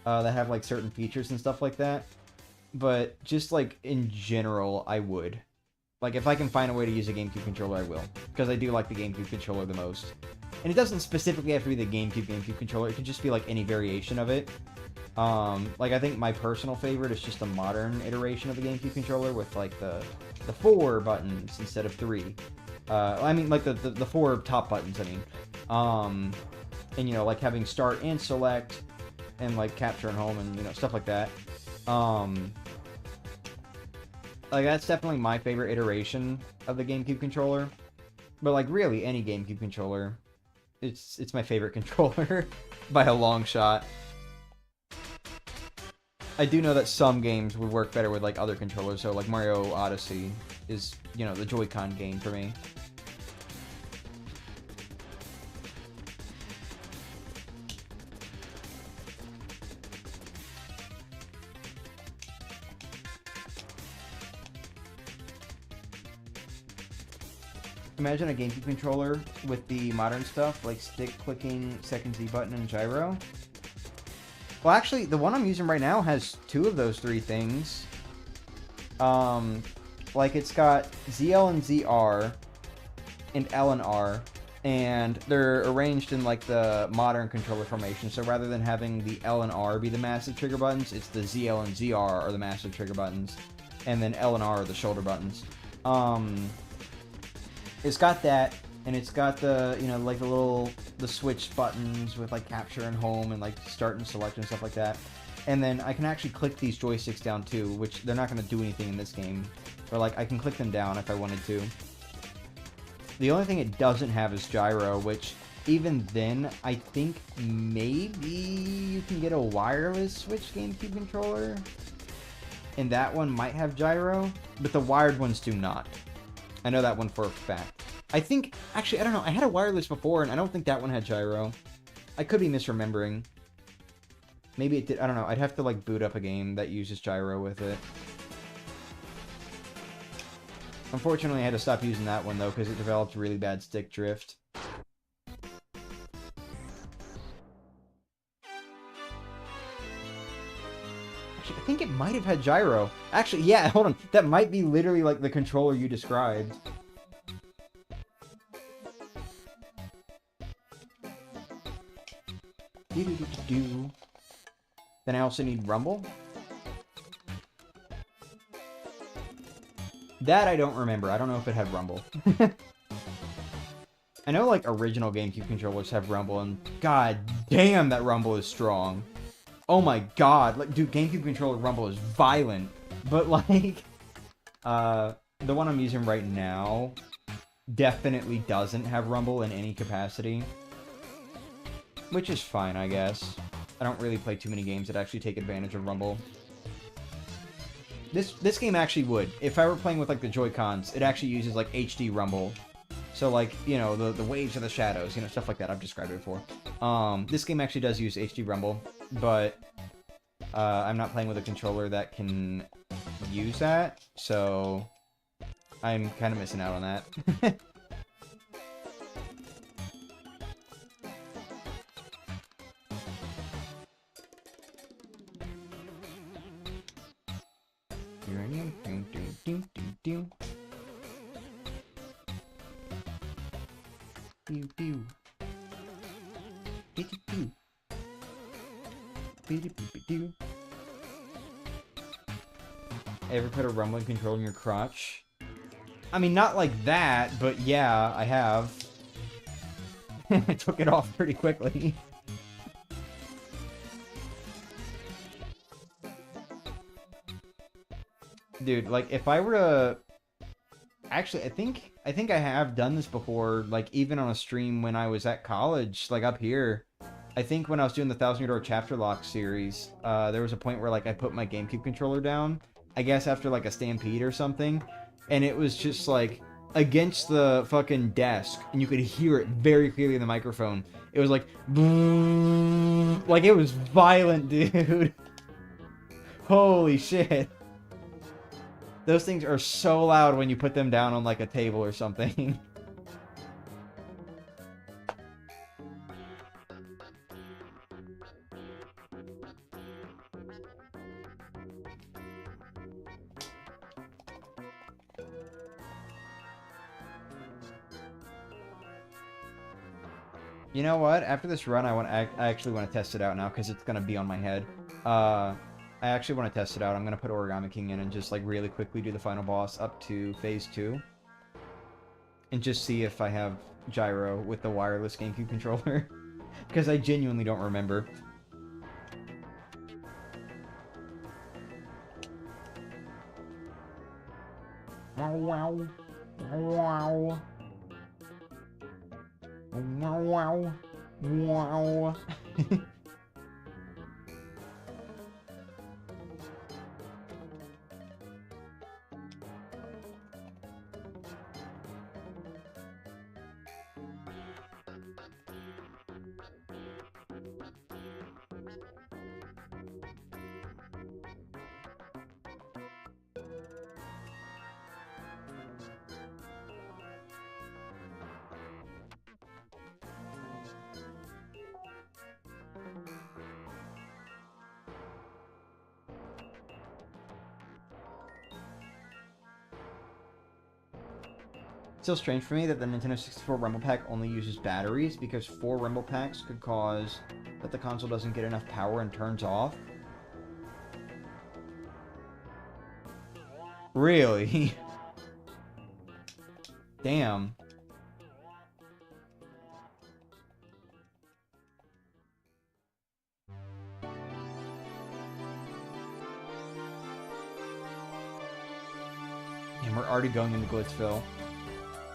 that have like certain features and stuff like that. But just like in general, I would. Like, if I can find a way to use a GameCube controller, I will, because I do like the GameCube controller the most. And it doesn't specifically have to be the GameCube controller. It could just be like any variation of it. Like, I think my personal favorite is just a modern iteration of the GameCube controller with, like, the 4 buttons instead of 3. I mean, like, the 4 top buttons, I mean. And, you know, like, having start and select, and, like, capture and home, and, you know, stuff like that. Like, that's definitely my favorite iteration of the GameCube controller. But, like, really, any GameCube controller, it's my favorite controller by a long shot. I do know that some games would work better with, like, other controllers, so, like, Mario Odyssey is, you know, the Joy-Con game for me. Imagine a GameCube controller with the modern stuff, like stick clicking, second Z button, and gyro. Well, actually, the one I'm using right now has 2 of those 3 things. Like, it's got ZL and ZR, and L and R, and they're arranged in, like, the modern controller formation, so rather than having the L and R be the massive trigger buttons, it's the ZL and ZR are the massive trigger buttons, and then L and R are the shoulder buttons. It's got that, and it's got the, you know, like the switch buttons with like capture and home and like start and select and stuff like that. And then I can actually click these joysticks down too, which they're not going to do anything in this game. But like, I can click them down if I wanted to. The only thing it doesn't have is gyro, which even then, I think maybe you can get a wireless Switch GameCube controller. And that one might have gyro, but the wired ones do not. I know that one for a fact. I think, actually, I don't know. I had a wireless before, and I don't think that one had gyro. I could be misremembering. Maybe it did. I don't know. I'd have to, like, boot up a game that uses gyro with it. Unfortunately, I had to stop using that one, though, because it developed really bad stick drift. I think it might have had gyro. Actually, yeah, hold on. That might be literally like the controller you described. Then I also need rumble. That I don't remember. I don't know if it had rumble. I know like original GameCube controllers have rumble, and god damn that rumble is strong. Oh my god, like, dude, GameCube controller rumble is violent. But, like, the one I'm using right now definitely doesn't have rumble in any capacity. Which is fine, I guess. I don't really play too many games that actually take advantage of rumble. This game actually would. If I were playing with, like, the Joy-Cons, it actually uses, like, HD rumble. So, like, you know, the waves of the shadows, you know, stuff like that. I've described it before. This game actually does use HD rumble, but I'm not playing with a controller that can use that, so I'm kind of missing out on that. Pew, pew. Ever put a rumbling control in your crotch? I mean, not like that, but yeah, I have. I took it off pretty quickly. Dude, like, if I were to... Actually, I think I have done this before, like, even on a stream when I was at college, like, up here. I think when I was doing the 1,000 Year Door Chapter Lock series, there was a point where, like, I put my GameCube controller down, I guess after, like, a stampede or something, and it was just, like, against the fucking desk, and you could hear it very clearly in the microphone. It was like, like, it was violent, dude. Holy shit. Those things are so loud when you put them down on, like, a table or something. You know what? After this run, I actually want to test it out now because it's gonna be on my head. I actually want to test it out. I'm gonna put Origami King in and just like really quickly do the final boss up to phase 2, and just see if I have gyro with the wireless GameCube controller because I genuinely don't remember. Wow! Wow! Wow! Wow! Wow! Still strange for me that the Nintendo 64 Rumble Pack only uses batteries, because 4 Rumble Packs could cause that the console doesn't get enough power and turns off. Really? Damn. And we're already going into Glitzville.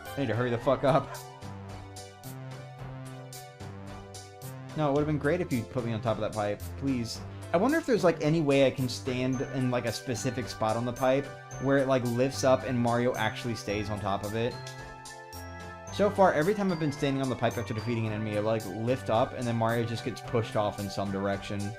I need to hurry the fuck up. No, it would have been great if you put me on top of that pipe. Please. I wonder if there's, like, any way I can stand in, like, a specific spot on the pipe where it, like, lifts up and Mario actually stays on top of it. So far, every time I've been standing on the pipe after defeating an enemy, I, like, lift up and then Mario just gets pushed off in some direction.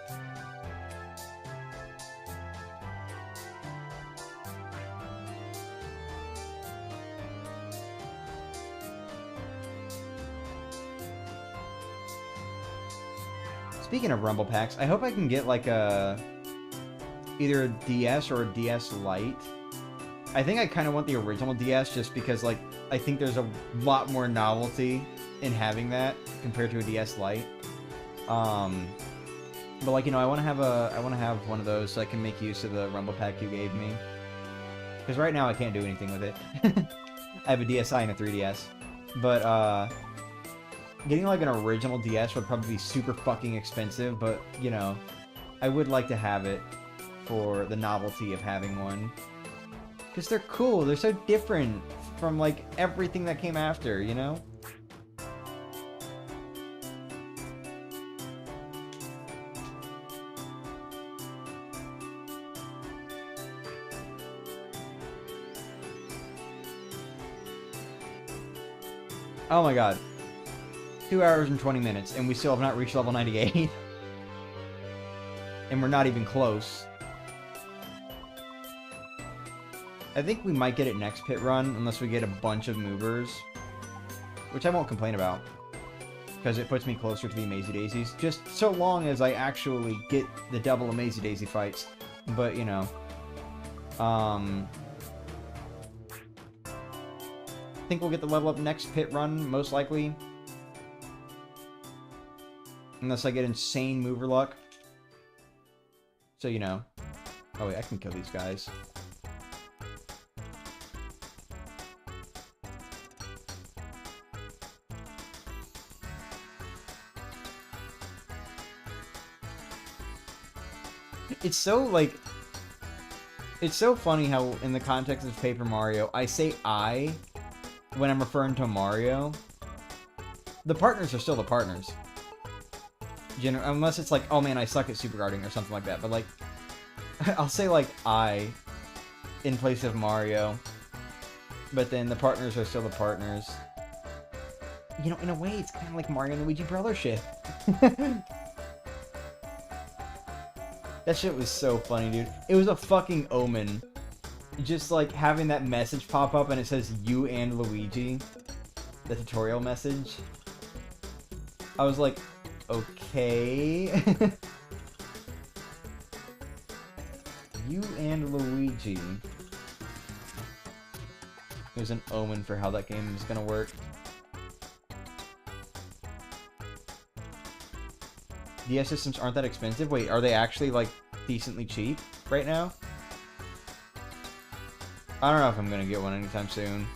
Speaking of Rumble Packs, I hope I can get, like, either a DS or a DS Lite. I think I kind of want the original DS just because, like, I think there's a lot more novelty in having that compared to a DS Lite. But, like, you know, I want to have one of those so I can make use of the Rumble Pack you gave me. Because right now I can't do anything with it. I have a DSi and a 3DS. But, getting, like, an original DS would probably be super fucking expensive, but, you know, I would like to have it for the novelty of having one. Because they're cool, they're so different from, like, everything that came after, you know? Oh my god. 2 hours and 20 minutes, and we still have not reached level 98. And we're not even close. I think we might get it next pit run, unless we get a bunch of movers. Which I won't complain about. Because it puts me closer to the Amazy Daisies. Just so long as I actually get the double Amazy Daisy fights. But, you know. I think we'll get the level up next pit run, most likely. Unless I get insane mover luck. So, you know. Oh, wait, I can kill these guys. It's so, like... It's so funny how, in the context of Paper Mario, I say I when I'm referring to Mario. The partners are still the partners. Unless it's like, oh man, I suck at super guarding or something like that. But, like, I'll say, like, I in place of Mario. But then the partners are still the partners. You know, in a way, it's kind of like Mario and Luigi brothership. That shit was so funny, dude. It was a fucking omen. Just, like, having that message pop up and it says, you and Luigi. The tutorial message. I was like, okay. You and Luigi. It was an omen for how that game was gonna work. DS systems aren't that expensive? Wait, are they actually, like, decently cheap right now? I don't know if I'm gonna get one anytime soon.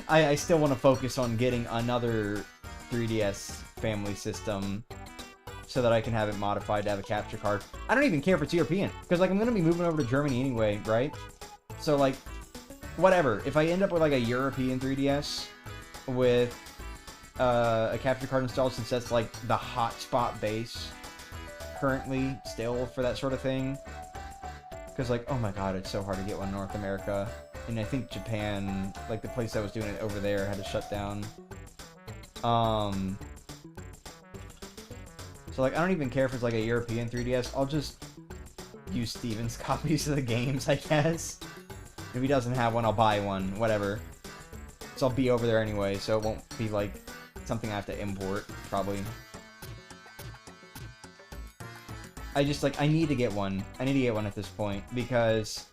I still want to focus on getting another 3DS family system so that I can have it modified to have a capture card. I don't even care if it's European, because, like, I'm gonna be moving over to Germany anyway, right? So, like, whatever. If I end up with, like, a European 3DS with a capture card installed, since that's like the hotspot base currently still for that sort of thing, because, like, oh my god, it's so hard to get one in North America, and I think Japan, like, the place that was doing it over there had to shut down. So, like, I don't even care if it's like a European 3DS. I'll just use Steven's copies of the games, I guess. If he doesn't have one, I'll buy one, whatever. So I'll be over there anyway, so it won't be like something I have to import, probably. I just, like, I need to get one. I need to get one at this point, because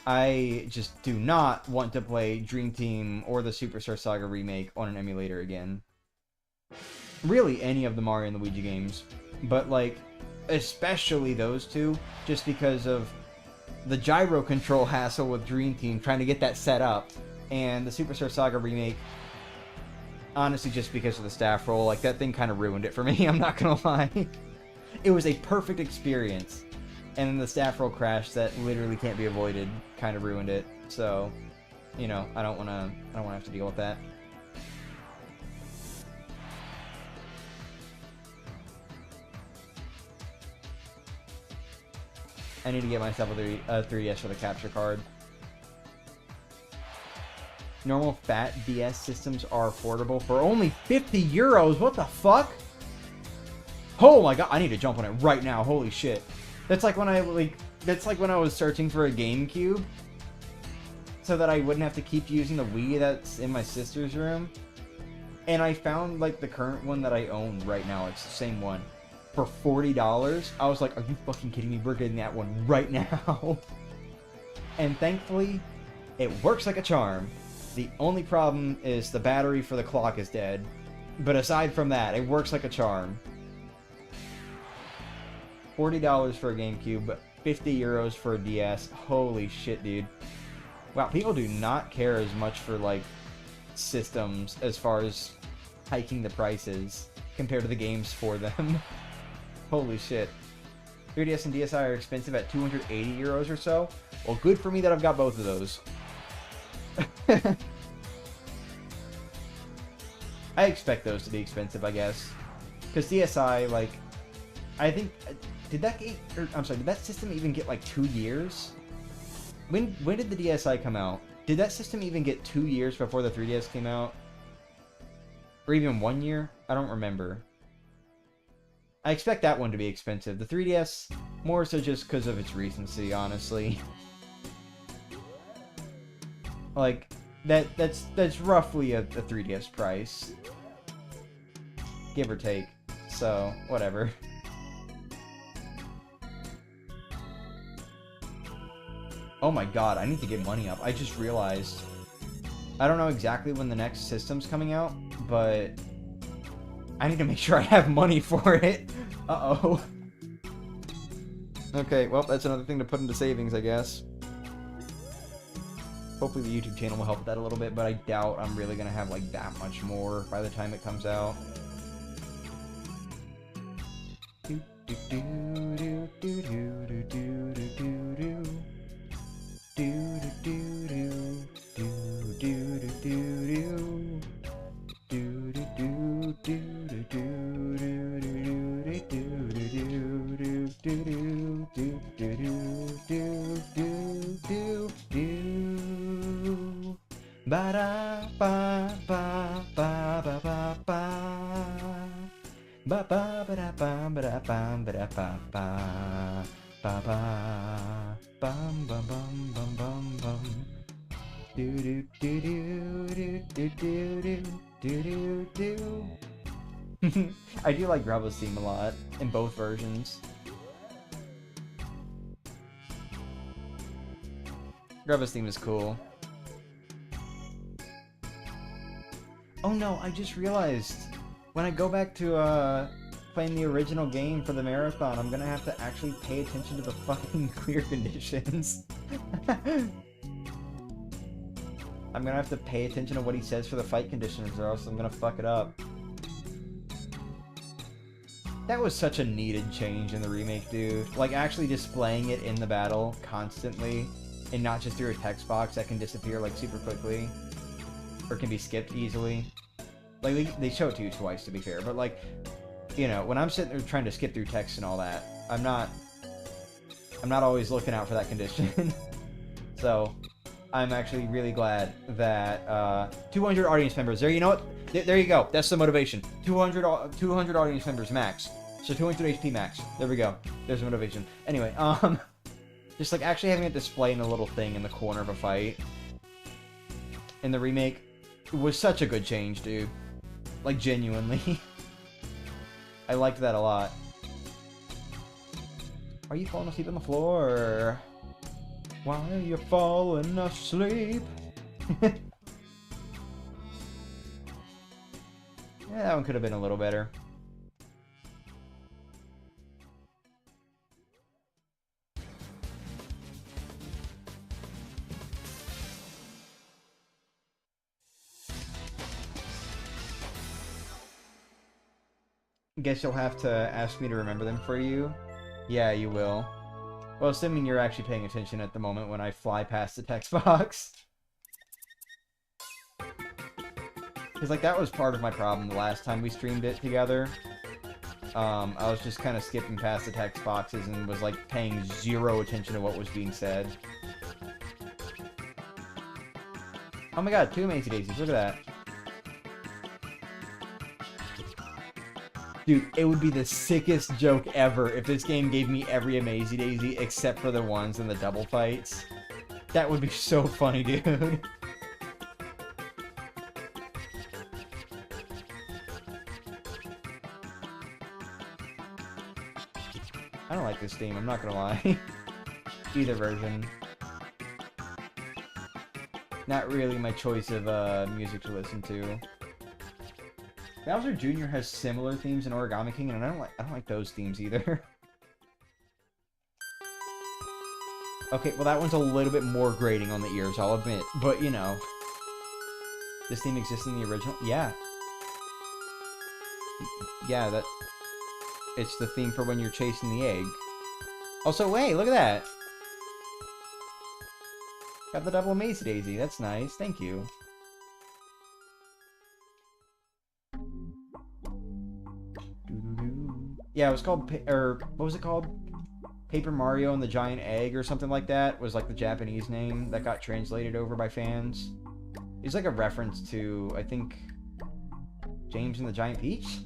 I just do not want to play Dream Team or the Superstar Saga remake on an emulator again. Really, any of the Mario and Luigi games. But, like, especially those two, just because of the gyro control hassle with Dream Team, trying to get that set up, and the Superstar Saga remake, honestly, just because of the staff roll. Like, that thing kind of ruined it for me, I'm not gonna lie. It was a perfect experience, and then the staff roll crash that literally can't be avoided kind of ruined it. So, you know, I don't wanna have to deal with that. I need to get myself a 3DS for the capture card. Normal fat DS systems are affordable for only 50 euros. What the fuck? Oh my god, I need to jump on it right now. Holy shit. That's like when I was searching for a GameCube so that I wouldn't have to keep using the Wii that's in my sister's room. And I found, like, the current one that I own right now. It's the same one. For $40. I was like, are you fucking kidding me? We're getting that one right now. And thankfully, it works like a charm. The only problem is the battery for the clock is dead. But aside from that, it works like a charm. $40 for a GameCube, but 50 euros for a DS. Holy shit, dude. Wow, people do not care as much for, like, systems as far as hiking the prices compared to the games for them. Holy shit. 3DS and DSi are expensive at 280 euros or so. Well, good for me that I've got both of those. I expect those to be expensive, I guess. Because DSi, like, I think, did that game, or, I'm sorry, did that system even get, like, 2 years? When did the DSi come out? Did that system even get 2 years before the 3DS came out? Or even 1 year? I don't remember. I expect that one to be expensive. The 3DS, more so just because of its recency, honestly. Like, that's roughly a 3DS price. Give or take. So, whatever. Oh my god, I need to get money up. I just realized. I don't know exactly when the next system's coming out, but I need to make sure I have money for it. Uh-oh. Okay, well, that's another thing to put into savings, I guess. Hopefully the YouTube channel will help with that a little bit, but I doubt I'm really going to have, like, that much more by the time it comes out. I do like Grubba's theme a lot in both versions. Grubba's theme is cool. Oh no, I just realized when I go back to playing the original game for the marathon, I'm gonna have to actually pay attention to the fucking clear conditions. I'm gonna have to pay attention to what he says for the fight conditions, or else I'm gonna fuck it up. That was such a needed change in the remake, dude. Like, actually displaying it in the battle constantly, and not just through a text box that can disappear, like, super quickly. Or can be skipped easily. Like, they show it to you twice, to be fair, but, like, you know, when I'm sitting there trying to skip through text and all that, I'm not always looking out for that condition. So, I'm actually really glad that 200 audience members. There, you know what? There you go. That's the motivation. 200 audience members max. So 200 HP max. There we go. There's the motivation. Anyway, just like actually having it display in a little thing in the corner of a fight in the remake was such a good change, dude. Like, genuinely. I liked that a lot. Are you falling asleep on the floor? Why are you falling asleep? Yeah, that one could have been a little better. Guess you'll have to ask me to remember them for you. Yeah, you will. Well, assuming you're actually paying attention at the moment when I fly past the text box. Because, like, that was part of my problem the last time we streamed it together. I was just kind of skipping past the text boxes and was, like, paying zero attention to what was being said. Oh my god, 2 Amazy Daisies, look at that. Dude, it would be the sickest joke ever if this game gave me every Amazy Daisy except for the ones in the double fights. That would be so funny, dude. I don't like this theme, I'm not gonna lie. Either version. Not really my choice of music to listen to. Bowser Jr. has similar themes in Origami King, and I don't like those themes either. Okay, well that one's a little bit more grating on the ears, I'll admit. But, you know. This theme exists in the original? Yeah. Yeah, that... It's the theme for when you're chasing the egg. Also, wait, look at that! Got the double Amazy Daisy, that's nice, thank you. Yeah, it was called, what was it called? Paper Mario and the Giant Egg or something like that was like the Japanese name that got translated over by fans. It's like a reference to, I think, James and the Giant Peach?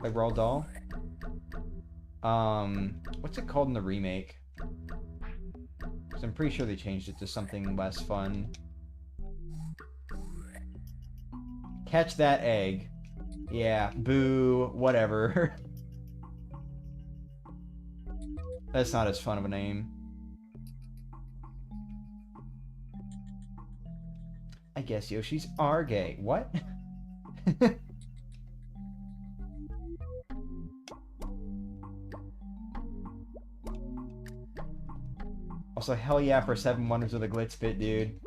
Like Roald Dahl? What's it called in the remake? Because I'm pretty sure they changed it to something less fun. Catch that egg. Yeah, boo, whatever. That's not as fun of a name. I guess Yoshis are gay. What? Also, hell yeah for 7 Wonders of the Glitz Pit, dude.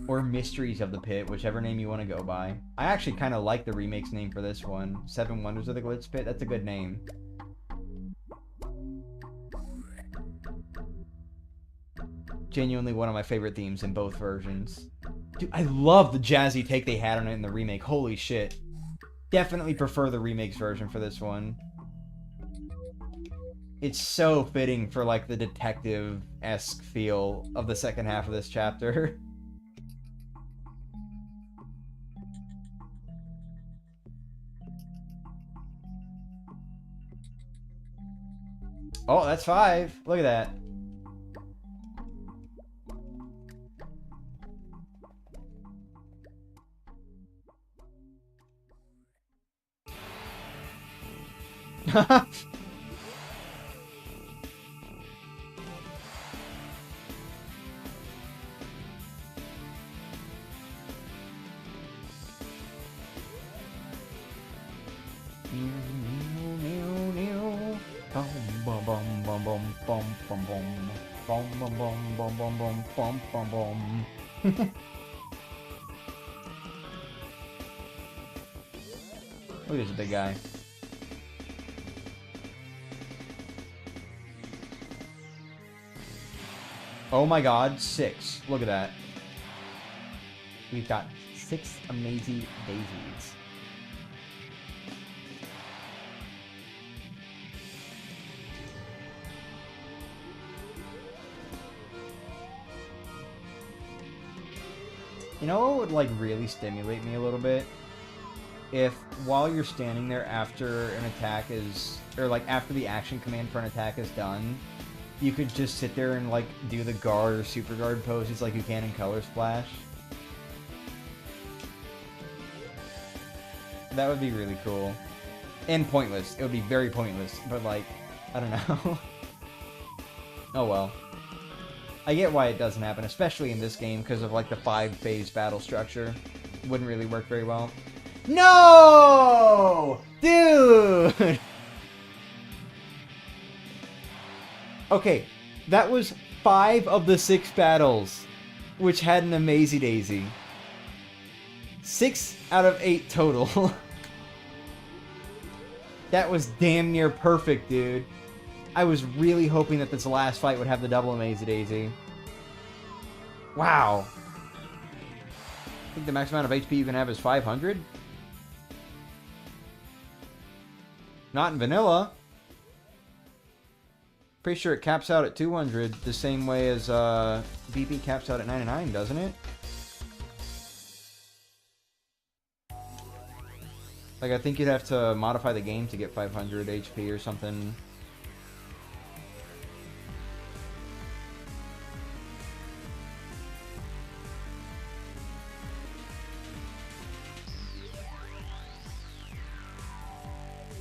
Or Mysteries of the Pit, whichever name you want to go by. I actually kind of like the remake's name for this one. 7 Wonders of the Glitz Pit, that's a good name. Genuinely one of my favorite themes in both versions. Dude, I love the jazzy take they had on it in the remake. Holy shit. Definitely prefer the remake's version for this one. It's so fitting for, like, the detective-esque feel of the second half of this chapter. Oh, that's 5. Look at that. Look, there's a big guy. Oh my god, 6. Look at that. We've got 6 Amazy Daisies. You know what would, like, really stimulate me a little bit? If, while you're standing there after an attack is... Or, like, after the action command for an attack is done, you could just sit there and, like, do the guard or super guard poses like you can in Color Splash. That would be really cool. And pointless. It would be very pointless, but, like, I don't know. Oh well. I get why it doesn't happen, especially in this game, because of, like, the 5-phase battle structure. Wouldn't really work very well. No! Dude! Okay, that was 5 of the 6 battles, which had an Amazy Daisy. 6 out of 8 total. That was damn near perfect, dude. I was really hoping that this last fight would have the double Amazy Daisy. Wow. I think the max amount of HP you can have is 500? Not in vanilla. Pretty sure it caps out at 200 the same way as BP caps out at 99, doesn't it? Like, I think you'd have to modify the game to get 500 HP or something.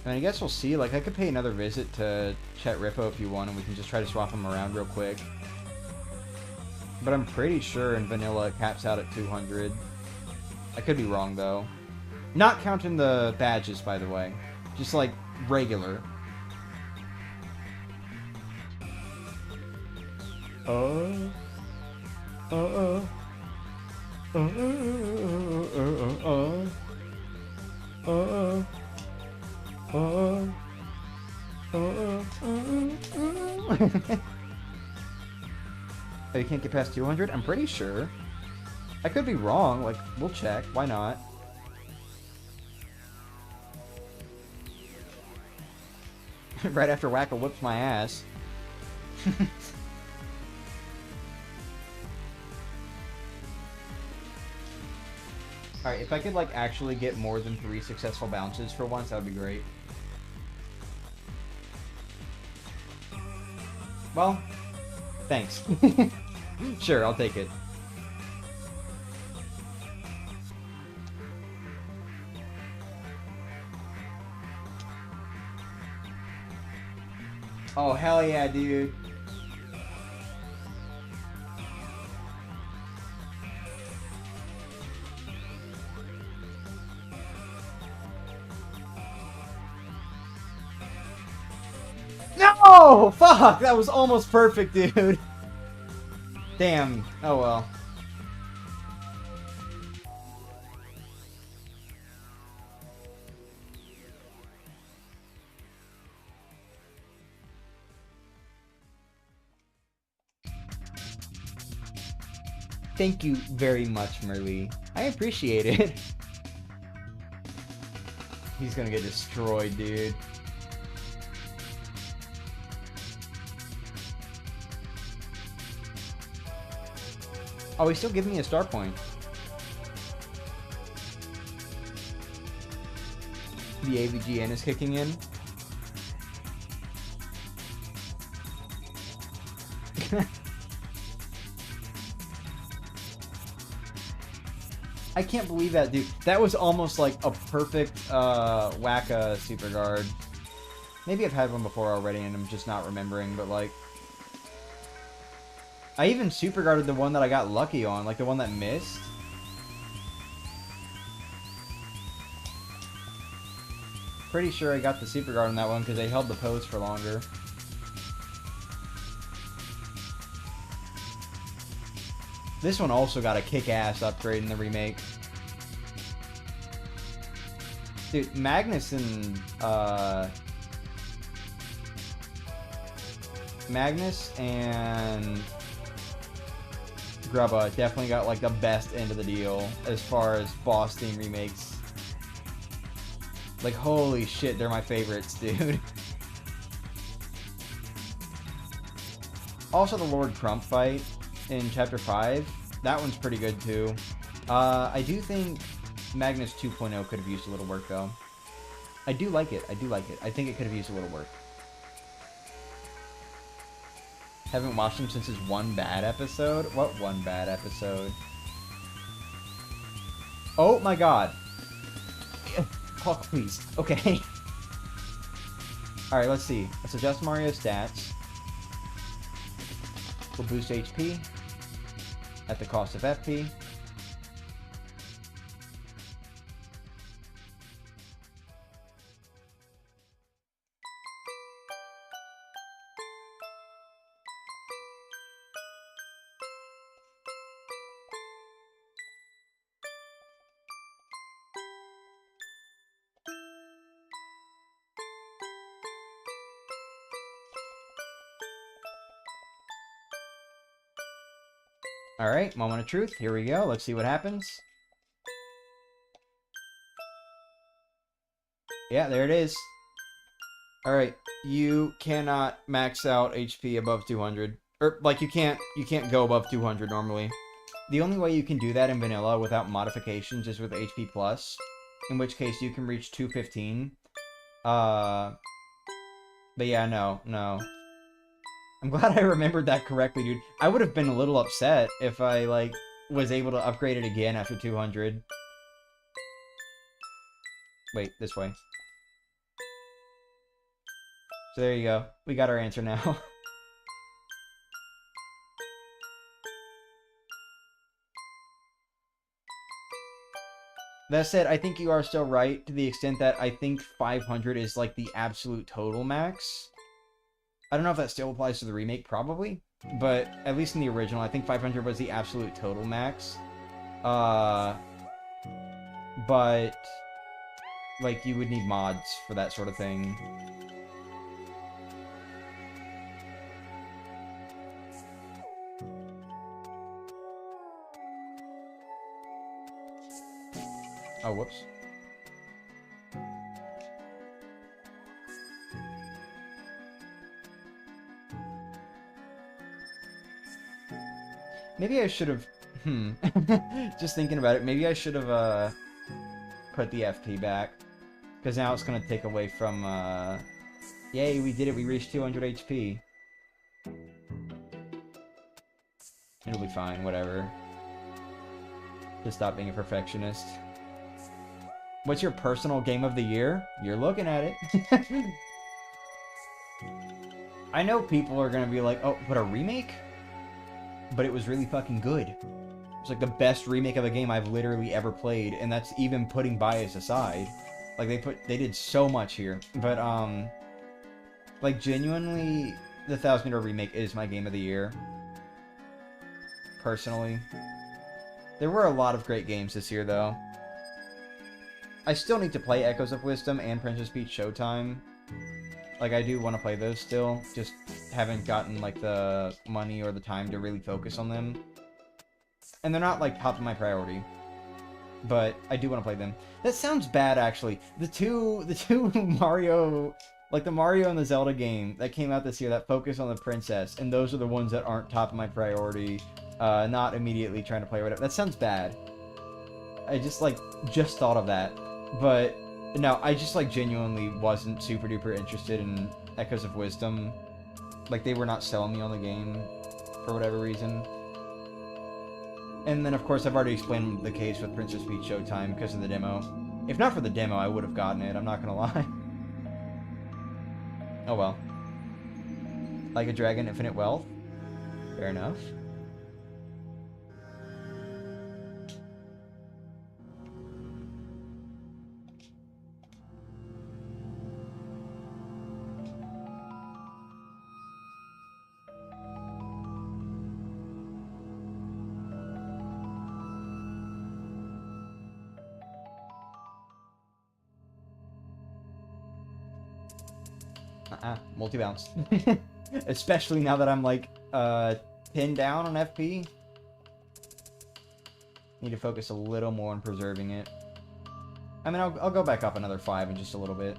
And I guess we'll see. Like, I could pay another visit to Chet Rippo if you want, and we can just try to swap them around real quick. But I'm pretty sure in vanilla it caps out at 200. I could be wrong, though. Not counting the badges, by the way. Just, like, regular. Oh, you can't get past 200? I'm pretty sure. I could be wrong. Like, we'll check. Why not? Right after Wacko whips my ass. Alright, if I could, like, actually get more than 3 successful bounces for once, that would be great. Well, thanks. Sure, I'll take it. Oh, hell yeah, dude. No! Fuck! That was almost perfect, dude. Damn. Oh well. Thank you very much, Merlee. I appreciate it. He's gonna get destroyed, dude. Oh, he's still giving me a star point. The AVGN is kicking in. I can't believe that, dude. That was almost like a perfect Wacka super guard. Maybe I've had one before already and I'm just not remembering, but like... I even super guarded the one that I got lucky on, like the one that missed. Pretty sure I got the super guard on that one because they held the pose for longer. This one also got a kick-ass upgrade in the remake. Dude, Magnus and Grubba definitely got like the best end of the deal as far as boss theme remakes. Like, holy shit, they're my favorites, dude. Also, the Lord Crump fight in Chapter 5. That one's pretty good, too. I do think Magnus 2.0 could have used a little work, though. I do like it. I do like it. I think it could have used a little work. Haven't watched him since his one bad episode? What one bad episode? Oh my god. Oh, please. Okay. Alright, let's see. Let's adjust Mario's stats. We'll boost HP at the cost of FP. Alright, moment of truth. Here we go. Let's see what happens. Yeah, there it is. Alright, you cannot max out HP above 200. Or, like, you can't go above 200 normally. The only way you can do that in vanilla without modifications is with HP+, in which case you can reach 215. But yeah, no. I'm glad I remembered that correctly, dude. I would have been a little upset if I, like, was able to upgrade it again after 200. Wait, this way. So there you go. We got our answer now. That said, I think you are still right to the extent that I think 500 is, like, the absolute total max. I don't know if that still applies to the remake, probably. But, at least in the original, I think 500 was the absolute total max. But, like, you would need mods for that sort of thing. Oh, whoops. Maybe I should have... Just thinking about it, maybe I should have, put the FP back. Because now it's going to take away from, Yay, we did it, we reached 200 HP. It'll be fine, whatever. Just stop being a perfectionist. What's your personal game of the year? You're looking at it. I know people are going to be like, oh, but a remake? But it was really fucking good. It's like the best remake of a game I've literally ever played, and that's even putting bias aside. Like, they did so much here. But, Like, genuinely, the 1,000 Year Remake is my game of the year. Personally. There were a lot of great games this year, though. I still need to play Echoes of Wisdom and Princess Peach Showtime. Like, I do want to play those still. Just haven't gotten, like, the money or the time to really focus on them. And they're not, like, top of my priority. But I do want to play them. That sounds bad, actually. The two Mario... Like, the Mario and the Zelda game that came out this year that focus on the princess, and those are the ones that aren't top of my priority. Not immediately trying to play or whatever. That sounds bad. I just thought of that. But, no, I just, like, genuinely wasn't super duper interested in Echoes of Wisdom. Like, they were not selling me on the game for whatever reason. And then, of course, I've already explained the case with Princess Peach Showtime because of the demo. If not for the demo, I would have gotten it, I'm not gonna lie. Oh well. Like a Dragon, Infinite Wealth? Fair enough. Multi-bounce. Especially now that I'm, like, pinned down on FP. Need to focus a little more on preserving it. I mean, I'll go back up another 5 in just a little bit.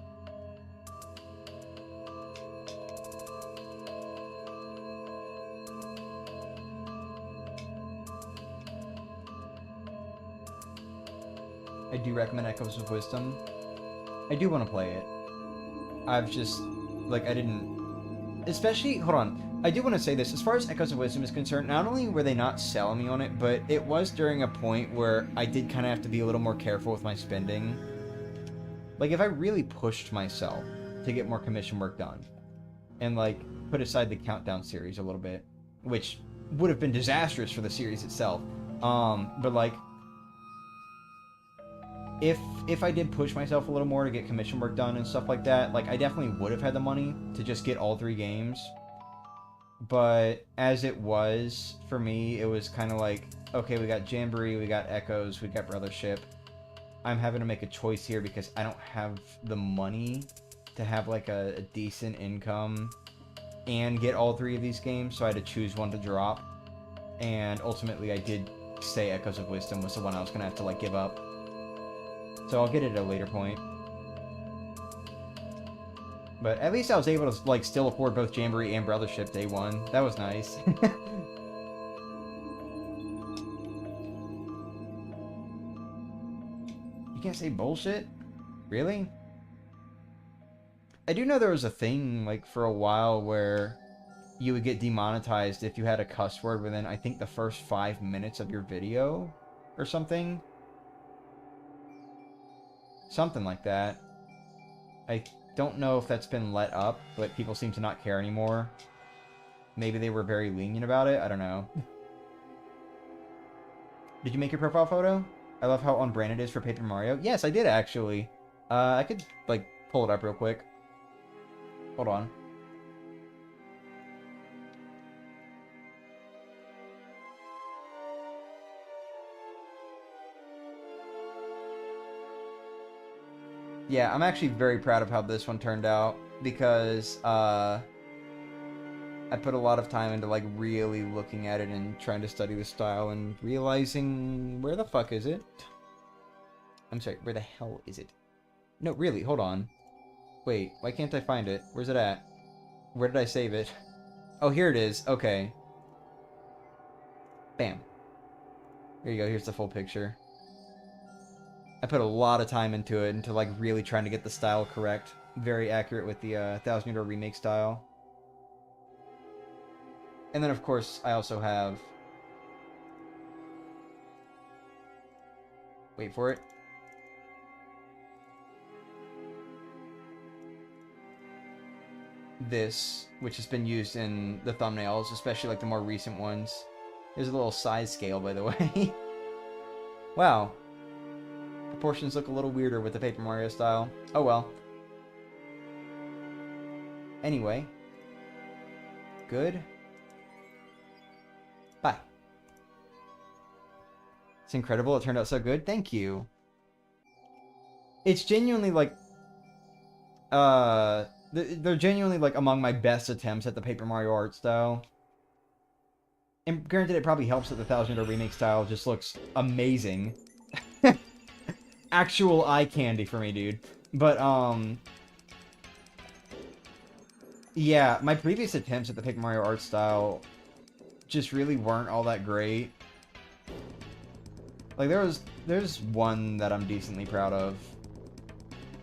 I do recommend Echoes of Wisdom. I do want to play it. I've just, like, I didn't... Especially, hold on. I do want to say this. As far as Echoes of Wisdom is concerned, not only were they not selling me on it, but it was during a point where I did kind of have to be a little more careful with my spending. Like, if I really pushed myself to get more commission work done, and, like, put aside the Countdown series a little bit, which would have been disastrous for the series itself, but, like... If I did push myself a little more to get commission work done and stuff like that, like, I definitely would have had the money to just get all 3 games. But as it was, for me, it was kind of like, okay, we got Jamboree, we got Echoes, we got Brothership. I'm having to make a choice here because I don't have the money to have, like, a decent income and get all 3 of these games, so I had to choose one to drop. And ultimately, I did say Echoes of Wisdom was the one I was going to have to, like, give up. So I'll get it at a later point. But at least I was able to, like, still afford both Jamboree and Brothership day 1. That was nice. You can't say bullshit? Really? I do know there was a thing, like, for a while where you would get demonetized if you had a cuss word within, I think, the first 5 minutes of your video or something. Something like that. I don't know if that's been let up, but people seem to not care anymore. Maybe they were very lenient about it. I don't know. Did you make your profile photo? I love how on brand it is for Paper Mario. Yes, I did actually. I could, like, pull it up real quick. Hold on. Yeah, I'm actually very proud of how this one turned out because I put a lot of time into, like, really looking at it and trying to study the style and realizing where the fuck is it? I'm sorry, where the hell is it? No, really, hold on. Wait, why can't I find it? Where's it at? Where did I save it? Oh, here it is. Okay. Bam. Here you go, here's the full picture. I put a lot of time into it, into, like, really trying to get the style correct. Very accurate with the 1,000 Year Remake style. And then, of course, I also have... Wait for it. This, which has been used in the thumbnails, especially, like, the more recent ones. There's a little size scale, by the way. Wow. Proportions look a little weirder with the Paper Mario style. Oh well. Anyway. Good. Bye. It's incredible. It turned out so good. Thank you. It's genuinely like... they're genuinely like among my best attempts at the Paper Mario art style. And granted, it probably helps that the 1000-year remake style just looks amazing. Actual eye candy for me, dude. But, yeah, my previous attempts at the Paper Mario art style just really weren't all that great. Like, there's one that I'm decently proud of.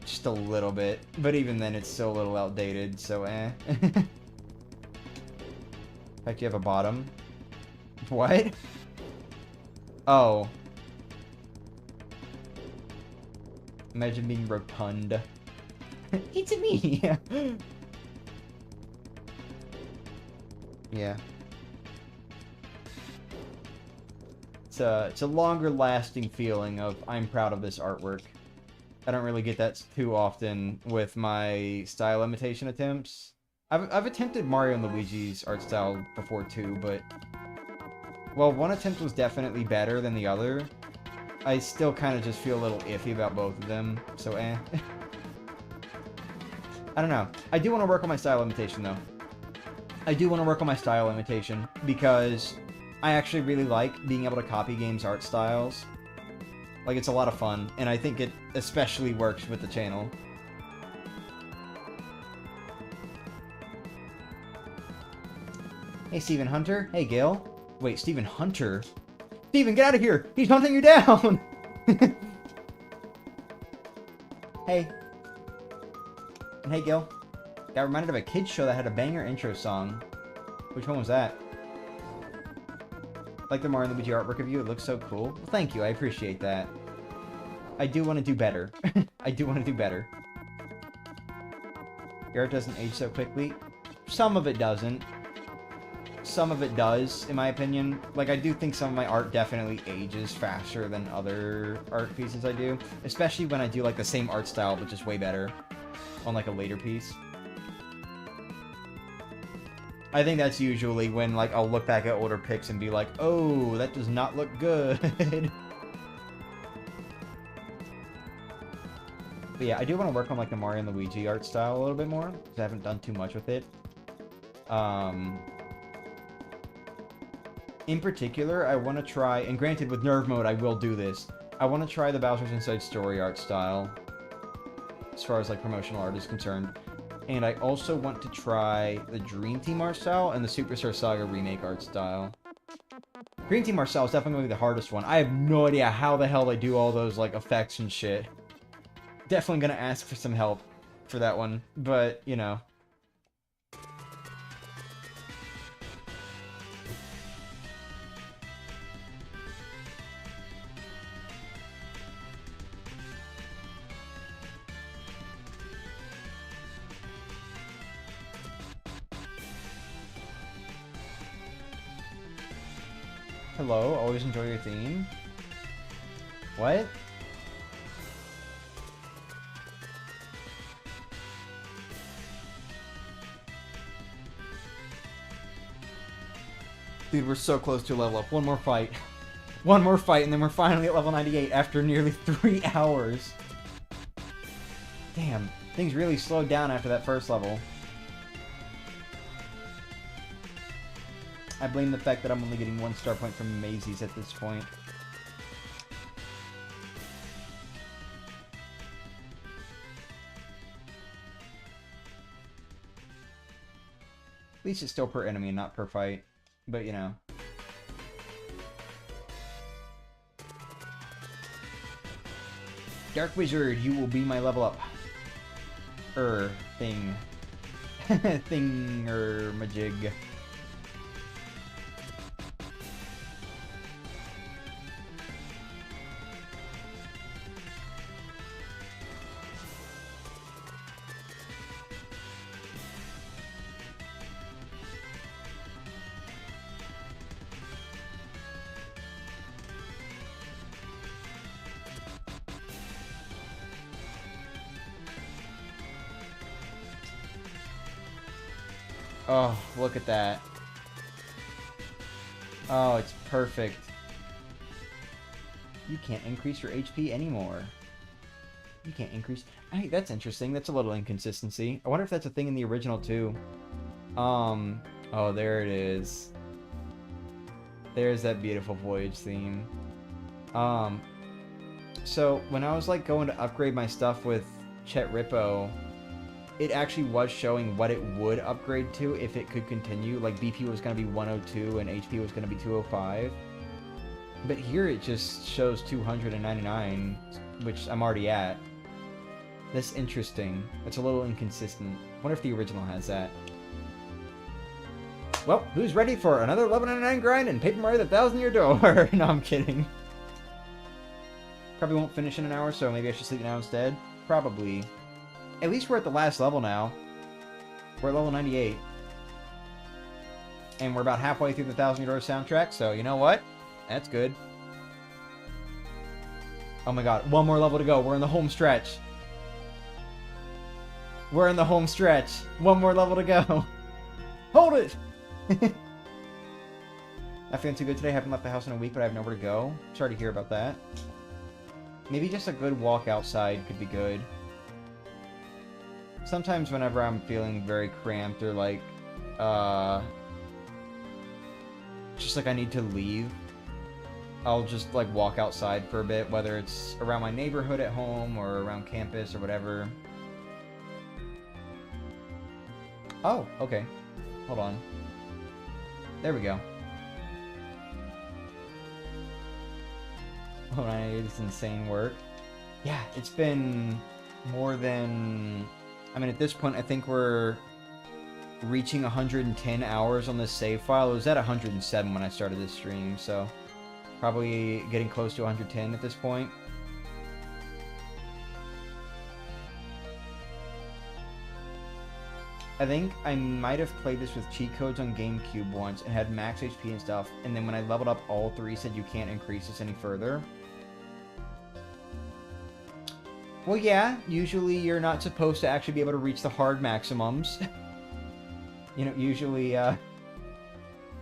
Just a little bit. But even then, it's still a little outdated, so eh. In fact, you have a bottom. What? Oh. Imagine being rotund. It's me! Yeah. It's a longer lasting feeling of I'm proud of this artwork. I don't really get that too often with my style imitation attempts. I've attempted Mario and Luigi's art style before too, but... Well, one attempt was definitely better than the other. I still kind of just feel a little iffy about both of them, so eh. I don't know. I do want to work on my style imitation, though. I do want to work on my style imitation, because I actually really like being able to copy games' art styles. Like, it's a lot of fun, and I think it especially works with the channel. Hey, Stephen Hunter. Hey, Gil. Wait, Stephen Hunter? Stephen, get out of here! He's hunting you down! Hey. And hey, Gil. Got reminded of a kid's show that had a banger intro song. Which one was that? Like the Mario and Luigi artwork of you, it looks so cool. Well, thank you, I appreciate that. I do want to do better. I do want to do better. Your art doesn't age so quickly. Some of it doesn't. Some of it does, in my opinion. Like, I do think some of my art definitely ages faster than other art pieces I do. Especially when I do, like, the same art style, but just way better. On, like, a later piece. I think that's usually when, like, I'll look back at older pics and be like, oh, that does not look good. But yeah, I do want to work on, like, the Mario and Luigi art style a little bit more, because I haven't done too much with it. In particular, I want to try, and granted with Nerve Mode I will do this, I want to try the Bowser's Inside Story art style, as far as like promotional art is concerned. And I also want to try the Dream Team art style and the Superstar Saga Remake art style. Dream Team art style is definitely going to be the hardest one. I have no idea how the hell they do all those like effects and shit. Definitely going to ask for some help for that one, but you know. Hello, always enjoy your theme. What? Dude, we're so close to a level up. One more fight. One more fight, and then we're finally at level 98 after nearly 3 hours. Damn, things really slowed down after that first level. I blame the fact that I'm only getting 1 star point from Amazy's at this point. At least it's still per enemy and not per fight. But, you know. Dark Wizard, you will be my level up. Thing. Thing-er-majig. Oh, look at that. Oh, it's perfect. You can't increase your HP anymore. You can't increase... Hey, that's interesting. That's a little inconsistency. I wonder if that's a thing in the original, too. Oh, there it is. There's that beautiful Voyage theme. So, when I was, like, going to upgrade my stuff with Chet Rippo, it actually was showing what it would upgrade to if it could continue. Like, BP was going to be 102 and HP was going to be 205. But here it just shows 299, which I'm already at. That's interesting. It's a little inconsistent. I wonder if the original has that. Well, who's ready for another 11.99 grind and Paper Mario the 1,000-Year Door? No, I'm kidding. Probably won't finish in an hour, so maybe I should sleep now instead. Probably. At least we're at the last level now. We're at level 98. And we're about halfway through the 1,000-Year Door soundtrack, so you know what? That's good. Oh my god, one more level to go. We're in the home stretch. We're in the home stretch. One more level to go. Hold it! Not feeling too good today. Haven't left the house in a week, but I have nowhere to go. Sorry to hear about that. Maybe just a good walk outside could be good. Sometimes whenever I'm feeling very cramped or like, just like I need to leave, I'll just like walk outside for a bit, whether it's around my neighborhood at home or around campus or whatever. Oh, okay. Hold on. There we go. Oh, it's insane work. Yeah, it's been more than... I mean, at this point, I think we're reaching 110 hours on this save file. It was at 107 when I started this stream, so probably getting close to 110 at this point. I think I might have played this with cheat codes on GameCube once and had max HP and stuff, and then when I leveled up all three, said you can't increase this any further. Well, yeah, usually you're not supposed to actually be able to reach the hard maximums. You know, usually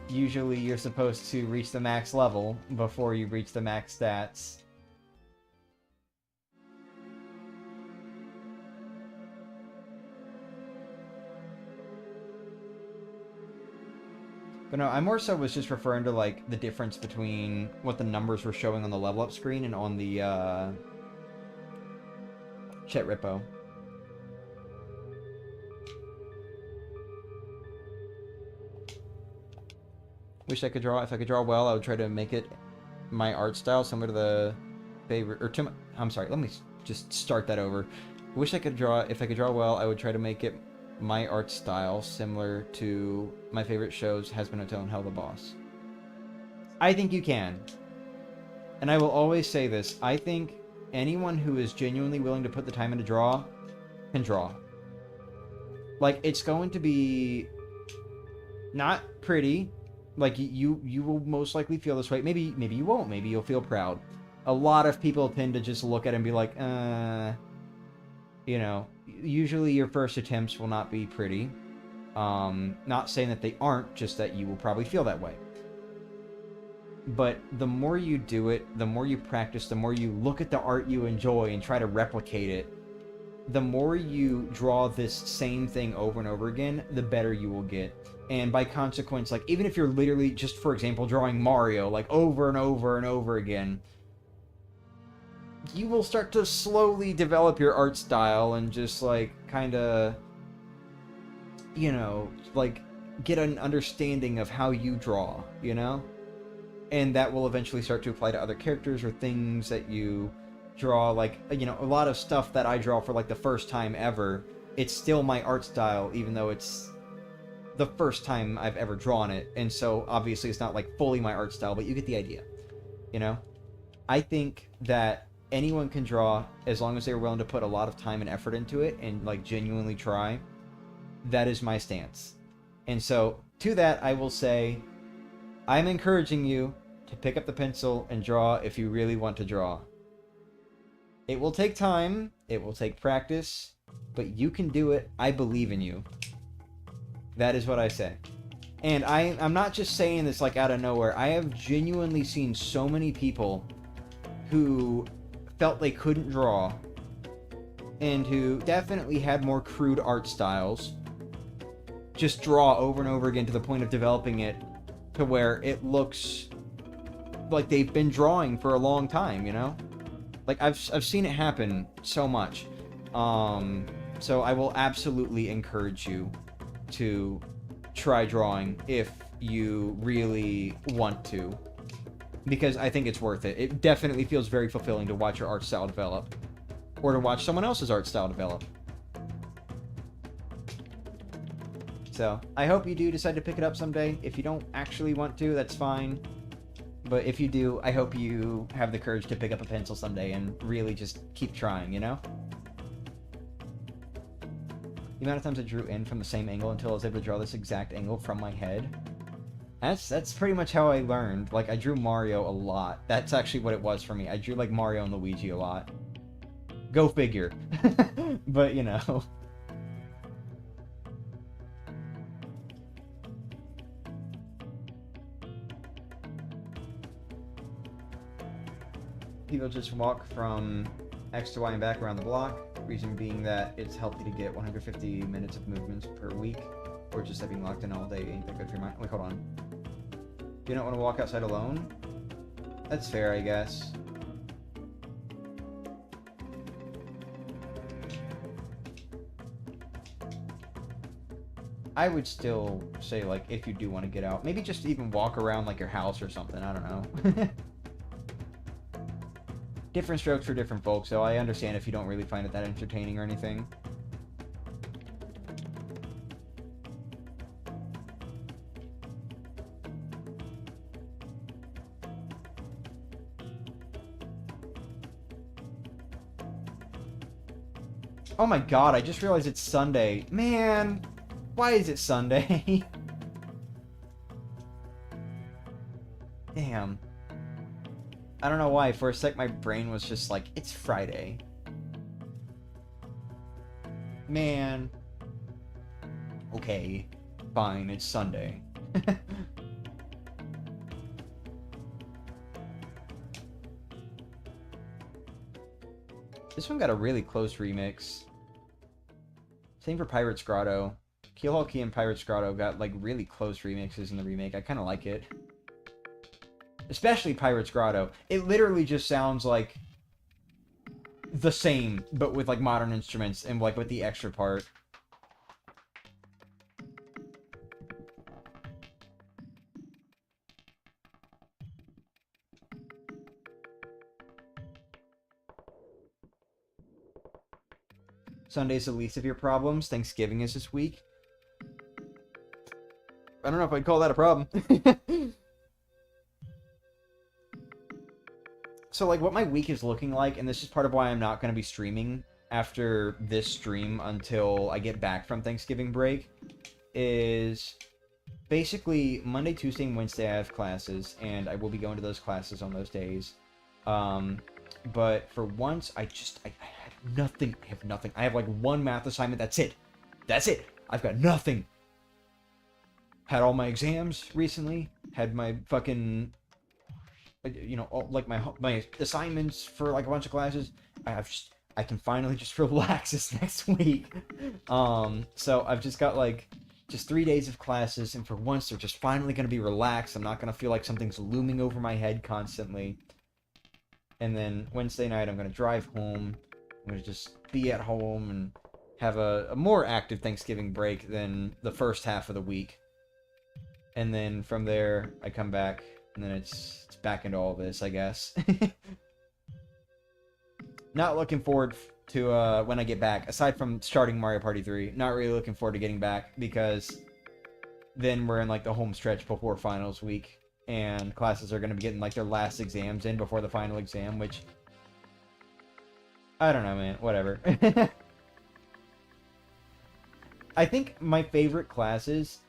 you're supposed to reach the max level before you reach the max stats. But no, I more so was just referring to, like, the difference between what the numbers were showing on the level up screen and on the, Chet Rippo. Wish I could draw. If I could draw well, I would try to make it my art style similar to the favorite, or to my, I'm sorry, let me just start that over. Wish I could draw. If I could draw well, I would try to make it my art style similar to my favorite shows, Has Been Hotel and Hell the Boss. I think you can. And I will always say this. I think anyone who is genuinely willing to put the time in to draw can draw. Like, it's going to be not pretty. Like, you will most likely feel this way. Maybe you won't. Maybe you'll feel proud. A lot of people tend to just look at it and be like, you know, usually your first attempts will not be pretty. Not saying that they aren't, just that you will probably feel that way. But the more you do it, the more you practice, the more you look at the art you enjoy and try to replicate it, the more you draw this same thing over and over again, the better you will get. And by consequence, like, even if you're literally just, for example, drawing Mario, like, over and over and over again, you will start to slowly develop your art style and just, like, kind of, you know, like, get an understanding of how you draw, you know? And that will eventually start to apply to other characters or things that you draw. Like, you know, a lot of stuff that I draw for, like, the first time ever, it's still my art style, even though it's the first time I've ever drawn it. And so, obviously, it's not, like, fully my art style, but you get the idea, you know? I think that anyone can draw as long as they're willing to put a lot of time and effort into it and, like, genuinely try. That is my stance. And so, to that, I will say, I'm encouraging you to pick up the pencil and draw if you really want to draw. It will take time, it will take practice, but you can do it. I believe in you. That is what I say. And I'm not just saying this like out of nowhere. I have genuinely seen so many people who felt they couldn't draw and who definitely had more crude art styles just draw over and over again to the point of developing it to where it looks like they've been drawing for a long time, you know? Like, I've seen it happen so much. So I will absolutely encourage you to try drawing if you really want to. Because I think it's worth it. It definitely feels very fulfilling to watch your art style develop. Or to watch someone else's art style develop. So, I hope you do decide to pick it up someday. If you don't actually want to, that's fine. But if you do, I hope you have the courage to pick up a pencil someday and really just keep trying, you know? The amount of times I drew in from the same angle until I was able to draw this exact angle from my head. That's pretty much how I learned. Like, I drew Mario a lot. That's actually what it was for me. I drew, like, Mario and Luigi a lot. Go figure. But, you know. People just walk from X to Y and back around the block. Reason being that it's healthy to get 150 minutes of movement per week. Or just that being locked in all day ain't that good for your mind. Wait, hold on. You don't want to walk outside alone? That's fair, I guess. I would still say, like, if you do want to get out, maybe just even walk around, like, your house or something. I don't know. Different strokes for different folks, so I understand if you don't really find it that entertaining or anything. Oh my god, I just realized it's Sunday. Man, why is it Sunday? Damn. I don't know why. For a sec, my brain was just like, it's Friday. Man. Okay. Fine, it's Sunday. This one got a really close remix. Same for Pirate's Grotto. Keelhaul Key and Pirate's Grotto got, like, really close remixes in the remake. I kind of like it. Especially Pirate's Grotto. It literally just sounds like the same, but with, like, modern instruments and, like, with the extra part. Sunday's the least of your problems. Thanksgiving is this week. I don't know if I'd call that a problem. So, like, what my week is looking like, and this is part of why I'm not going to be streaming after this stream until I get back from Thanksgiving break, is basically Monday, Tuesday, and Wednesday I have classes, and I will be going to those classes on those days. But for once, I had nothing. I have nothing. I have, like, one math assignment. That's it. That's it. I've got nothing. Had all my exams recently. Had my fucking... you know, all, like, my assignments for, like, a bunch of classes. I can finally just relax this next week. So I've just got, like, just 3 days of classes, and for once they're just finally going to be relaxed. I'm not going to feel like something's looming over my head constantly. And then Wednesday night I'm going to drive home. I'm going to just be at home and have a more active Thanksgiving break than the first half of the week. And then from there I come back. And then it's back into all this, I guess. Not looking forward to when I get back. Aside from starting Mario Party 3, not really looking forward to getting back, because then we're in, like, the home stretch before finals week, and classes are going to be getting, like, their last exams in before the final exam, which... I don't know, man. Whatever. I think my favorite classes,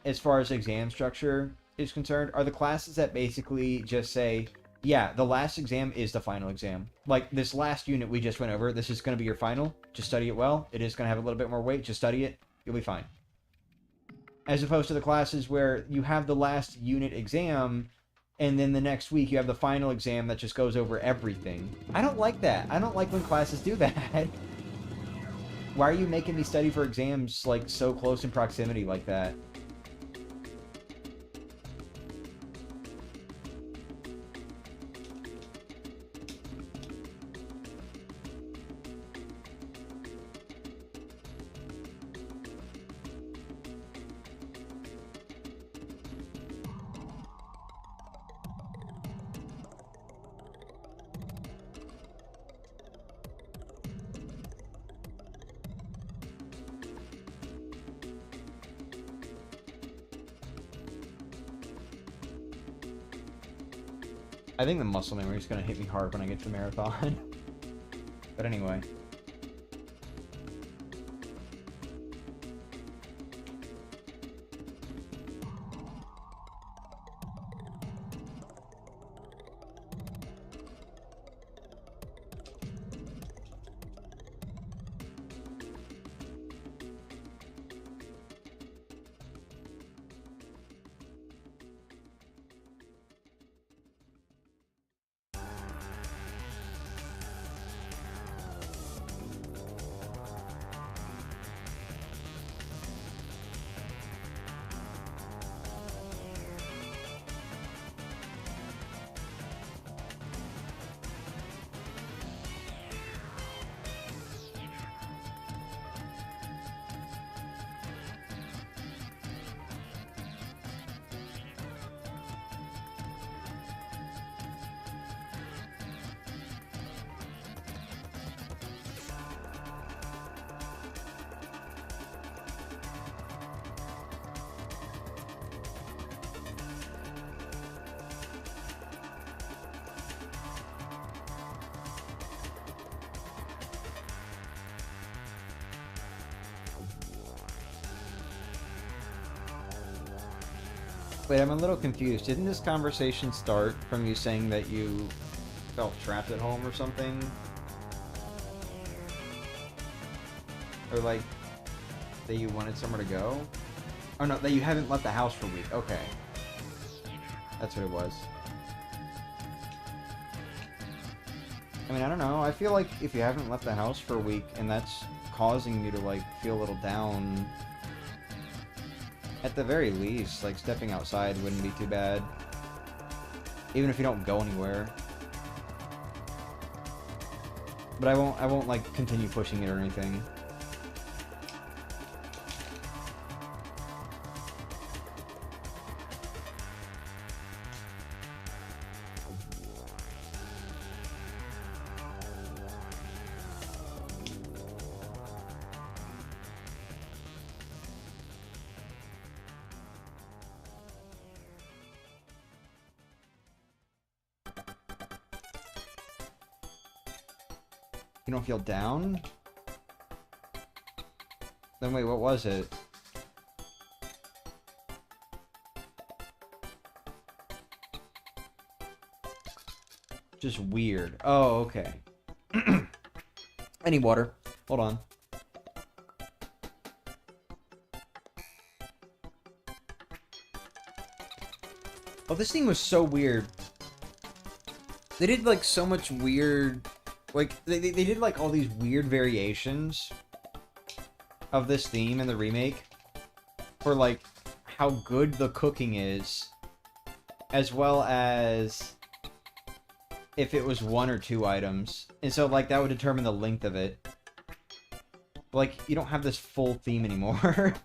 as far as exam structure is concerned, are the classes that basically just say, yeah, the last exam is the final exam. Like, this last unit we just went over, this is going to be your final. Just study it well. It is going to have a little bit more weight. Just study it. You'll be fine. As opposed to the classes where you have the last unit exam, and then the next week you have the final exam that just goes over everything. I don't like that. I don't like when classes do that. Why are you making me study for exams, like, so close in proximity like that? I think the muscle memory is going to hit me hard when I get to the marathon. But anyway. Wait, I'm a little confused. Didn't this conversation start from you saying that you felt trapped at home or something? Or like, that you wanted somewhere to go? Oh no, that you haven't left the house for a week. Okay. That's what it was. I mean, I don't know. I feel like if you haven't left the house for a week and that's causing you to, like, feel a little down, at the very least, like, stepping outside wouldn't be too bad. Even if you don't go anywhere. But I won't, like, continue pushing it or anything. You don't feel down? Then wait, what was it? Just weird. Oh, okay. I need water. Hold on. Oh, this thing was so weird. They did, like, so much weird... Like, they did, like, all these weird variations of this theme in the remake for, like, how good the cooking is, as well as if it was 1 or 2 items. And so, like, that would determine the length of it. Like, you don't have this full theme anymore.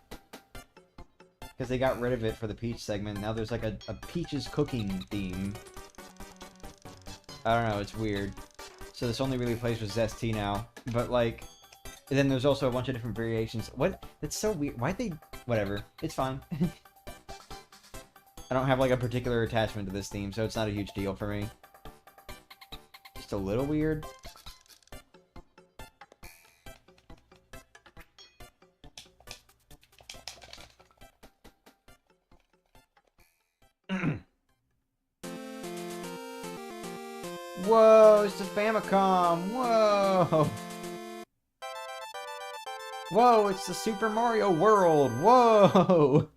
Because they got rid of it for the Peach segment. Now there's, like, a Peach's cooking theme. I don't know, it's weird. So this only really plays with Zest Tea now. But, like, and then there's also a bunch of different variations. What? That's so weird. Why'd they... Whatever. It's fine. I don't have, like, a particular attachment to this theme, so it's not a huge deal for me. Just a little weird. Whoa, it's the Famicom! Whoa! Whoa, it's the Super Mario World! Whoa!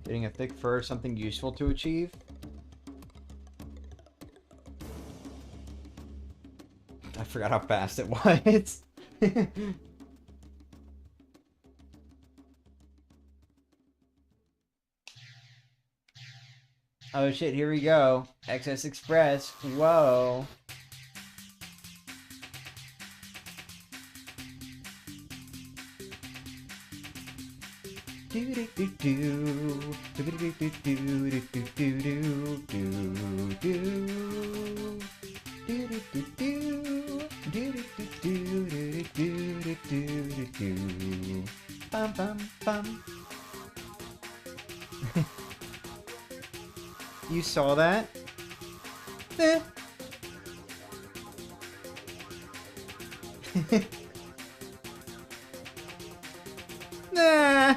Getting a thick fur, something useful to achieve. I forgot how fast it was. Oh shit, here we go. XS Express. Whoa. Bum bum bum. You saw that? Eh. Nah.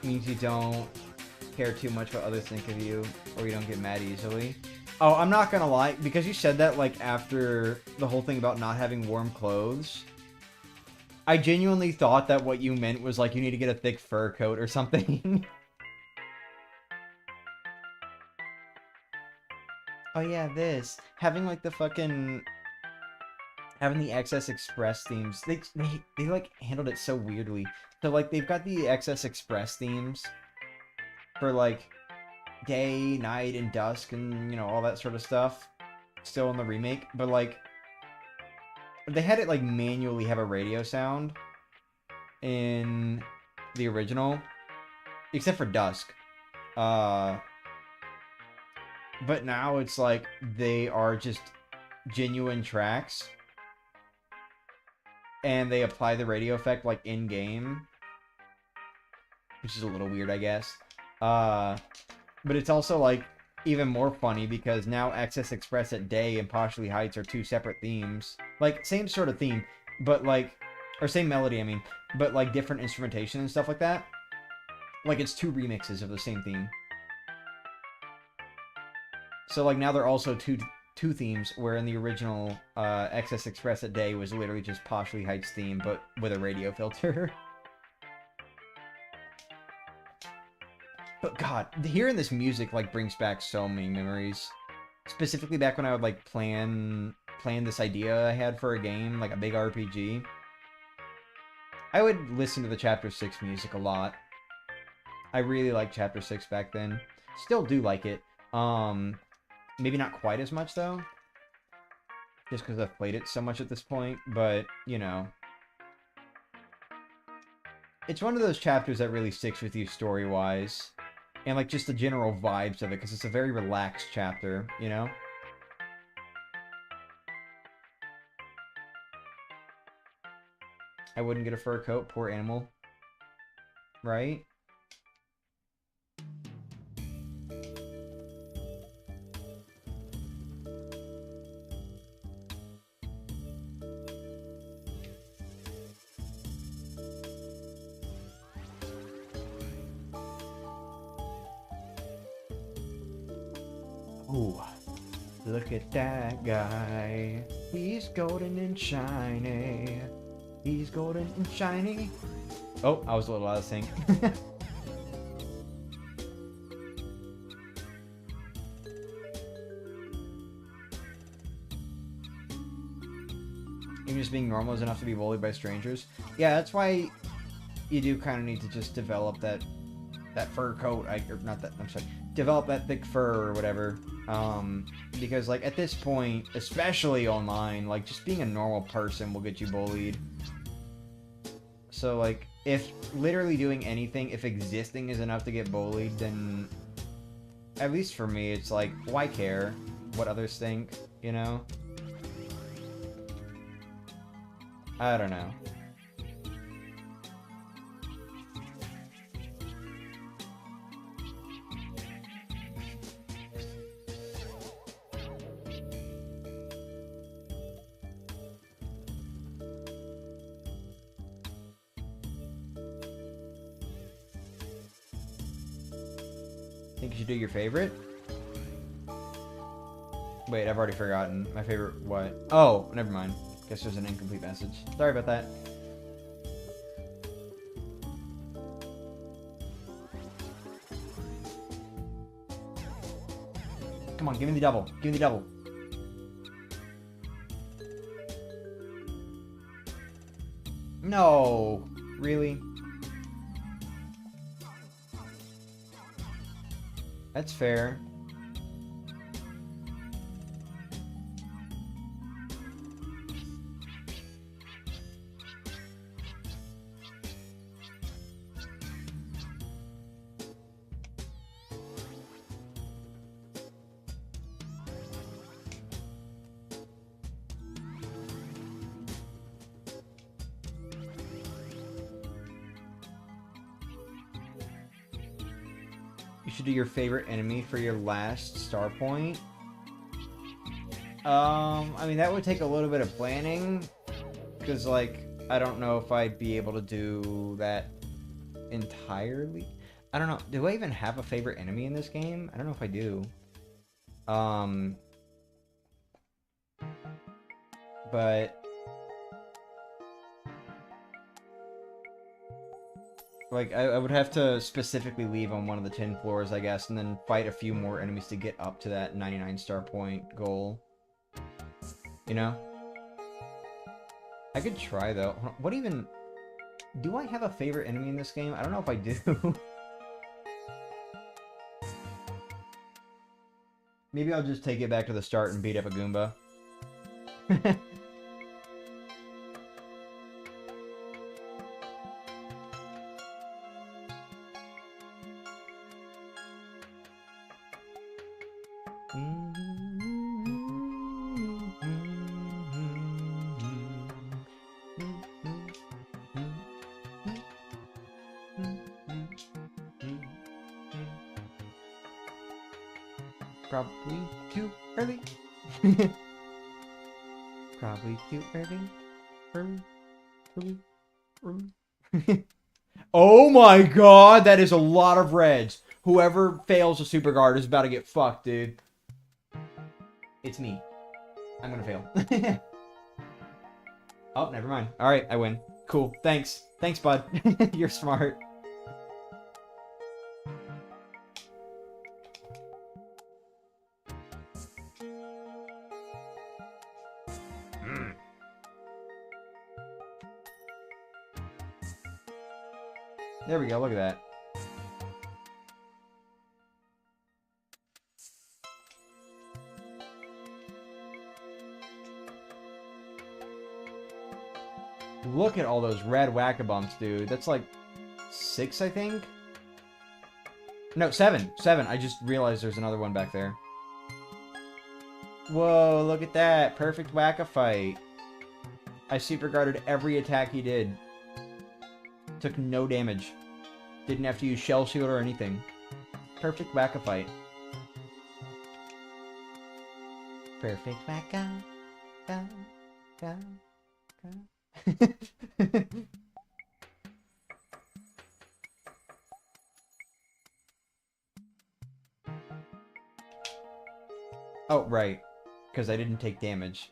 Means you don't care too much what others think of you, or you don't get mad easily. Oh, I'm not gonna lie, because you said that, like, after the whole thing about not having warm clothes, I genuinely thought that what you meant was, like, you need to get a thick fur coat or something. Oh yeah, this. Having, like, the fucking... Having the XS Express themes, they like, handled it so weirdly. So, like, they've got the XS Express themes for, like, day, night, and dusk, and, you know, all that sort of stuff. Still in the remake, but, like, they had it, like, manually have a radio sound in the original, except for dusk. But now it's, like, they are just genuine tracks, and they apply the radio effect, like, in-game, which is a little weird, I guess. But it's also, like, even more funny because now XS Express at Day and Partially Heights are two separate themes. Like, same sort of theme, but, like... Or same melody, I mean. But, like, different instrumentation and stuff like that. Like, it's two remixes of the same theme. So, like, now they're also two themes, where in the original XS Express at Day was literally just Partially Heights theme, but with a radio filter. But God, hearing this music, like, brings back so many memories. Specifically back when I would, like, plan this idea I had for a game, like a big RPG. I would listen to the Chapter 6 music a lot. I really liked Chapter 6 back then. Still do like it. Maybe not quite as much, though. Just because I've played it so much at this point, but, you know. It's one of those chapters that really sticks with you story-wise. And, like, just the general vibes of it, because it's a very relaxed chapter, you know? I wouldn't get a fur coat, poor animal. Right? Ooh, look at that guy. He's golden and shiny. He's golden and shiny. Oh, I was a little out of sync. Even just being normal is enough to be bullied by strangers. Yeah, that's why you do kind of need to just develop that fur coat. Or not that, I'm sorry. Develop that thick fur or whatever. Because, like, at this point, especially online, like, just being a normal person will get you bullied. So, like, if literally doing anything, if existing is enough to get bullied, then, at least for me, it's like, why care what others think, you know? I don't know. Think you should do your favorite? Wait, I've already forgotten. My favorite what? Oh, never mind. Guess there's an incomplete message. Sorry about that. Come on, give me the double. Give me the double. No. Really? That's fair. You should do your favorite enemy for your last star point. I mean, that would take a little bit of planning. Because, like, I don't know if I'd be able to do that entirely. I don't know. Do I even have a favorite enemy in this game? I don't know if I do. But... like, I would have to specifically leave on one of the 10 floors, I guess, and then fight a few more enemies to get up to that 99 star point goal. You know? I could try, though. What even... do I have a favorite enemy in this game? I don't know if I do. Maybe I'll just take it back to the start and beat up a Goomba. Probably too early. Probably too early. Early. Oh my god, that is a lot of reds. Whoever fails a super guard is about to get fucked, dude. It's me. I'm gonna fail. Oh, never mind. Alright, I win. Cool. Thanks. Thanks, bud. You're smart. There we go, look at that. Look at all those red whack-a-bumps, dude. That's like 6, I think? No, 7. 7. I just realized there's another one back there. Whoa, look at that. Perfect whack-a-fight. I super guarded every attack he did. Took no damage. Didn't have to use shell shield or anything. Perfect whack-a-fight. Perfect whack-a. Oh, right. Because I didn't take damage.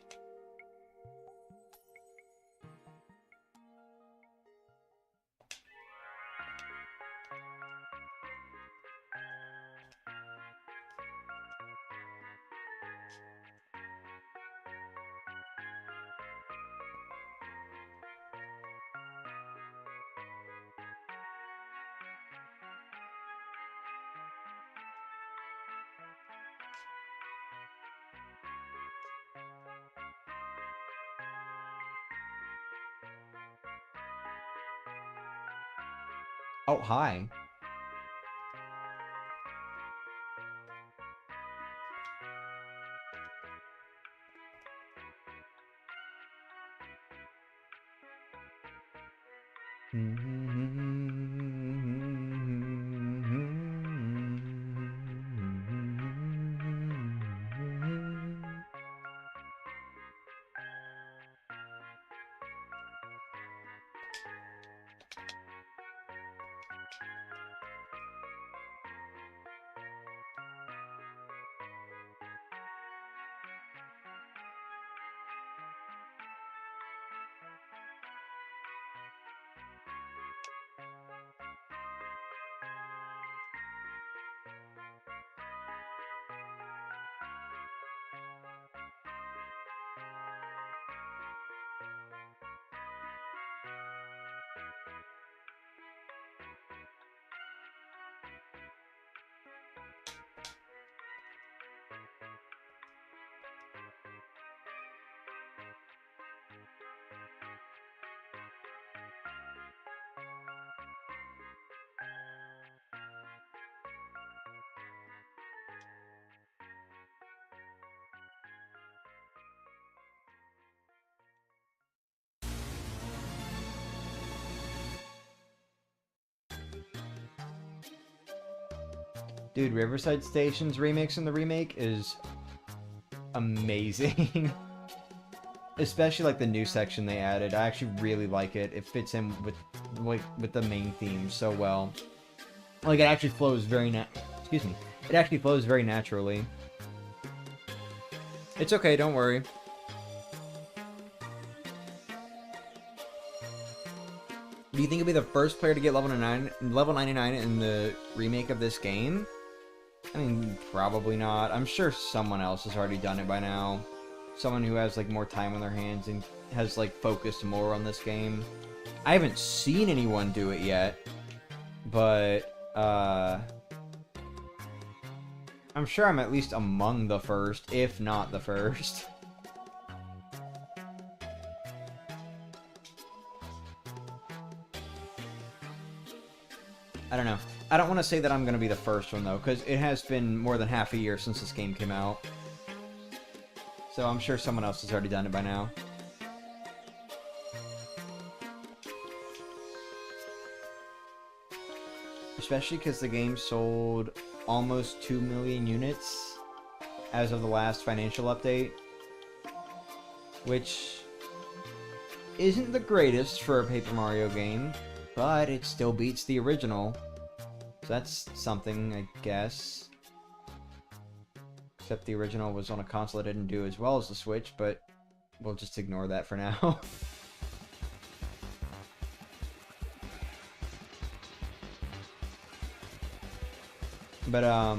Oh, hi. Dude, Riverside Station's remix in the remake is amazing. Especially like the new section they added. I actually really like it. It fits in with with the main theme so well. Like it actually flows excuse me. It actually flows very naturally. It's okay, don't worry. Do you think you'll be the first player to get level 99 in the remake of this game? I mean, probably not. I'm sure someone else has already done it by now. Someone who has, like, more time on their hands and has, like, focused more on this game. I haven't seen anyone do it yet. But, I'm sure I'm at least among the first, if not the first. I don't know. I don't want to say that I'm going to be the first one, though, because it has been more than half a year since this game came out. So I'm sure someone else has already done it by now. Especially because the game sold almost 2 million units as of the last financial update. Which isn't the greatest for a Paper Mario game, but it still beats the original. So that's something, I guess. Except the original was on a console that didn't do as well as the Switch, but we'll just ignore that for now. But, I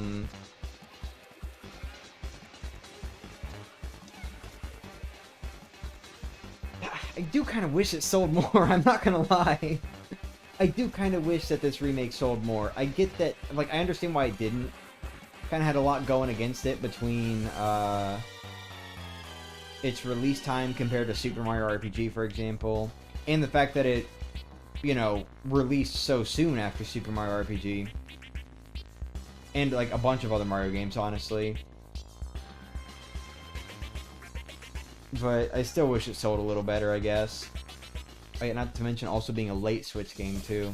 do kind of wish it sold more, I'm not gonna lie. I do kind of wish that this remake sold more. I get that, like, I understand why it didn't. Kind of had a lot going against it between, its release time compared to Super Mario RPG, for example. And the fact that it, you know, released so soon after Super Mario RPG. And, like, a bunch of other Mario games, honestly. But I still wish it sold a little better, I guess. Not to mention also being a late Switch game, too.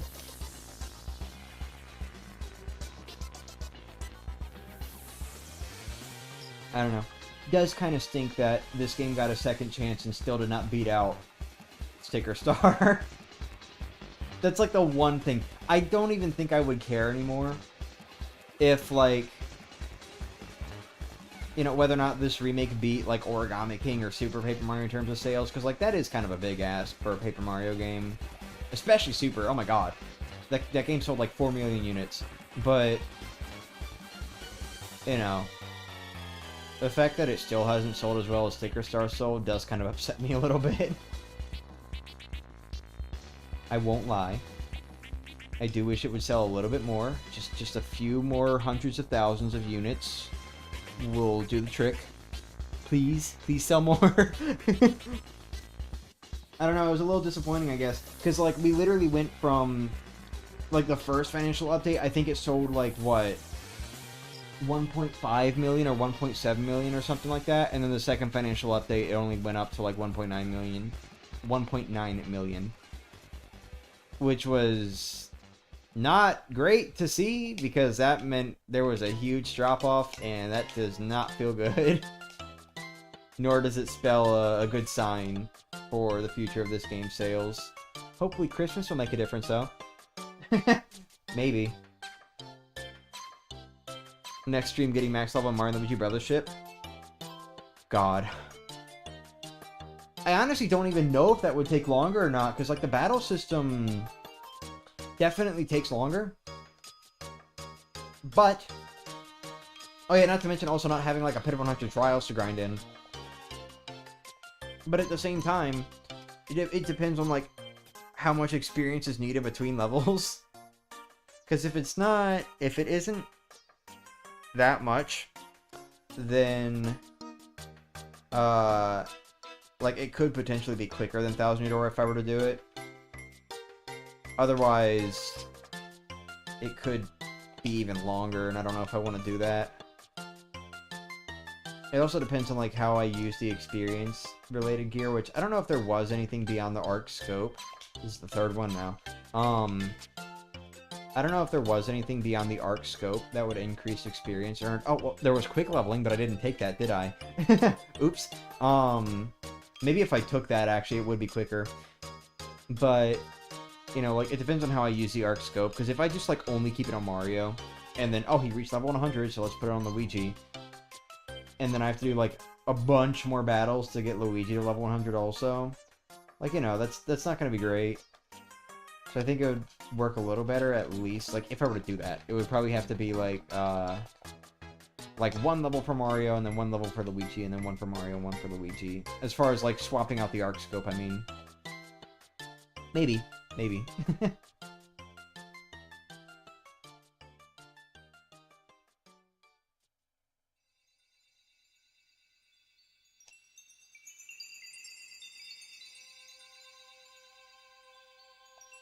I don't know. It does kind of stink that this game got a second chance and still did not beat out Sticker Star. That's, like, the one thing. I don't even think I would care anymore if, like, you know, whether or not this remake beat, like, Origami King or Super Paper Mario in terms of sales, because, like, that is kind of a big ask for a Paper Mario game. Especially Super, oh my god. That game sold, like, 4 million units. But, you know, the fact that it still hasn't sold as well as Sticker Star sold does kind of upset me a little bit. I won't lie. I do wish it would sell a little bit more. Just a few more hundreds of thousands of units will do the trick. Please sell more. I don't know, it was a little disappointing, I guess. Because, like, we literally went from, like, the first financial update, I think it sold, like, what? 1.5 million or 1.7 million or something like that. And then the second financial update, it only went up to, like, 1.9 million. 1.9 million. Which was not great to see, because that meant there was a huge drop-off, and that does not feel good. Nor does it spell a good sign for the future of this game's sales. Hopefully Christmas will make a difference, though. Maybe. Next stream getting max level on Mario & Luigi Brothers ship. God. I honestly don't even know if that would take longer or not, because, like, the battle system definitely takes longer. But, oh yeah, not to mention also not having, like, a pit of 100 trials to grind in. But at the same time, it depends on, like, how much experience is needed between levels. Because if it isn't that much, then, like, it could potentially be quicker than Thousand Year Door if I were to do it. Otherwise, it could be even longer, and I don't know if I want to do that. It also depends on, like, how I use the experience-related gear, which I don't know if there was anything beyond the arc scope. This is the third one now. I don't know if there was anything beyond the arc scope that would increase experience earned. Oh, well, there was quick leveling, but I didn't take that, did I? Oops. Maybe if I took that, actually, it would be quicker. But, you know, like, it depends on how I use the arc scope, because if I just, like, only keep it on Mario, and then, oh, he reached level 100, so let's put it on Luigi, and then I have to do, like, a bunch more battles to get Luigi to level 100 also, like, you know, that's not going to be great. So I think it would work a little better, at least, like, if I were to do that. It would probably have to be, like, one level for Mario, and then one level for Luigi, and then one for Mario, and one for Luigi. As far as, like, swapping out the arc scope, I mean. Maybe. Maybe.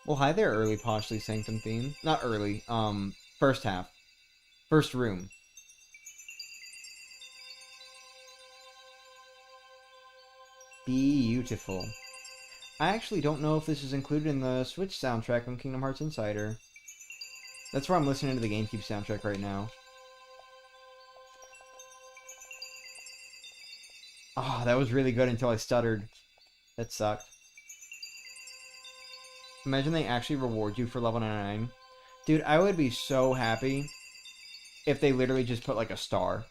Well, hi there, early Poshly Sanctum theme. Not early, first half. First room. Beautiful. I actually don't know if this is included in the Switch soundtrack on Kingdom Hearts Insider. That's where I'm listening to the GameCube soundtrack right now. Oh, that was really good until I stuttered. That sucked. Imagine they actually reward you for level 99. Dude, I would be so happy if they literally just put, like, a star.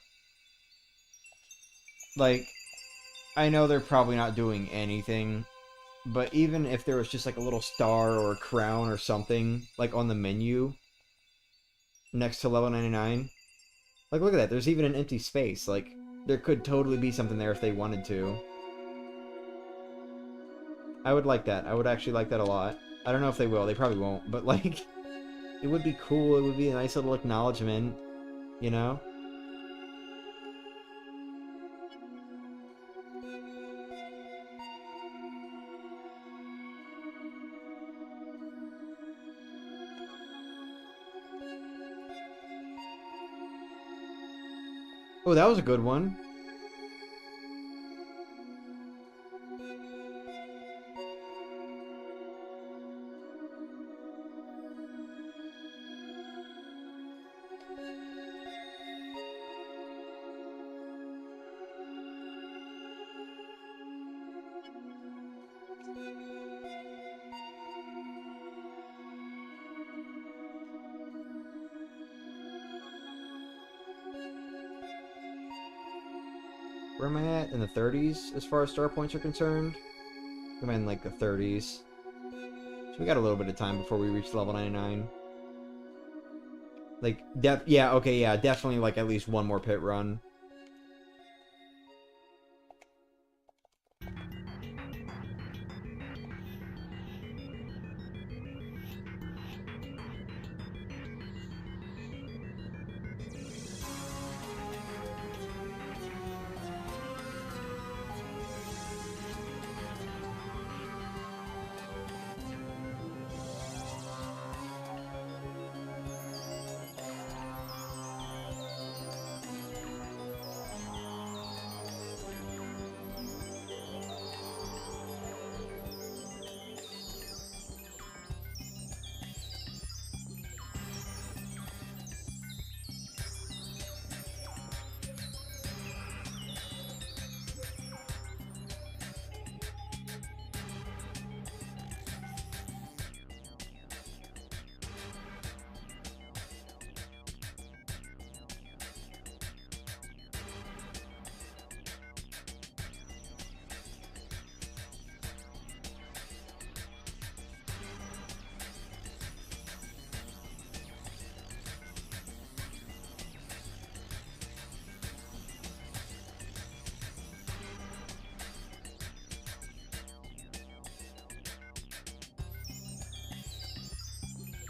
Like, I know they're probably not doing anything, but even if there was just, like, a little star or a crown or something, like, on the menu next to level 99. Like, look at that. There's even an empty space. Like, there could totally be something there if they wanted to. I would like that. I would actually like that a lot. I don't know if they will. They probably won't. But, like, it would be cool. It would be a nice little acknowledgement, you know? Oh, that was a good one. Where am I at? In the 30s as far as star points are concerned? I'm in like the 30s. So we got a little bit of time before we reach level 99. Like, yeah, okay, yeah, definitely like at least one more pit run.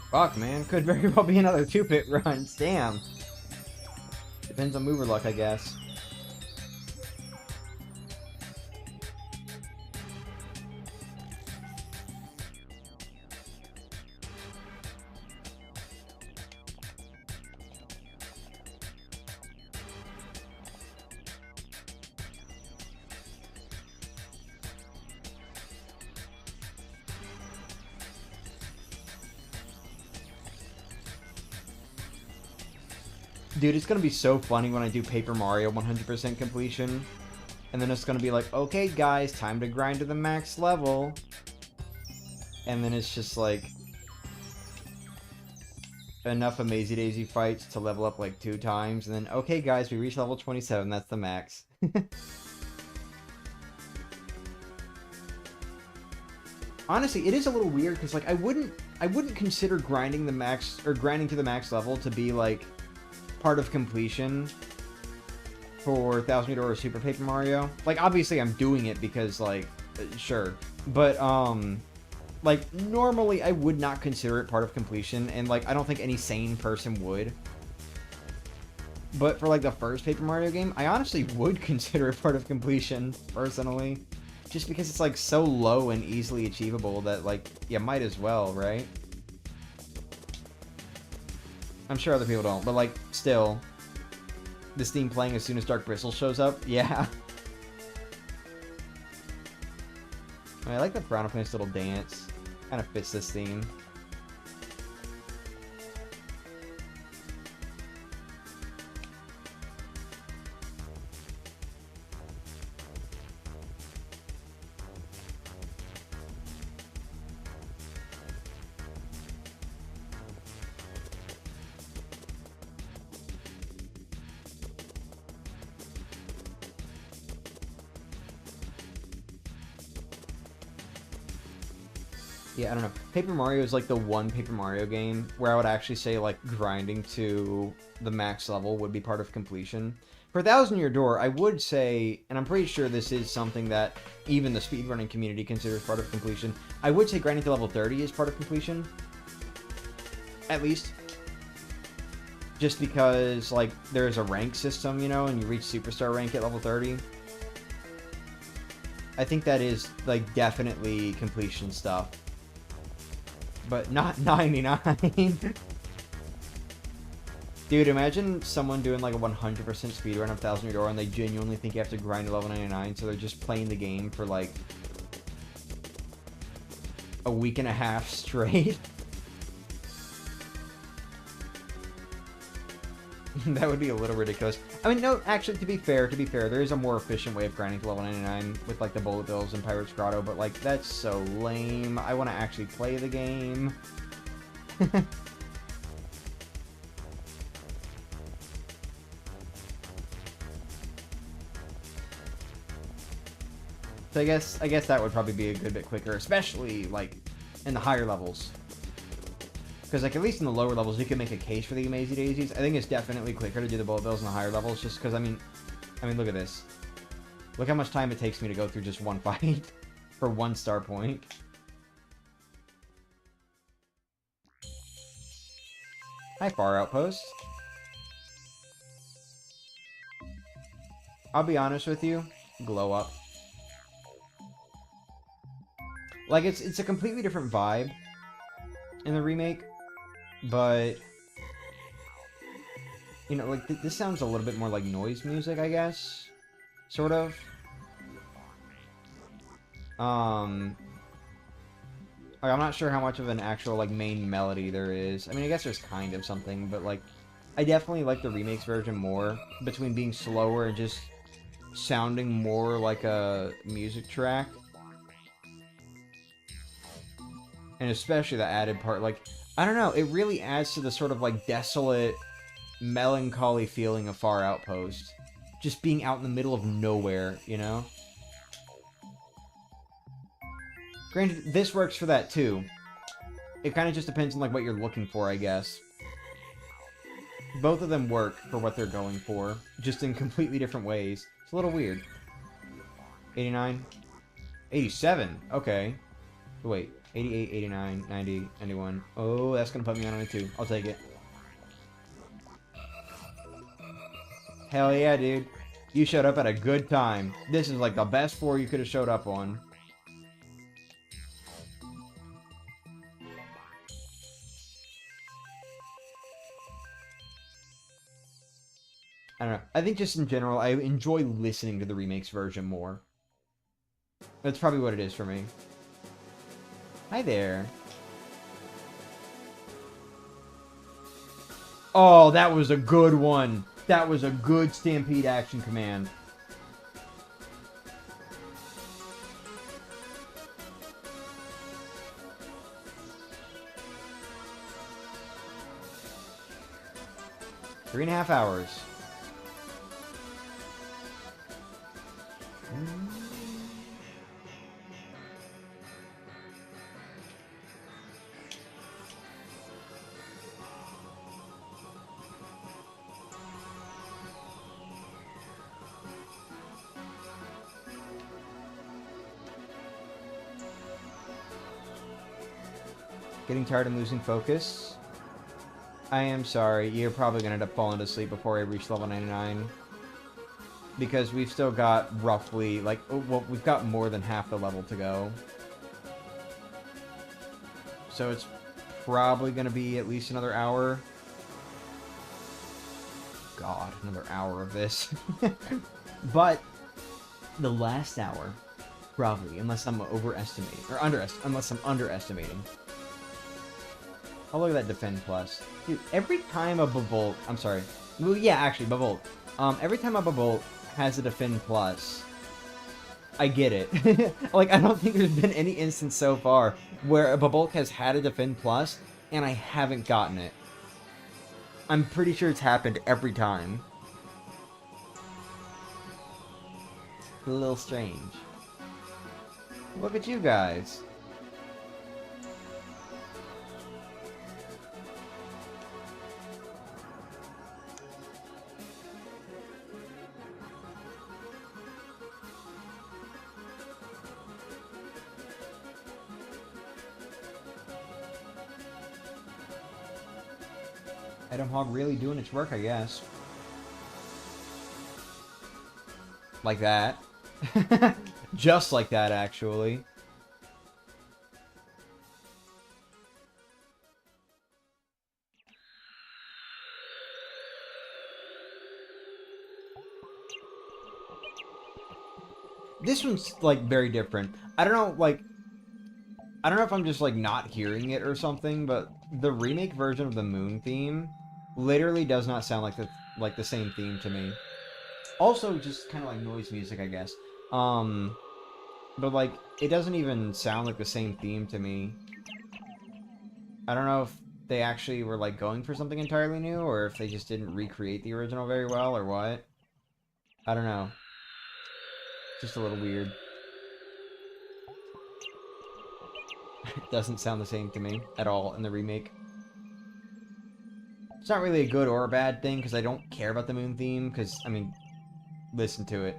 Fuck, man. Could very well be another 2-pit run. Damn. Depends on mover luck, I guess. Dude, it's gonna be so funny when I do Paper Mario 100% completion. And then it's gonna be like, okay guys, time to grind to the max level. And then it's just like enough Amazy Daisy fights to level up like 2 times. And then, okay guys, we reached level 27, that's the max. Honestly, it is a little weird because like I wouldn't consider grinding the max or grinding to the max level to be like part of completion for 1000 Year Door or Super Paper Mario. Like obviously I'm doing it because like sure, but like normally I would not consider it part of completion, and like I don't think any sane person would. But for like the first Paper Mario game, I honestly would consider it part of completion personally. Just because it's like so low and easily achievable that like you might as well, right? I'm sure other people don't, but like still, this theme playing as soon as Dark Bristle shows up, yeah. I like the Piranha Plant's little dance. Kind of fits this theme. Yeah, I don't know. Paper Mario is like the one Paper Mario game where I would actually say like grinding to the max level would be part of completion. For 1000 Year Door, I would say, and I'm pretty sure this is something that even the speedrunning community considers part of completion, I would say grinding to level 30 is part of completion. At least. Just because, like, there's a rank system, you know, and you reach Superstar rank at level 30. I think that is, like, definitely completion stuff. But not 99. Dude, imagine someone doing like a 100% speedrun of 1000 Year Door and they genuinely think you have to grind to level 99, so they're just playing the game for like a week and a half straight. That would be a little ridiculous. I mean, no, actually, to be fair, there is a more efficient way of grinding to level 99 with like the Bullet Bills and Pirate's Grotto, but like that's so lame. I want to actually play the game. So I guess that would probably be a good bit quicker, especially like in the higher levels. Because like at least in the lower levels, you can make a case for the Amazy Daisies. I think it's definitely quicker to do the Bullet Bills in the higher levels, just because I mean, look at this. Look how much time it takes me to go through just one fight for 1 star point. Hi, Far Outpost. I'll be honest with you, glow up. Like it's a completely different vibe in the remake, but you know, like this sounds a little bit more like noise music, I guess, sort of. Like, I'm not sure how much of an actual like main melody there is. I mean, I guess there's kind of something, but like, I definitely like the remakes version more, between being slower and just sounding more like a music track. And especially the added part, like, I don't know, it really adds to the sort of like desolate, melancholy feeling of Far Outpost. Just being out in the middle of nowhere, you know? Granted, this works for that too. It kind of just depends on like what you're looking for, I guess. Both of them work for what they're going for, just in completely different ways. It's a little weird. 89? 87? Okay. Wait, 88, 89, 90, 91. Oh, that's gonna put me on 92. I'll take it. Hell yeah, dude. You showed up at a good time. This is like the best 4 you could have showed up on. I don't know. I think just in general, I enjoy listening to the remakes version more. That's probably what it is for me. Hi there. Oh, that was a good one. That was a good Stampede action command. Three and a half hours. Getting tired and losing focus? I am sorry. You're probably going to end up falling asleep before I reach level 99. Because we've still got roughly, like, well, we've got more than half the level to go. So it's probably going to be at least another hour. God, another hour of this. But the last hour, probably, unless I'm overestimating, or unless I'm underestimating. Oh, look at that defend plus. Dude, every time a Bavolt, I'm sorry. Well, yeah, actually, Bavolt. Every time a Bavolt has a defend plus, I get it. Like, I don't think there's been any instance so far where a Bavolt has had a defend plus, and I haven't gotten it. I'm pretty sure it's happened every time. A little strange. Look at you guys. Item Hog really doing its work, I guess. Like that. Just like that, actually. This one's, like, very different. I don't know, like... I don't know if I'm just, like, not hearing it or something, but the remake version of the Moon theme literally does not sound like the same theme to me. Also, just kind of like noise music, I guess. But, like, it doesn't even sound like the same theme to me. I don't know if they actually were, like, going for something entirely new, or if they just didn't recreate the original very well, or what. I don't know. Just a little weird. It doesn't sound the same to me at all in the remake. It's not really a good or a bad thing, because I don't care about the Moon theme, because, I mean, listen to it.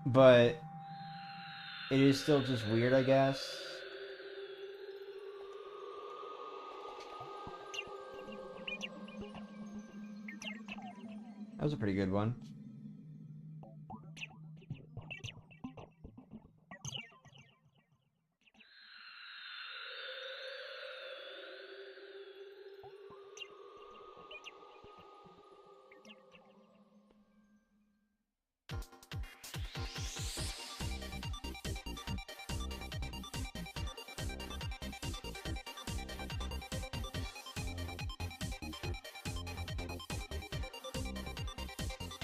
But it is still just weird, I guess. That was a pretty good one.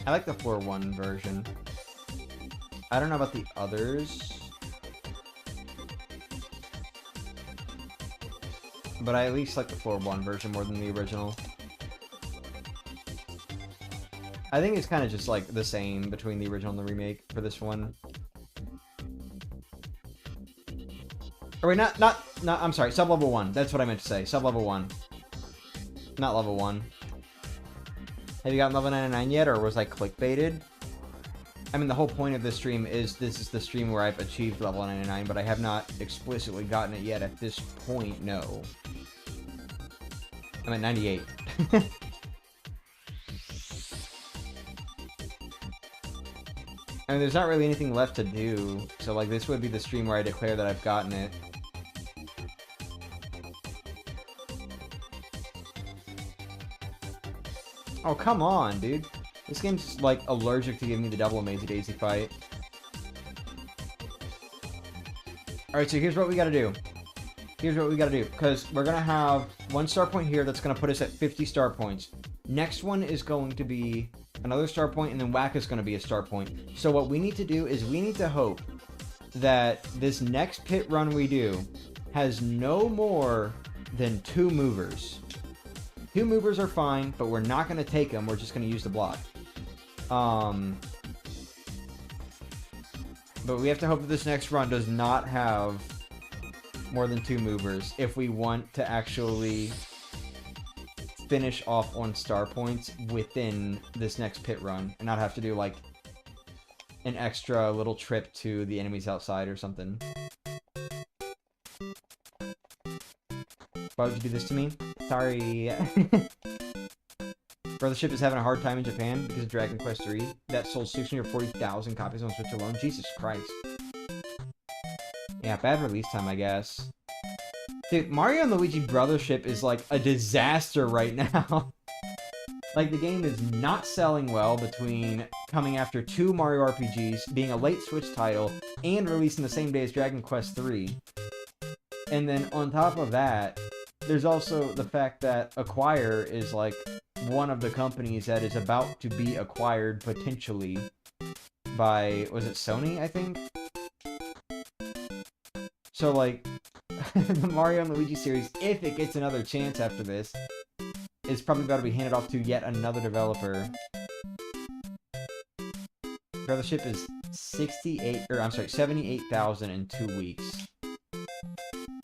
I like the floor 1 version. I don't know about the others. But I at least like the floor 1 version more than the original. I think it's kind of just like the same between the original and the remake for this one. Or wait, not, I'm sorry, sub-level 1. That's what I meant to say. Sub-level 1. Not level 1. Have you gotten level 99 yet, or was I clickbaited? I mean, the whole point of this stream is this is the stream where I've achieved level 99, but I have not explicitly gotten it yet at this point, no. I'm at 98. I mean, there's not really anything left to do, so, like, this would be the stream where I declare that I've gotten it. Oh, come on, dude. This game's just, like, allergic to giving me the double Amazy Daisy fight. Alright, so here's what we gotta do. Here's what we gotta do. Because we're gonna have 1 star point here that's gonna put us at 50 star points. Next one is going to be another star point, and then whack is going to be a star point. So what we need to do is we need to hope that this next pit run we do has no more than 2 movers. 2 movers are fine, but we're not going to take them. We're just going to use the block. But we have to hope that this next run does not have more than 2 movers if we want to actually finish off on star points within this next pit run and not have to do like an extra little trip to the enemies outside or something. Why would you do this to me? Sorry. Brothership is having a hard time in Japan because of Dragon Quest III. That sold 640,000 copies on Switch alone. Jesus Christ. Yeah, bad release time, I guess. Dude, Mario and Luigi Brothership is like a disaster right now. Like, the game is not selling well between coming after 2 Mario RPGs, being a late Switch title, and releasing the same day as Dragon Quest III. And then on top of that, there's also the fact that Acquire is like one of the companies that is about to be acquired potentially by, was it Sony, I think? So like, the Mario and Luigi series, if it gets another chance after this, is probably about to be handed off to yet another developer. Brothership is 78,000 in 2 weeks.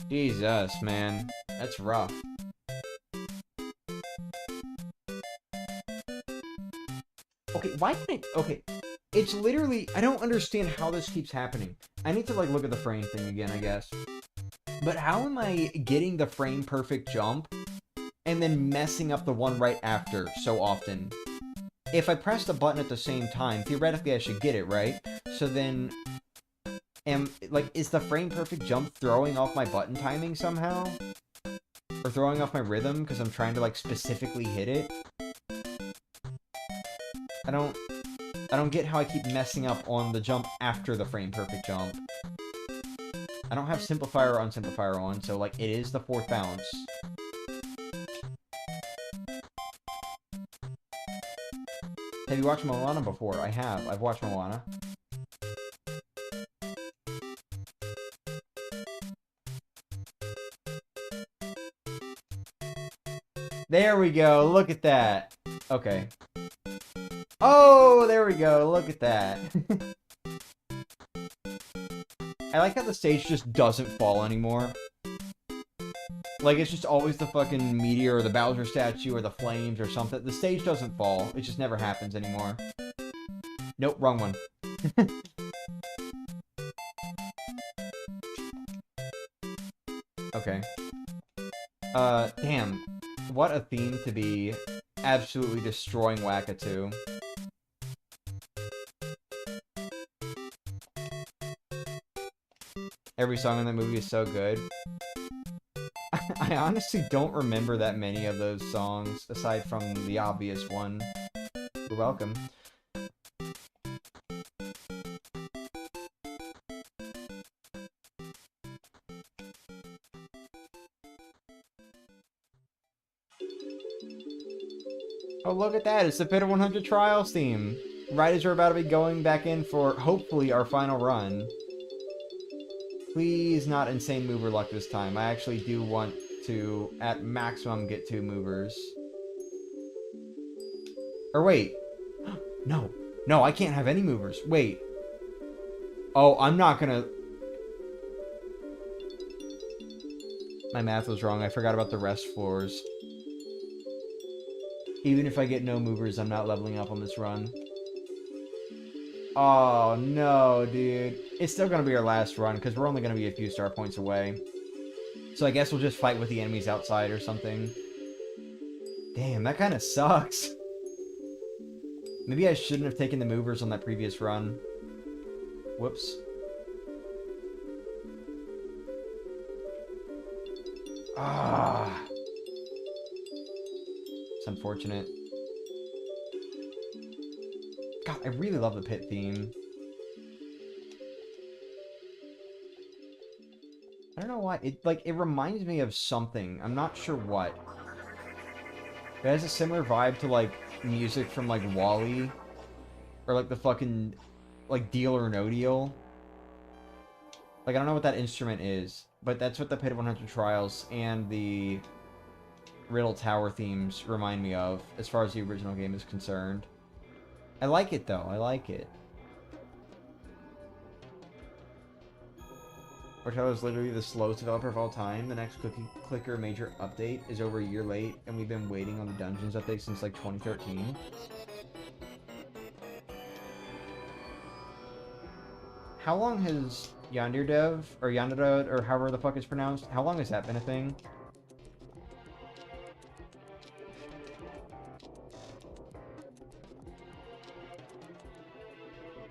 Jesus, man. That's rough. Okay, why can't it... Okay, it's literally... I don't understand how this keeps happening. I need to, like, look at the frame thing again, I guess. But how am I getting the frame perfect jump and then messing up the one right after so often? If I press the button at the same time, theoretically I should get it, right? So then... is the frame perfect jump throwing off my button timing somehow? Or throwing off my rhythm because I'm trying to, like, specifically hit it? I don't get how I keep messing up on the jump after the frame perfect jump. I don't have simplifier or unsimplifier on, so, like, it is the 4th bounce. Have you watched Moana before? I have. I've watched Moana. There we go. Look at that. Okay. Oh, there we go. Look at that. I like how the stage just doesn't fall anymore. Like, it's just always the fucking meteor or the Bowser statue or the flames or something. The stage doesn't fall. It just never happens anymore. Nope, wrong one. Okay. Damn. What a theme to be absolutely destroying Wacka to. Every song in that movie is so good. I honestly don't remember that many of those songs, aside from the obvious one. You're welcome. Oh, look at that. It's the Pit of 100 Trials theme. Right as we're about to be going back in for, hopefully, our final run. Please not insane mover luck this time. I actually do want to, at maximum, get 2 movers. Or wait. No. No, I can't have any movers. Wait. Oh, I'm not gonna... My math was wrong. I forgot about the rest floors. Even if I get no movers, I'm not leveling up on this run. Oh, no, dude. It's still gonna be our last run, because we're only gonna be a few star points away. So I guess we'll just fight with the enemies outside or something. Damn, that kind of sucks. Maybe I shouldn't have taken the movers on that previous run. Whoops. Ah. It's unfortunate. God, I really love the pit theme. I don't know why. It reminds me of something. I'm not sure what. It has a similar vibe to, like, music from, like, Wall-E. Or, like, the fucking, like, Deal or No Deal. Like, I don't know what that instrument is, but that's what the Pit of 100 Trials and the Riddle Tower themes remind me of, as far as the original game is concerned. I like it, though. I like it. Portello is literally the slowest developer of all time. The next Cookie Clicker major update is over a year late, and we've been waiting on the Dungeons update since, like, 2013. How long has YonderDev, or Yondera, or however the fuck it's pronounced, how long has that been a thing?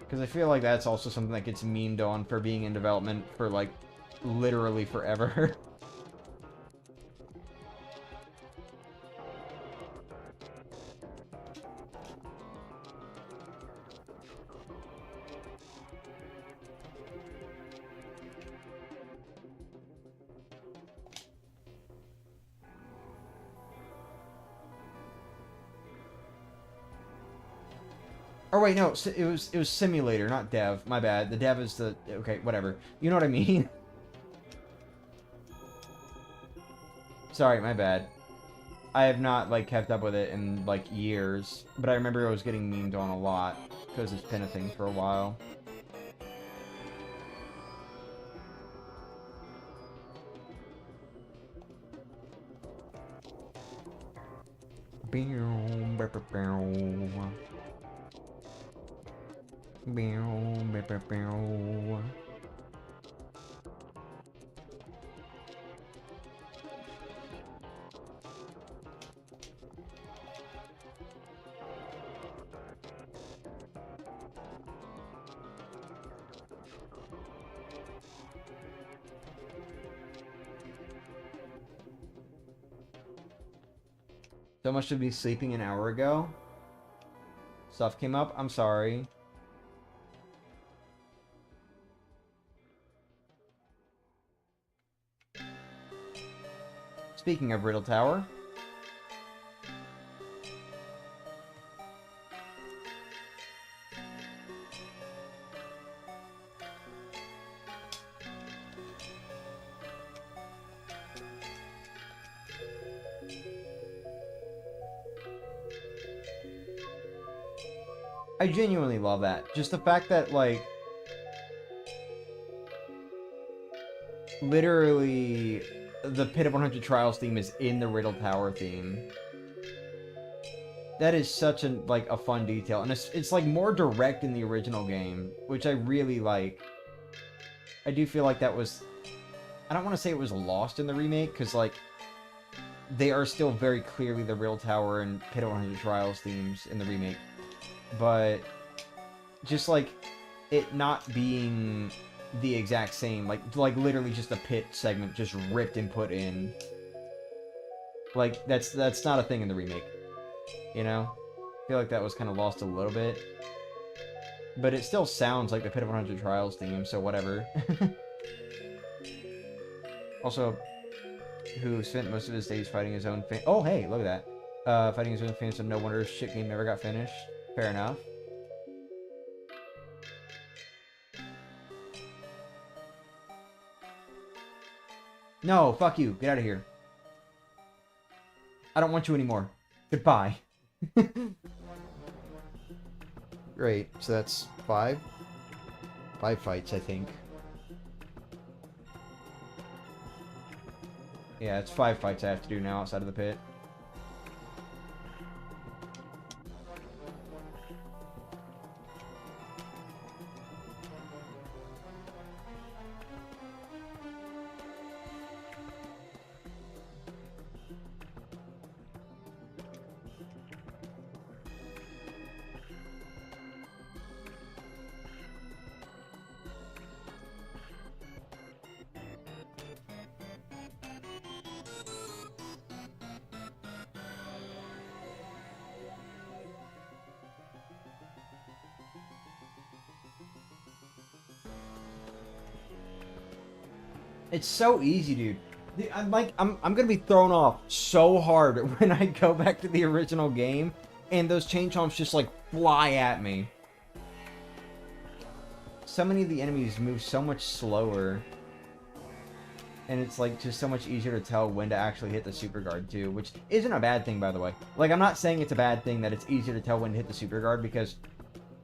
Because I feel like that's also something that gets memed on for being in development for, like, literally forever. Or wait, no, it was simulator, not dev. My bad. The dev is the... Okay, whatever. You know what I mean? Sorry, my bad. I have not, like, kept up with it in, like, years. But I remember it was getting memed on a lot. Because it's been a thing for a while. So much to be sleeping an hour ago. Stuff came up. I'm sorry. Speaking of Riddle Tower. I genuinely love that. Just the fact that, like, literally the Pit of 100 Trials theme is in the Riddle Tower theme. That is such a fun detail. And it's like more direct in the original game, which I really like. I do feel like that was... I don't want to say it was lost in the remake, because, like, they are still very clearly the Riddle Tower and Pit of 100 Trials themes in the remake. But just, like, it not being the exact same, like literally just a pit segment just ripped and put in. Like, that's not a thing in the remake, you know? I feel like that was kind of lost a little bit. But it still sounds like the Pit of 100 Trials theme, so whatever. Also, who spent most of his days fighting his own fan... Oh, hey, look at that. Fighting his own fans, so no wonder his shit game never got finished. Fair enough. No, fuck you. Get out of here. I don't want you anymore. Goodbye. Great. So that's 5? 5 fights, I think. Yeah, it's 5 fights I have to do now outside of the pit. It's so easy, dude. I'm gonna be thrown off so hard when I go back to the original game, and those chain chomps just like fly at me. So many of the enemies move so much slower, and it's like just so much easier to tell when to actually hit the super guard too, which isn't a bad thing, by the way. Like, I'm not saying it's a bad thing that it's easier to tell when to hit the super guard, because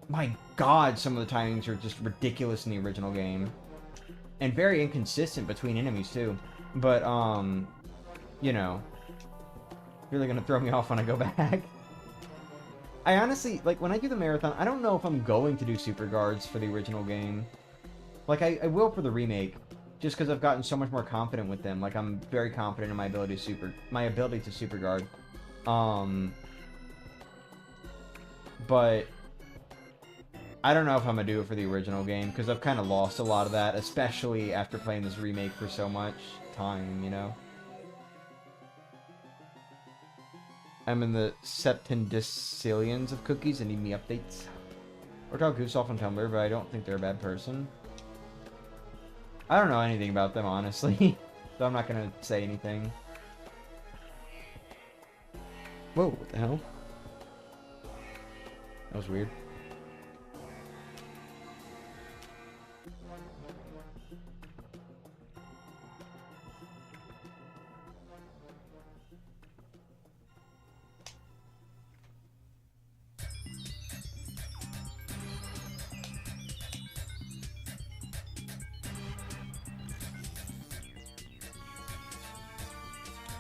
my god, some of the timings are just ridiculous in the original game, and very inconsistent between enemies too. But you know, really gonna throw me off when I go back. I honestly, like, when I do the marathon, I don't know if I'm going to do super guards for the original game. Like, I will for the remake, just because I've gotten so much more confident with them. Like, I'm very confident in my ability to super guard. But I don't know if I'm gonna do it for the original game, because I've kind of lost a lot of that, especially after playing this remake for so much time, you know? I'm in the septendecillions of cookies and need me updates. Or tell Goose off on Tumblr, but I don't think they're a bad person. I don't know anything about them, honestly. So I'm not gonna say anything. Whoa, what the hell? That was weird.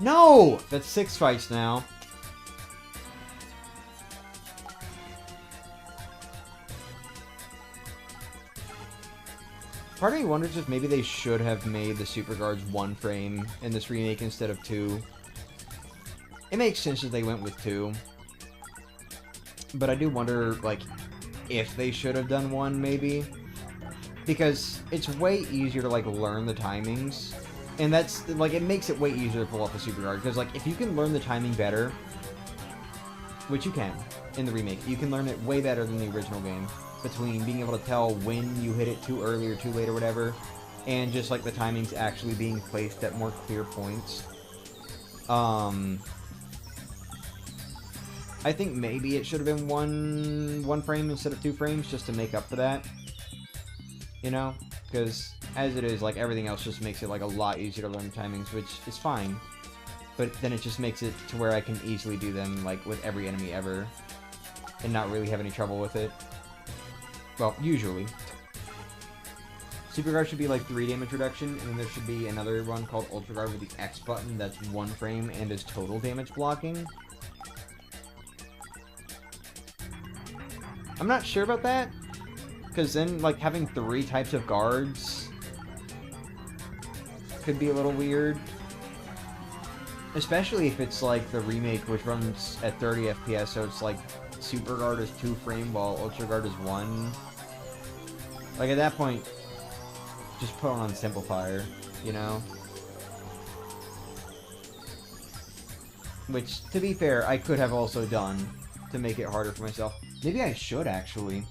No! That's 6 fights now. Part of me wonders if maybe they should have made the super guards 1 frame in this remake instead of 2. It makes sense that they went with 2. But I do wonder, like, if they should have done 1, maybe. Because it's way easier to, like, learn the timings. And that's, like, it makes it way easier to pull off a super guard. Because, like, if you can learn the timing better, which you can in the remake, you can learn it way better than the original game. Between being able to tell when you hit it too early or too late or whatever, and just, like, the timings actually being placed at more clear points. I think maybe it should have been one frame instead of 2 frames, just to make up for that. You know? Because, as it is, like, everything else just makes it, like, a lot easier to learn timings, which is fine. But then it just makes it to where I can easily do them, like, with every enemy ever. And not really have any trouble with it. Well, usually. Super Guard should be, like, 3 damage reduction, and then there should be another one called Ultra Guard with the X button that's 1 frame and is total damage blocking. I'm not sure about that, because then, like, having 3 types of guards could be a little weird. Especially if it's, like, the remake, which runs at 30 FPS, so it's, like, Super Guard is 2 frame, while Ultra Guard is 1. Like, at that point, just put on Simplifier, you know? Which, to be fair, I could have also done to make it harder for myself. Maybe I should, actually.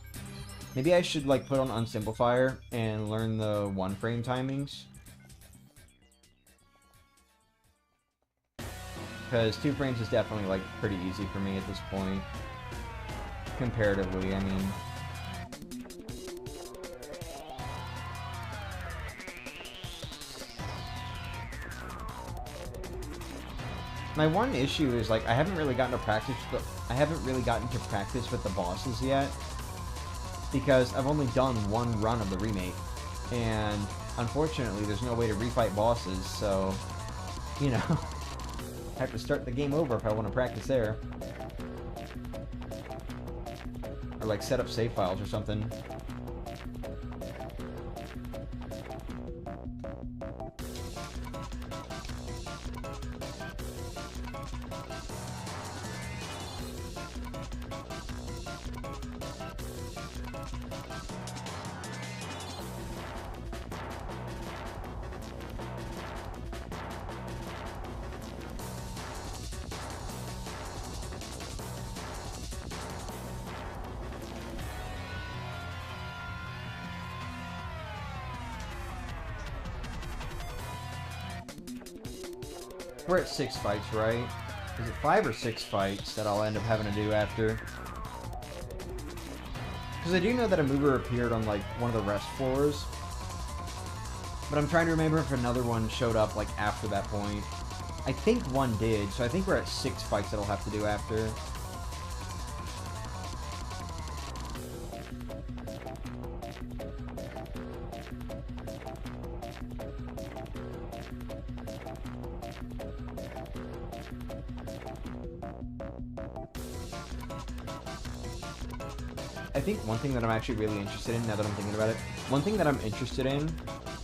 Maybe I should, like, put on Unsimplifier and learn the 1 frame timings. Because 2 frames is definitely, like, pretty easy for me at this point. Comparatively, I mean. My one issue is, like, I haven't really gotten to practice with the bosses yet, because I've only done 1 run of the remake, and unfortunately there's no way to refight bosses, so, you know, I have to start the game over if I want to practice there. Or, like, set up save files or something. We're at 6 fights, right? Is it 5 or 6 fights that I'll end up having to do after? Because I do know that a mover appeared on, like, one of the rest floors. But I'm trying to remember if another one showed up, like, after that point. I think one did, so I think we're at 6 fights that I'll have to do after. I think one thing that I'm actually really interested in, now that I'm thinking about it, one thing that I'm interested in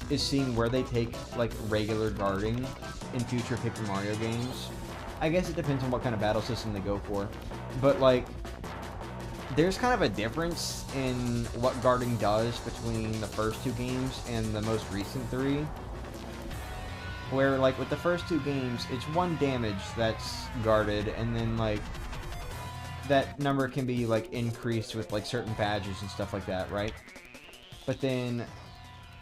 is seeing where they take, like, regular guarding in future Paper Mario games. I guess it depends on what kind of battle system they go for. But, like, there's kind of a difference in what guarding does between the first 2 games and the most recent 3. Where, like, with the first 2 games, it's 1 damage that's guarded, and then, like, that number can be, like, increased with, like, certain badges and stuff like that, right? But then,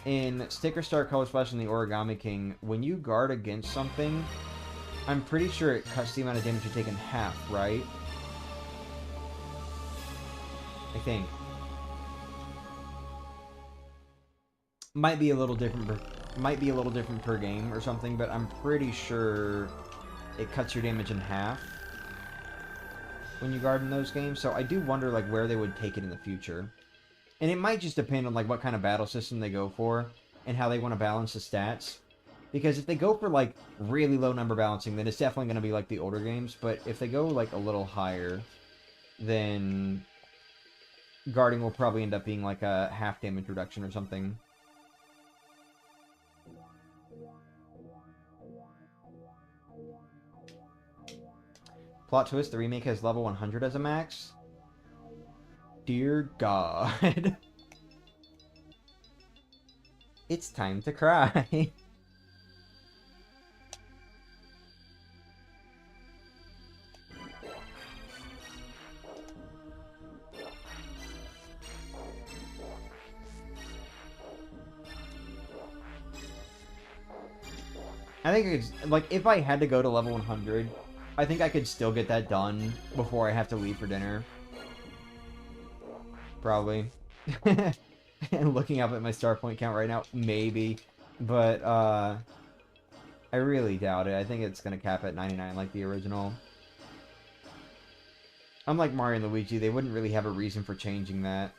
in Sticker Star, Color Splash, and the Origami King, when you guard against something, I'm pretty sure it cuts the amount of damage you take in half, right? I think. Might be a little different per game or something, but I'm pretty sure it cuts your damage in half when you guard in those games. So I do wonder, like, where they would take it in the future. And it might just depend on, like, what kind of battle system they go for and how they want to balance the stats. Because if they go for, like, really low number balancing, then it's definitely going to be like the older games. But if they go, like, a little higher, then guarding will probably end up being, like, a half damage reduction or something. Plot twist, the remake has level 100 as a max? Dear God. It's time to cry. I think it's, like, if I had to go to level 100, I think I could still get that done before I have to leave for dinner. Probably. And looking up at my star point count right now, maybe. But, I really doubt it. I think it's gonna cap at 99 like the original. Unlike Mario and Luigi, they wouldn't really have a reason for changing that.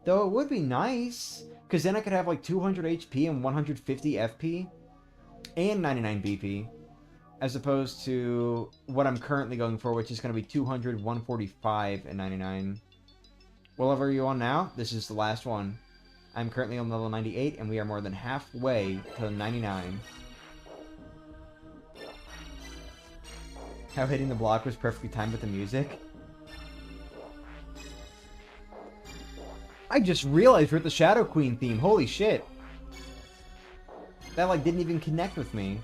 Though it would be nice, because then I could have like 200 HP and 150 FP, and 99 BP, as opposed to what I'm currently going for, which is going to be 200, 145, and 99. What level are you on now? This is the last one. I'm currently on level 98, and we are more than halfway to 99. How hitting the block was perfectly timed with the music. I just realized we're at the Shadow Queen theme. Holy shit. That, like, didn't even connect with me.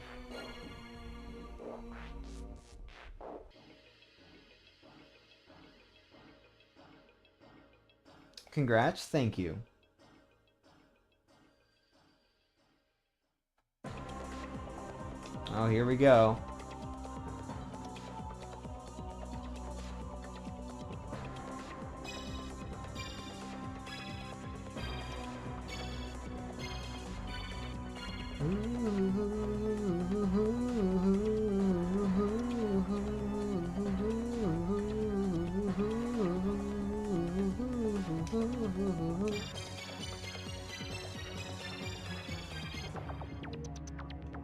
Congrats. Thank you. Oh, here we go.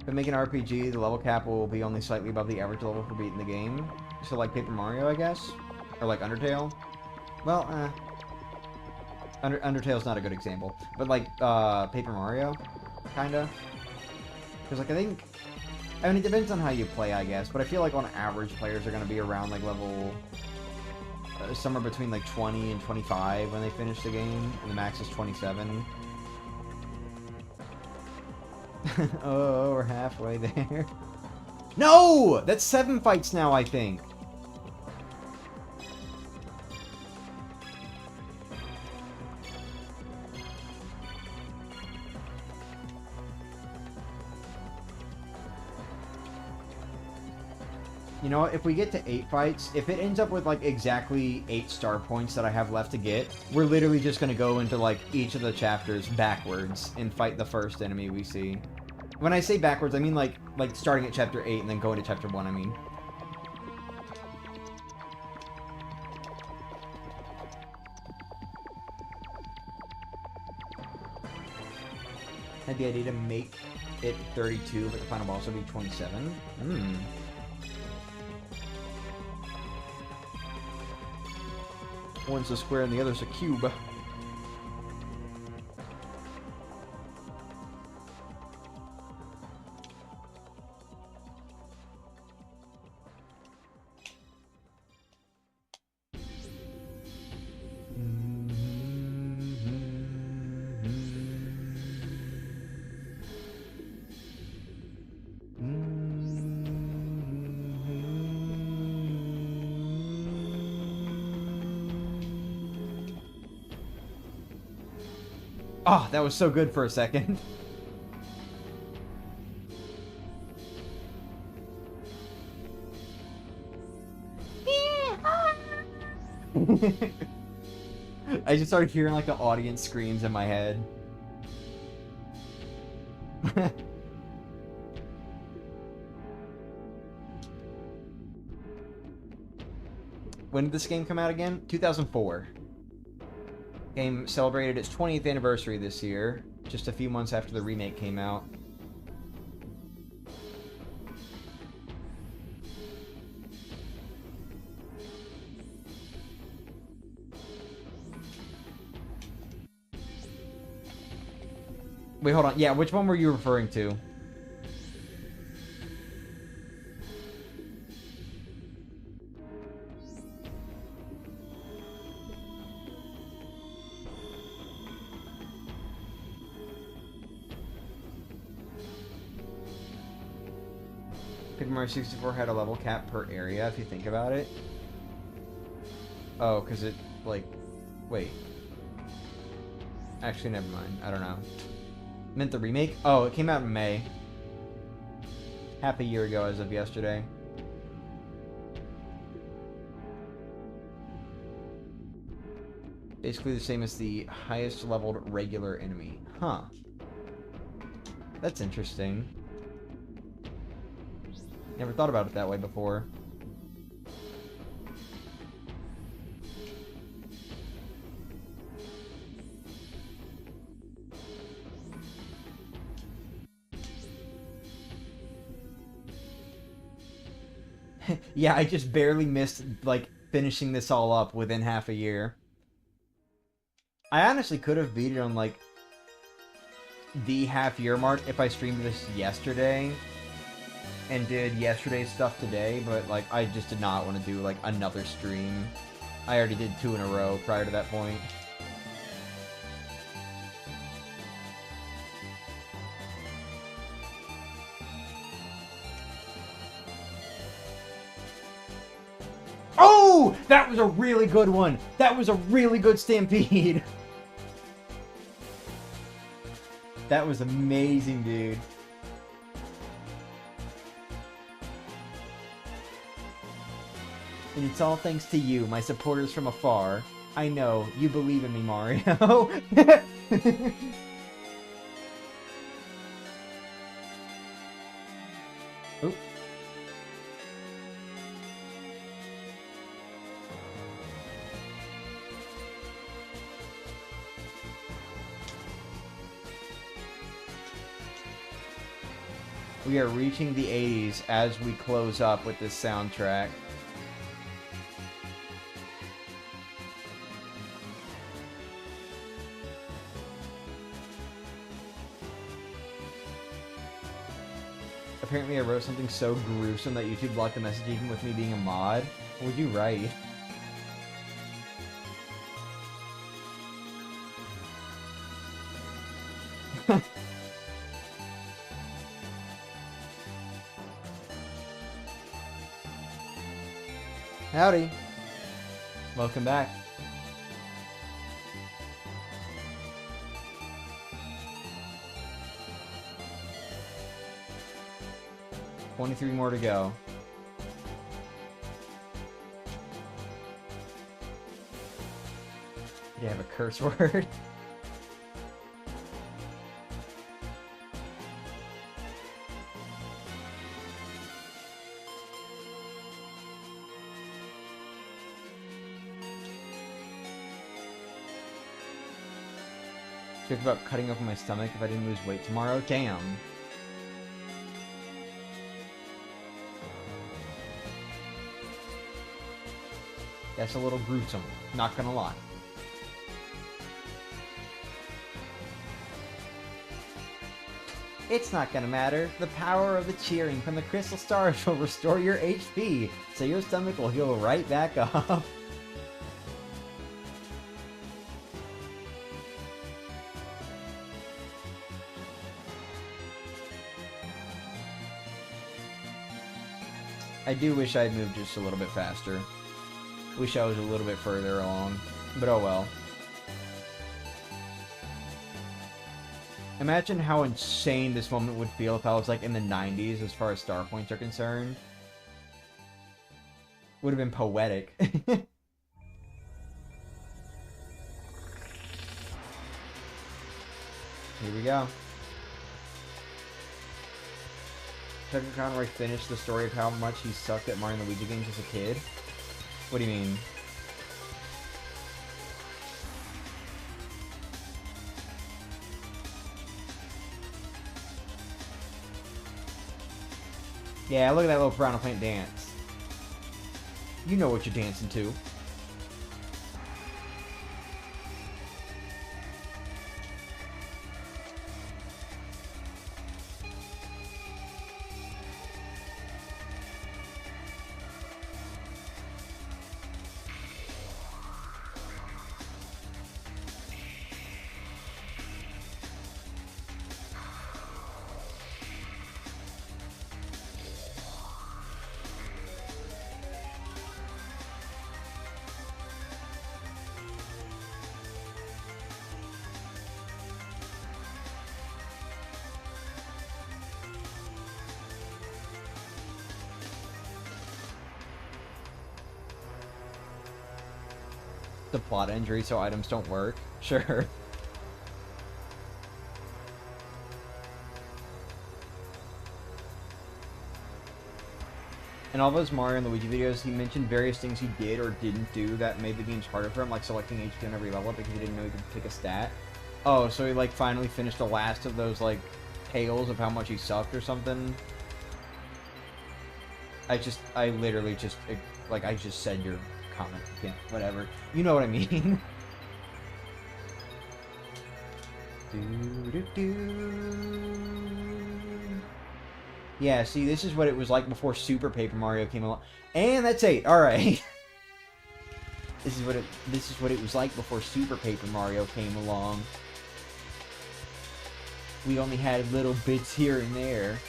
If I make an RPG, the level cap will be only slightly above the average level for beating the game. So like Paper Mario, I guess? Or like Undertale? Well, Undertale's not a good example. But like, Paper Mario? Kinda? Because like, I mean, it depends on how you play, I guess. But I feel like on average, players are going to be around like level... somewhere between like 20 and 25 when they finish the game. And the max is 27. Oh, we're halfway there. No! That's 7 fights now, I think. You know what? If we get to 8 fights, if it ends up with, like, exactly 8 star points that I have left to get, we're literally just gonna go into, like, each of the chapters backwards and fight the first enemy we see. When I say backwards, I mean, like starting at chapter 8 and then going to chapter 1, I mean. Had the idea to make it 32, but the final boss will be 27. One's a square and the other's a cube. Oh, that was so good for a second. I just started hearing like the audience screams in my head. When did this game come out again? 2004. Game celebrated its 20th anniversary this year, just a few months after the remake came out. Wait, hold on. Yeah, which one were you referring to? Paper Mario 64 had a level cap per area, if you think about it. Oh, because it, like... Wait. Actually, never mind. I don't know. Meant the remake? Oh, it came out in May. Half a year ago as of yesterday. Basically the same as the highest leveled regular enemy. Huh. That's interesting. Never thought about it that way before. Yeah, I just barely missed, like, finishing this all up within half a year. I honestly could have beat it on, like, the half-year mark if I streamed this yesterday and did yesterday's stuff today, but, like, I just did not want to do, like, another stream. I already did 2 in a row prior to that point. Oh! That was a really good one! That was a really good stampede! That was amazing, dude. And it's all thanks to you, my supporters from afar. I know, you believe in me, Mario. Oop. We are reaching the 80s as we close up with this soundtrack. Apparently I wrote something so gruesome that YouTube blocked the message even with me being a mod. What would you write? Howdy. Welcome back. $23 more to go. You have a curse word. Think about cutting open my stomach if I didn't lose weight tomorrow. Damn. That's a little gruesome, not gonna lie. It's not gonna matter. The power of the cheering from the crystal stars will restore your HP, so your stomach will heal right back up. I do wish I'd moved just a little bit faster. Wish I was a little bit further along, but oh well. Imagine how insane this moment would feel if I was like in the 90s as far as star points are concerned. Would have been poetic. Here we go. Tucker Conroy finished the story of how much he sucked at Mario and Luigi games as a kid. What do you mean? Yeah, look at that little piranha plant dance. You know what you're dancing to. The plot injury so items don't work. Sure. In all those Mario and Luigi videos, he mentioned various things he did or didn't do that made the games harder for him, like selecting HP on every level because he didn't know he could pick a stat. Oh, so he like finally finished the last of those like tales of how much he sucked or something. I literally just, like, I just said your comment. Yeah, whatever. You know what I mean. Yeah, see, this is what it was like before Super Paper Mario came along. And that's 8. All right. This is what it was like before Super Paper Mario came along. We only had little bits here and there.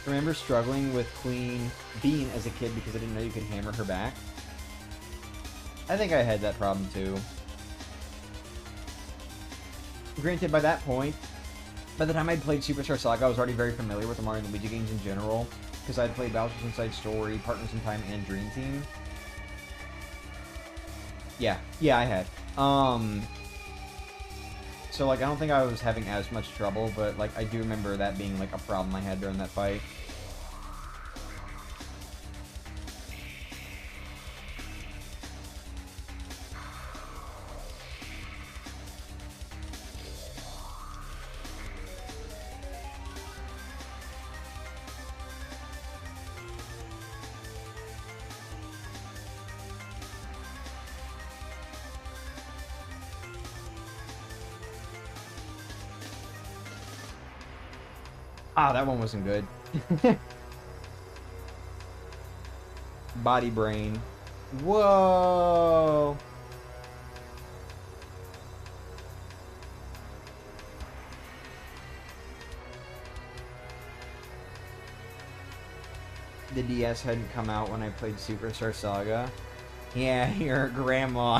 Remember struggling with Queen Bean as a kid because I didn't know you could hammer her back? I think I had that problem too. Granted, by that point, by the time I'd played Superstar Saga, I was already very familiar with the Mario and Luigi games in general, because I'd played Bowser's Inside Story, Partners in Time, and Dream Team. Yeah, I had. So, like, I don't think I was having as much trouble, but, like, I do remember that being, like, a problem I had during that fight. Ah, that one wasn't good. Body brain. Whoa! The DS hadn't come out when I played Superstar Saga. Yeah, you're grandma.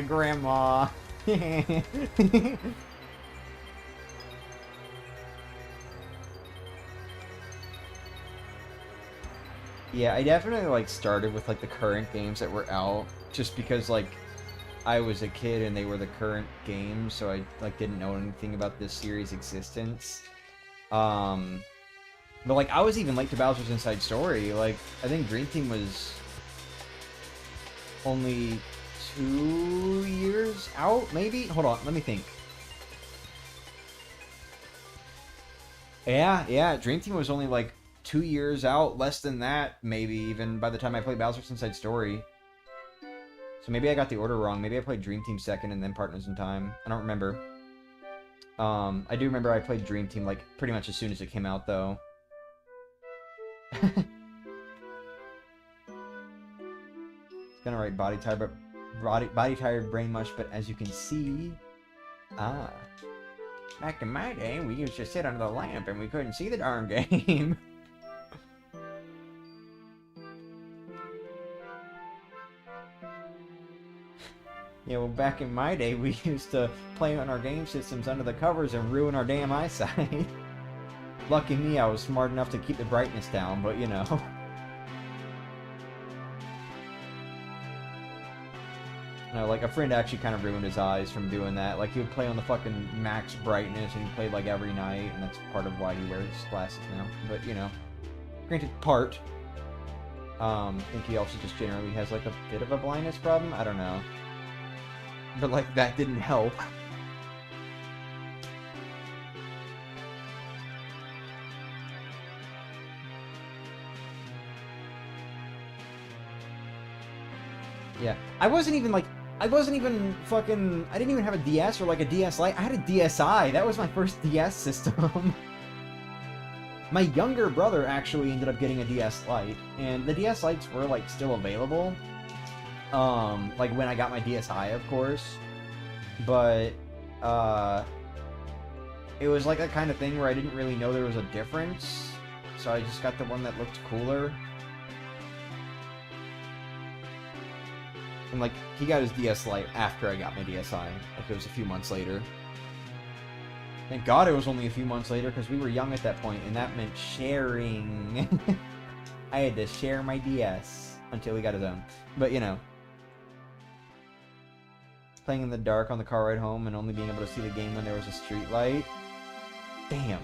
Grandma. Yeah, I definitely, like, started with, like, the current games that were out just because, like, I was a kid and they were the current games, so I, like, didn't know anything about this series' existence. But, like, I was even late to Bowser's Inside Story. Like, I think Dream Team was only 2 years out, maybe? Hold on, let me think. Yeah, Dream Team was only, like, 2 years out, less than that, maybe, even, by the time I played Bowser's Inside Story. So maybe I got the order wrong. Maybe I played Dream Team second and then Partners in Time. I don't remember. I do remember I played Dream Team, like, pretty much as soon as it came out, though. It's gonna write body tired, brain mush, but as you can see... Back in my day, we used to sit under the lamp and we couldn't see the darn game. Yeah, well, back in my day, we used to play on our game systems under the covers and ruin our damn eyesight. Lucky me, I was smart enough to keep the brightness down, but you know. No, like, a friend actually kind of ruined his eyes from doing that. Like, he would play on the fucking max brightness, and he played, like, every night, and that's part of why he wears glasses now. But, you know, granted, part. I think he also just generally has, like, a bit of a blindness problem. I don't know. But, like, that didn't help. Yeah. I wasn't even fucking... I didn't even have a DS or, like, a DS Lite. I had a DSi. That was my first DS system. My younger brother actually ended up getting a DS Lite. And the DS Lites were, like, still available. Like, when I got my DSi, of course. But, it was, like, that kind of thing where I didn't really know there was a difference. So I just got the one that looked cooler. And, like, he got his DS Lite after I got my DSi. Like, it was a few months later. Thank God it was only a few months later, because we were young at that point, and that meant sharing. I had to share my DS until he got his own. But, you know. Playing in the dark on the car ride home and only being able to see the game when there was a street light. Damn.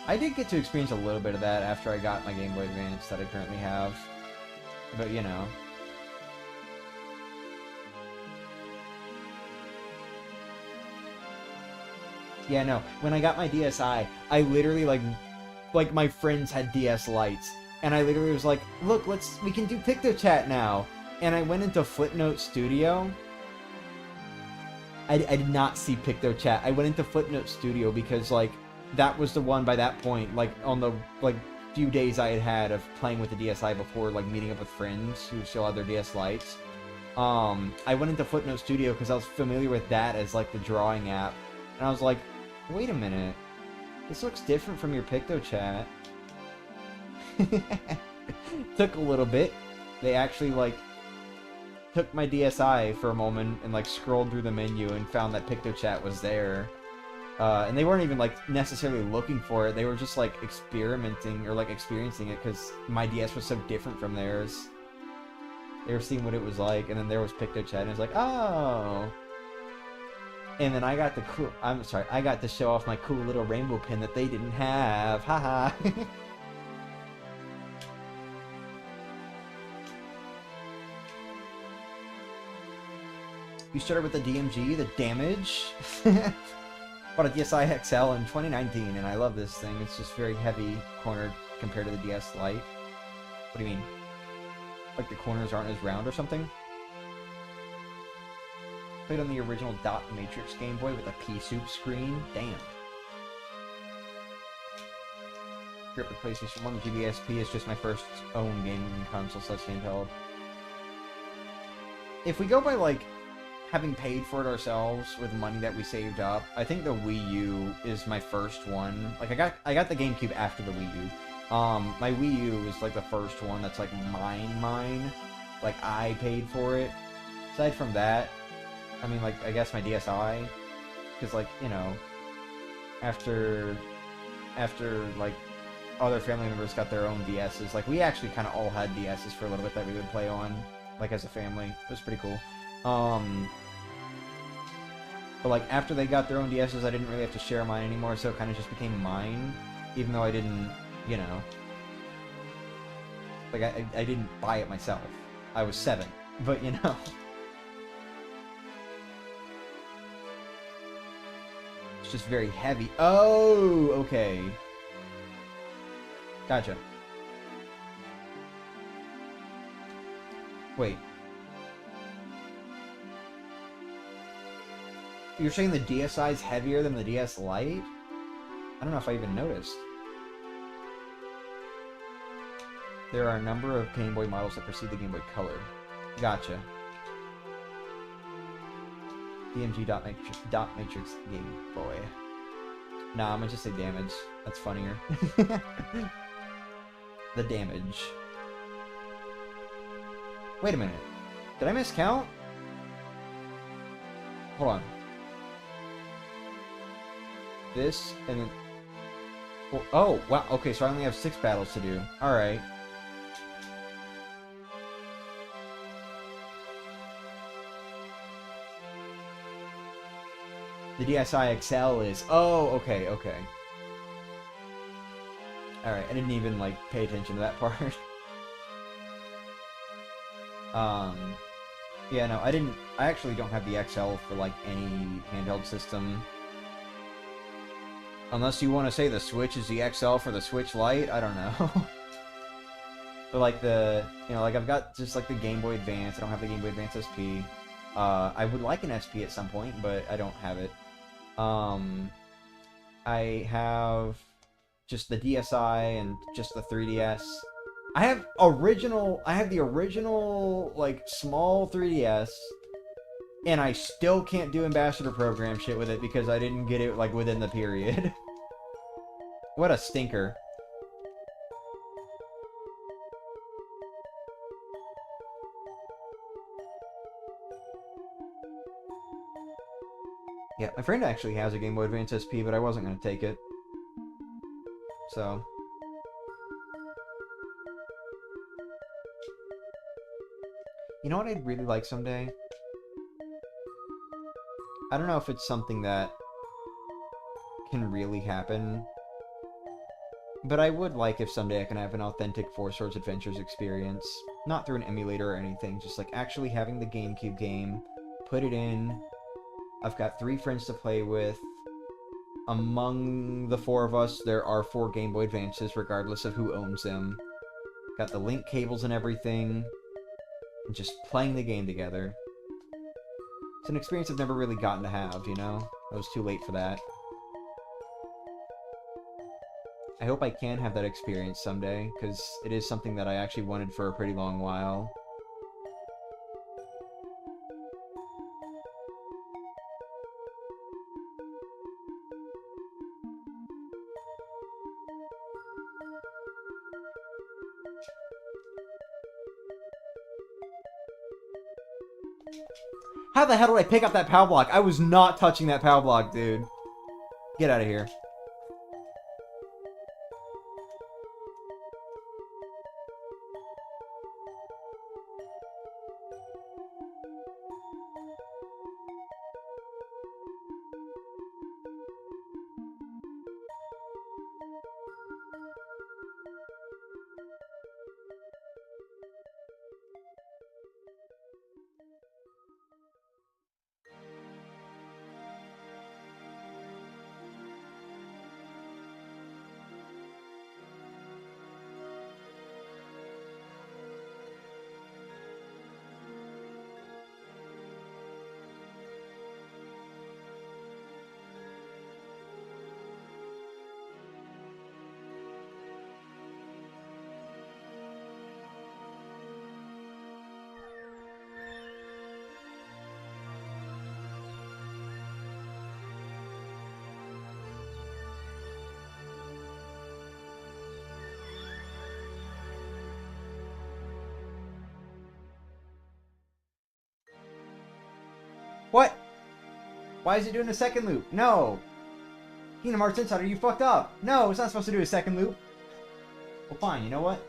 I did get to experience a little bit of that after I got my Game Boy Advance that I currently have. But, you know. Yeah, no. When I got my DSi, I literally, like my friends had DS Lites. And I literally was like, look, we can do PictoChat now. And I went into Footnote Studio. I did not see PictoChat. I went into Footnote Studio because, like, that was the one by that point, like, on the, like, few days I had of playing with the DSi before, like, meeting up with friends who still had their DS Lites. I went into Footnote Studio because I was familiar with that as, like, the drawing app. And I was like, wait a minute. This looks different from your PictoChat. Took a little bit. They actually, like, took my DSi for a moment and, like, scrolled through the menu and found that PictoChat was there. And they weren't even, like, necessarily looking for it. They were just, like, experimenting or, like, experiencing it because my DS was so different from theirs. They were seeing what it was like, and then there was PictoChat, and it was like, oh. And then I got I got to show off my cool little rainbow pin that they didn't have. Haha. You started with the DMG, the damage. Bought a DSi XL in 2019, and I love this thing. It's just very heavy cornered compared to the DS Lite. What do you mean? Like the corners aren't as round or something? Played on the original Dot Matrix Game Boy with a pea-soup screen. Damn. Grew up with PlayStation 1. The GBSP is just my first own gaming console / handheld. If we go by, like, having paid for it ourselves with money that we saved up, I think the Wii U is my first one. Like, I got the GameCube after the Wii U. My Wii U is, like, the first one that's, like, mine. Like, I paid for it. Aside from that, I mean, like, I guess my DSi, because, like, you know, after, like, other family members got their own DSs, like, we actually kind of all had DSs for a little bit that we would play on. like as a family. It was pretty cool. But like after they got their own DSs, I didn't really have to share mine anymore, so it kind of just became mine, even though I didn't, you know, like I didn't buy it myself. I was 7, but you know. It's just very heavy. Oh, okay. Gotcha. Wait. You're saying the DSi is heavier than the DS Lite? I don't know if I even noticed. There are a number of Game Boy models that precede the Game Boy Color. Gotcha. DMG dot matrix Game Boy. Nah, I'm gonna just say damage. That's funnier. The damage. Wait a minute. Did I miscount? Hold on. This, and then... Oh, wow. Okay, so I only have 6 battles to do. Alright. The DSi XL is... Oh, okay, okay. Alright, I didn't even, like, pay attention to that part. Yeah, no, I actually don't have the XL for, like, any handheld system. Unless you want to say the Switch is the XL for the Switch Lite, I don't know. But, like, you know, like, I've got just, like, the Game Boy Advance. I don't have the Game Boy Advance SP. I would like an SP at some point, but I don't have it. I have just the DSi and just the 3DS. I have the original, like, small 3DS, and I still can't do Ambassador Program shit with it because I didn't get it, like, within the period. What a stinker. Yeah, my friend actually has a Game Boy Advance SP, but I wasn't going to take it. So... You know what I'd really like someday? I don't know if it's something that can really happen, but I would like if someday I can have an authentic Four Swords Adventures experience. Not through an emulator or anything, just like actually having the GameCube game, put it in. I've got 3 friends to play with. Among the 4 of us, there are 4 Game Boy Advances, regardless of who owns them. Got the link cables and everything. And just playing the game together. It's an experience I've never really gotten to have, you know? I was too late for that. I hope I can have that experience someday, because it is something that I actually wanted for a pretty long while. How the hell did I pick up that POW block? I was not touching that POW block, dude. Get out of here. What? Why is it doing a second loop? No! Kingdom Hearts Insider, you fucked up! No, it's not supposed to do a second loop. Well, fine, you know what?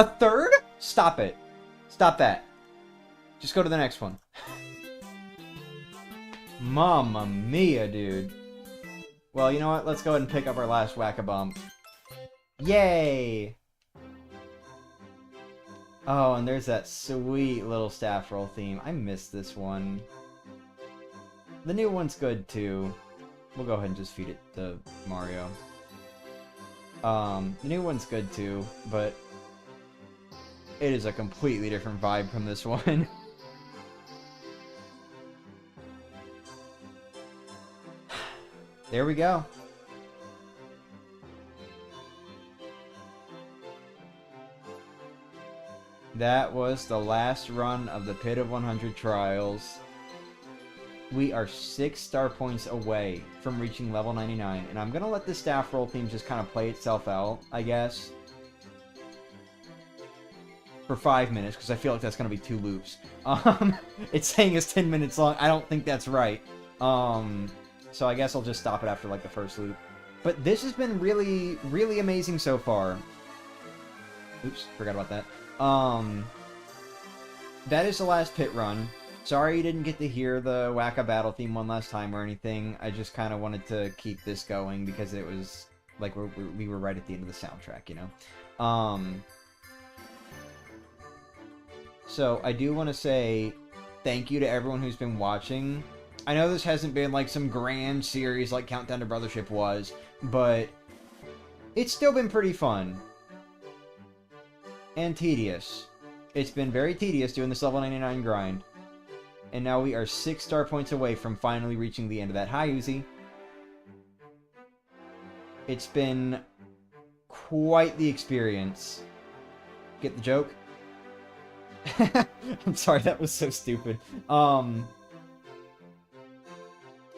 A third? Stop it. Stop that. Just go to the next one. Mamma mia, dude. Well, you know what? Let's go ahead and pick up our last whack-a-bump. Yay! Oh, and there's that sweet little staff roll theme. I miss this one. The new one's good, too. We'll go ahead and just feed it to Mario. The new one's good, too, but it is a completely different vibe from this one. There we go. That was the last run of the Pit of 100 Trials. We are 6 star points away from reaching level 99, and I'm gonna let the staff roll theme just kind of play itself out, I guess. For 5 minutes, because I feel like that's gonna be 2 loops. It's saying it's 10 minutes long. I don't think that's right. So I guess I'll just stop it after, like, the first loop. But this has been really, really amazing so far. Oops, forgot about that. That is the last pit run. Sorry you didn't get to hear the Wacka Battle theme one last time or anything. I just kind of wanted to keep this going because it was, like, we were right at the end of the soundtrack, you know? So, I do want to say thank you to everyone who's been watching. I know this hasn't been, like, some grand series like Countdown to Brothership was, but it's still been pretty fun. And tedious. It's been very tedious doing this level 99 grind. And now we are 6 star points away from finally reaching the end of that. Hi, Uzi. It's been quite the experience. Get the joke? I'm sorry, that was so stupid.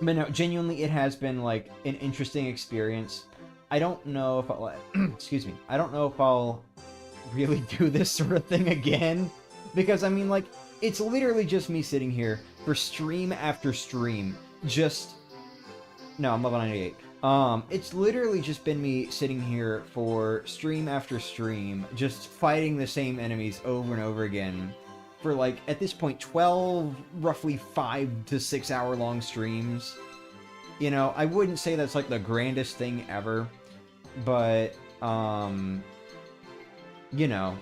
But no, genuinely, it has been, like, an interesting experience. I don't know if I'll... excuse me. I don't know if I'll really do this sort of thing again. Because, I mean, like, it's literally just me sitting here for stream after stream. Just... No, I'm level 98. It's literally just been me sitting here for stream after stream, just fighting the same enemies over and over again. For, like, at this point, 12, roughly 5 to 6 hour long streams. You know, I wouldn't say that's, like, the grandest thing ever. But, you know.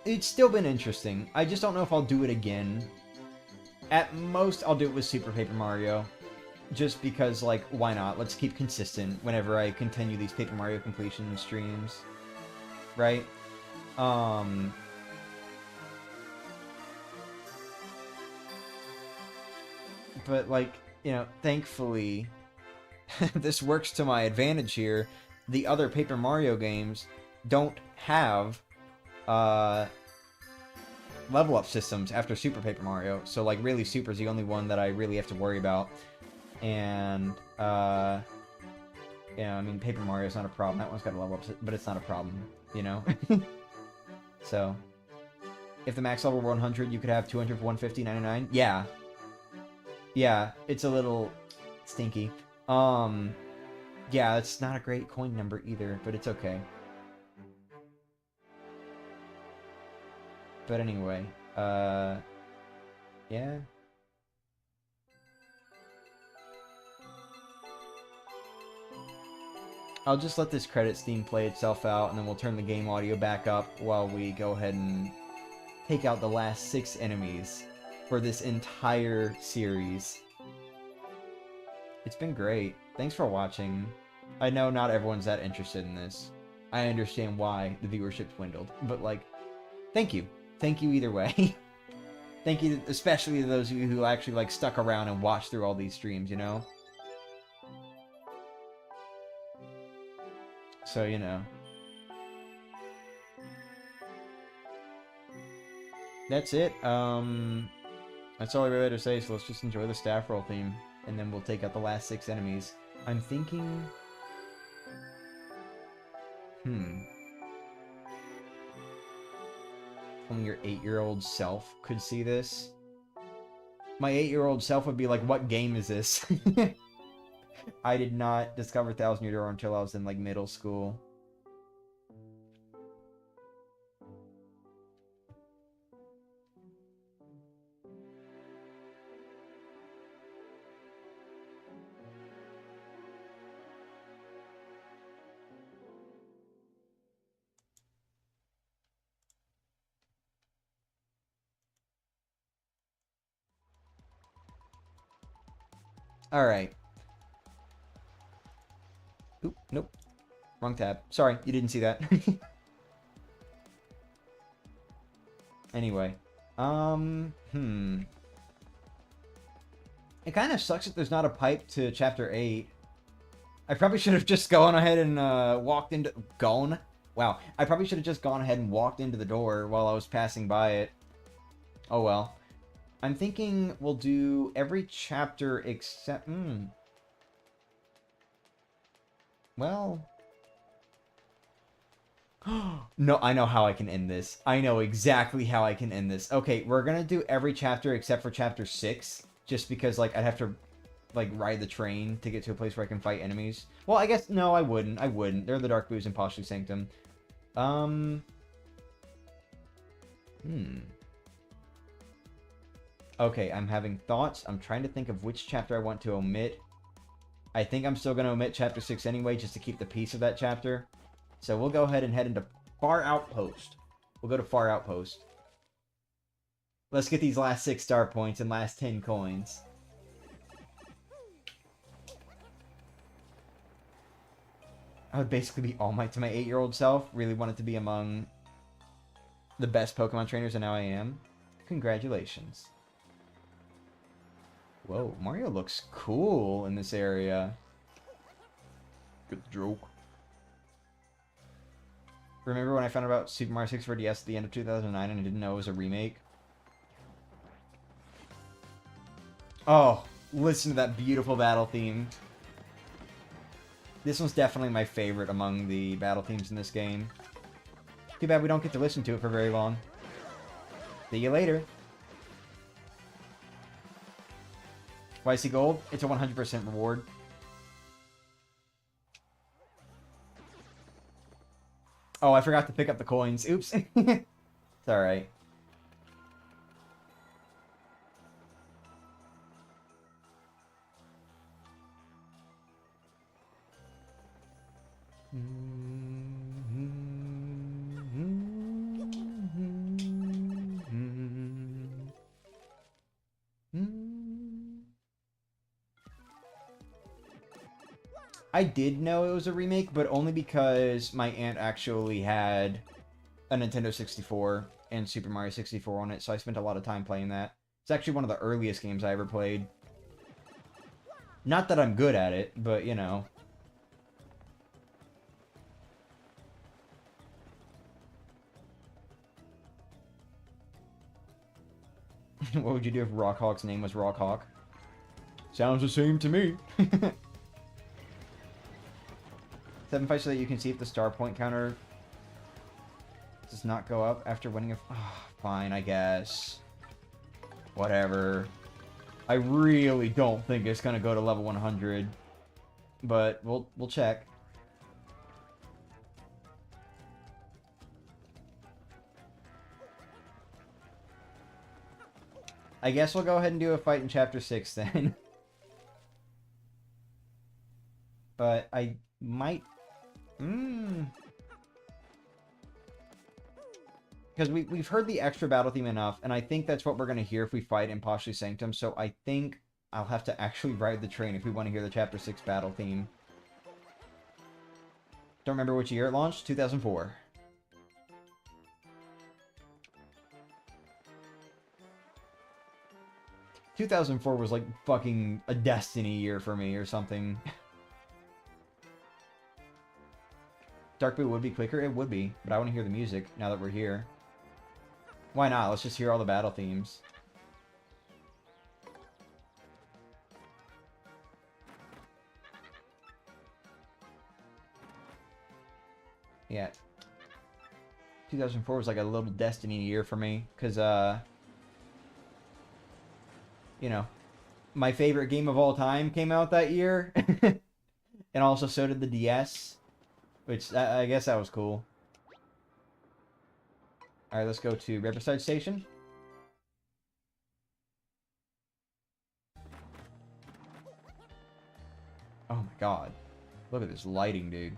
It's still been interesting. I just don't know if I'll do it again. At most, I'll do it with Super Paper Mario. Just because, like, why not? Let's keep consistent whenever I continue these Paper Mario completion streams. Right? But, like, you know, thankfully, this works to my advantage here. The other Paper Mario games don't have, level up systems after Super Paper Mario. So, like, really, Super's the only one that I really have to worry about. And, yeah, I mean, Paper Mario's not a problem. That one's got a level up, but it's not a problem, you know? So, if the max level were 100, you could have 200 for 150, 99? Yeah. Yeah, it's a little stinky. Yeah, it's not a great coin number either, but it's okay. But anyway, yeah. I'll just let this credits theme play itself out, and then we'll turn the game audio back up while we go ahead and take out the last 6 enemies for this entire series. It's been great. Thanks for watching. I know not everyone's that interested in this. I understand why the viewership dwindled, but, like, thank you. Thank you either way. Thank you, especially to those of you who actually, like, stuck around and watched through all these streams, you know? So, you know. That's it. That's all I really have to say, so let's just enjoy the staff roll theme. And then we'll take out the last 6 enemies. I'm thinking... Only your 8-year-old self could see this. My 8-year-old self would be like, what game is this? I did not discover 1000 Year Door until I was in, like, middle school. Alright. Oop, nope. Wrong tab. Sorry, you didn't see that. Anyway. It kind of sucks that there's not a pipe to Chapter 8. I probably should have just gone ahead and walked into... Wow. I probably should have just gone ahead and walked into the door while I was passing by it. Oh well. I'm thinking we'll do every chapter except... Well... No, I know how I can end this. I know exactly how I can end this. Okay, we're gonna do every chapter except for chapter 6. Just because, like, I'd have to, like, ride the train to get to a place where I can fight enemies. Well, I guess... No, I wouldn't. I wouldn't. They're the Dark Booze and Posthume Sanctum. Okay, I'm having thoughts. I'm trying to think of which chapter I want to omit. I think I'm still going to omit chapter 6 anyway, just to keep the peace of that chapter. So we'll go ahead and head into Far Outpost. We'll go to Far Outpost. Let's get these last 6 star points and last 10 coins. I would basically be All Might to my 8-year-old self. Really wanted to be among the best Pokemon trainers, and now I am. Congratulations. Whoa, Mario looks cool in this area. Good joke. Remember when I found out about Super Mario 6 for DS at the end of 2009 and I didn't know it was a remake? Oh, listen to that beautiful battle theme. This one's definitely my favorite among the battle themes in this game. Too bad we don't get to listen to it for very long. See you later. YC Gold, it's a 100% reward. Oh, I forgot to pick up the coins. Oops. It's alright. I did know it was a remake, but only because my aunt actually had a Nintendo 64 and Super Mario 64 on it, so I spent a lot of time playing that. It's actually one of the earliest games I ever played. Not that I'm good at it, but, you know. What would you do if Rockhawk's name was Rockhawk? Sounds the same to me. 7 fights so that you can see if the star point counter does not go up after winning a... Oh, fine, I guess. Whatever. I really don't think it's gonna go to level 100. But we'll check. I guess we'll go ahead and do a fight in Chapter 6 then. But I might... Because we've heard the extra battle theme enough, and I think that's what we're going to hear if we fight in Posthume Sanctum, so I think I'll have to actually ride the train if we want to hear the Chapter 6 battle theme. Don't remember which year it launched? 2004. ...2004 was like fucking a Destiny year for me or something. Dark Blue would be quicker? It would be, but I want to hear the music now that we're here. Why not? Let's just hear all the battle themes. Yeah. 2004 was like a little Destiny year for me, because, you know, my favorite game of all time came out that year. And also so did the DS. Which, I guess that was cool. Alright, let's go to Riverside Station. Oh my god. Look at this lighting, dude.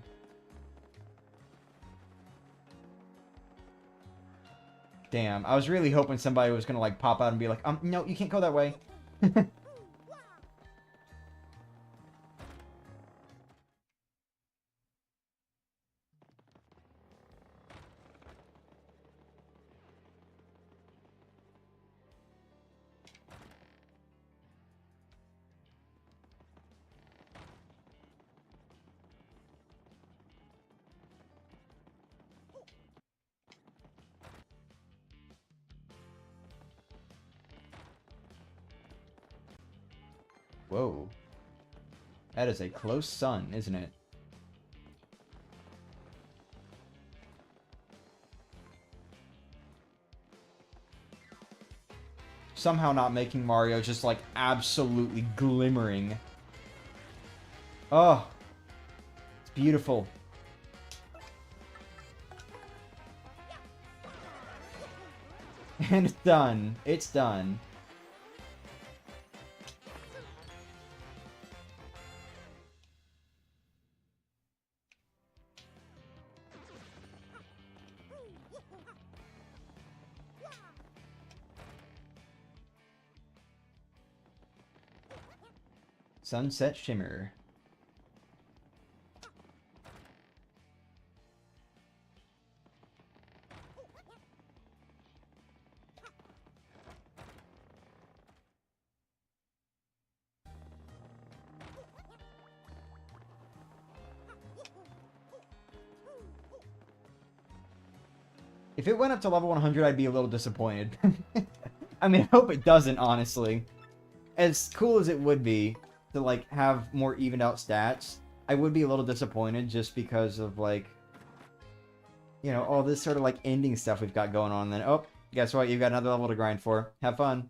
Damn, I was really hoping somebody was gonna, like, pop out and be like, no, you can't go that way. Whoa. That is a close sun, isn't it? Somehow not making Mario just, like, absolutely glimmering. Oh. It's beautiful. And it's done. It's done. Sunset Shimmer. If it went up to level 100, I'd be a little disappointed. I mean, I hope it doesn't, honestly. As cool as it would be to, like, have more evened out stats, I would be a little disappointed just because of, like, you know, all this sort of, like, ending stuff we've got going on. And then, oh, guess what? You've got another level to grind for. Have fun.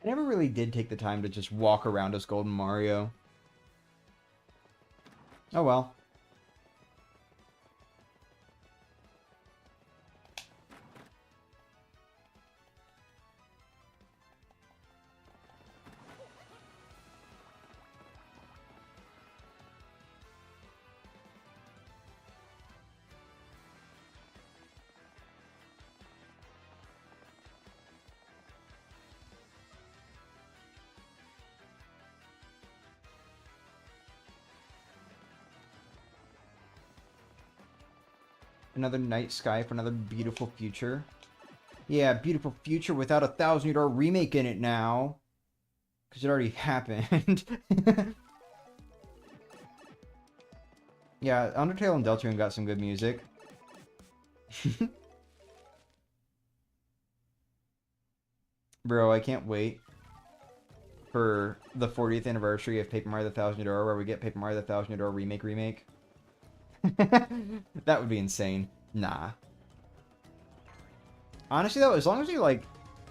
I never really did take the time to just walk around as Golden Mario. Oh well. Another night sky for another beautiful future. Yeah, beautiful future without a $1,000 remake in it now. Because it already happened. Yeah, Undertale and Deltarune got some good music. Bro, I can't wait for the 40th anniversary of Paper Mario the Thousand Year Door, where we get Paper Mario the Thousand Year Door remake. That would be insane. Nah. Honestly, though, as long as you, like,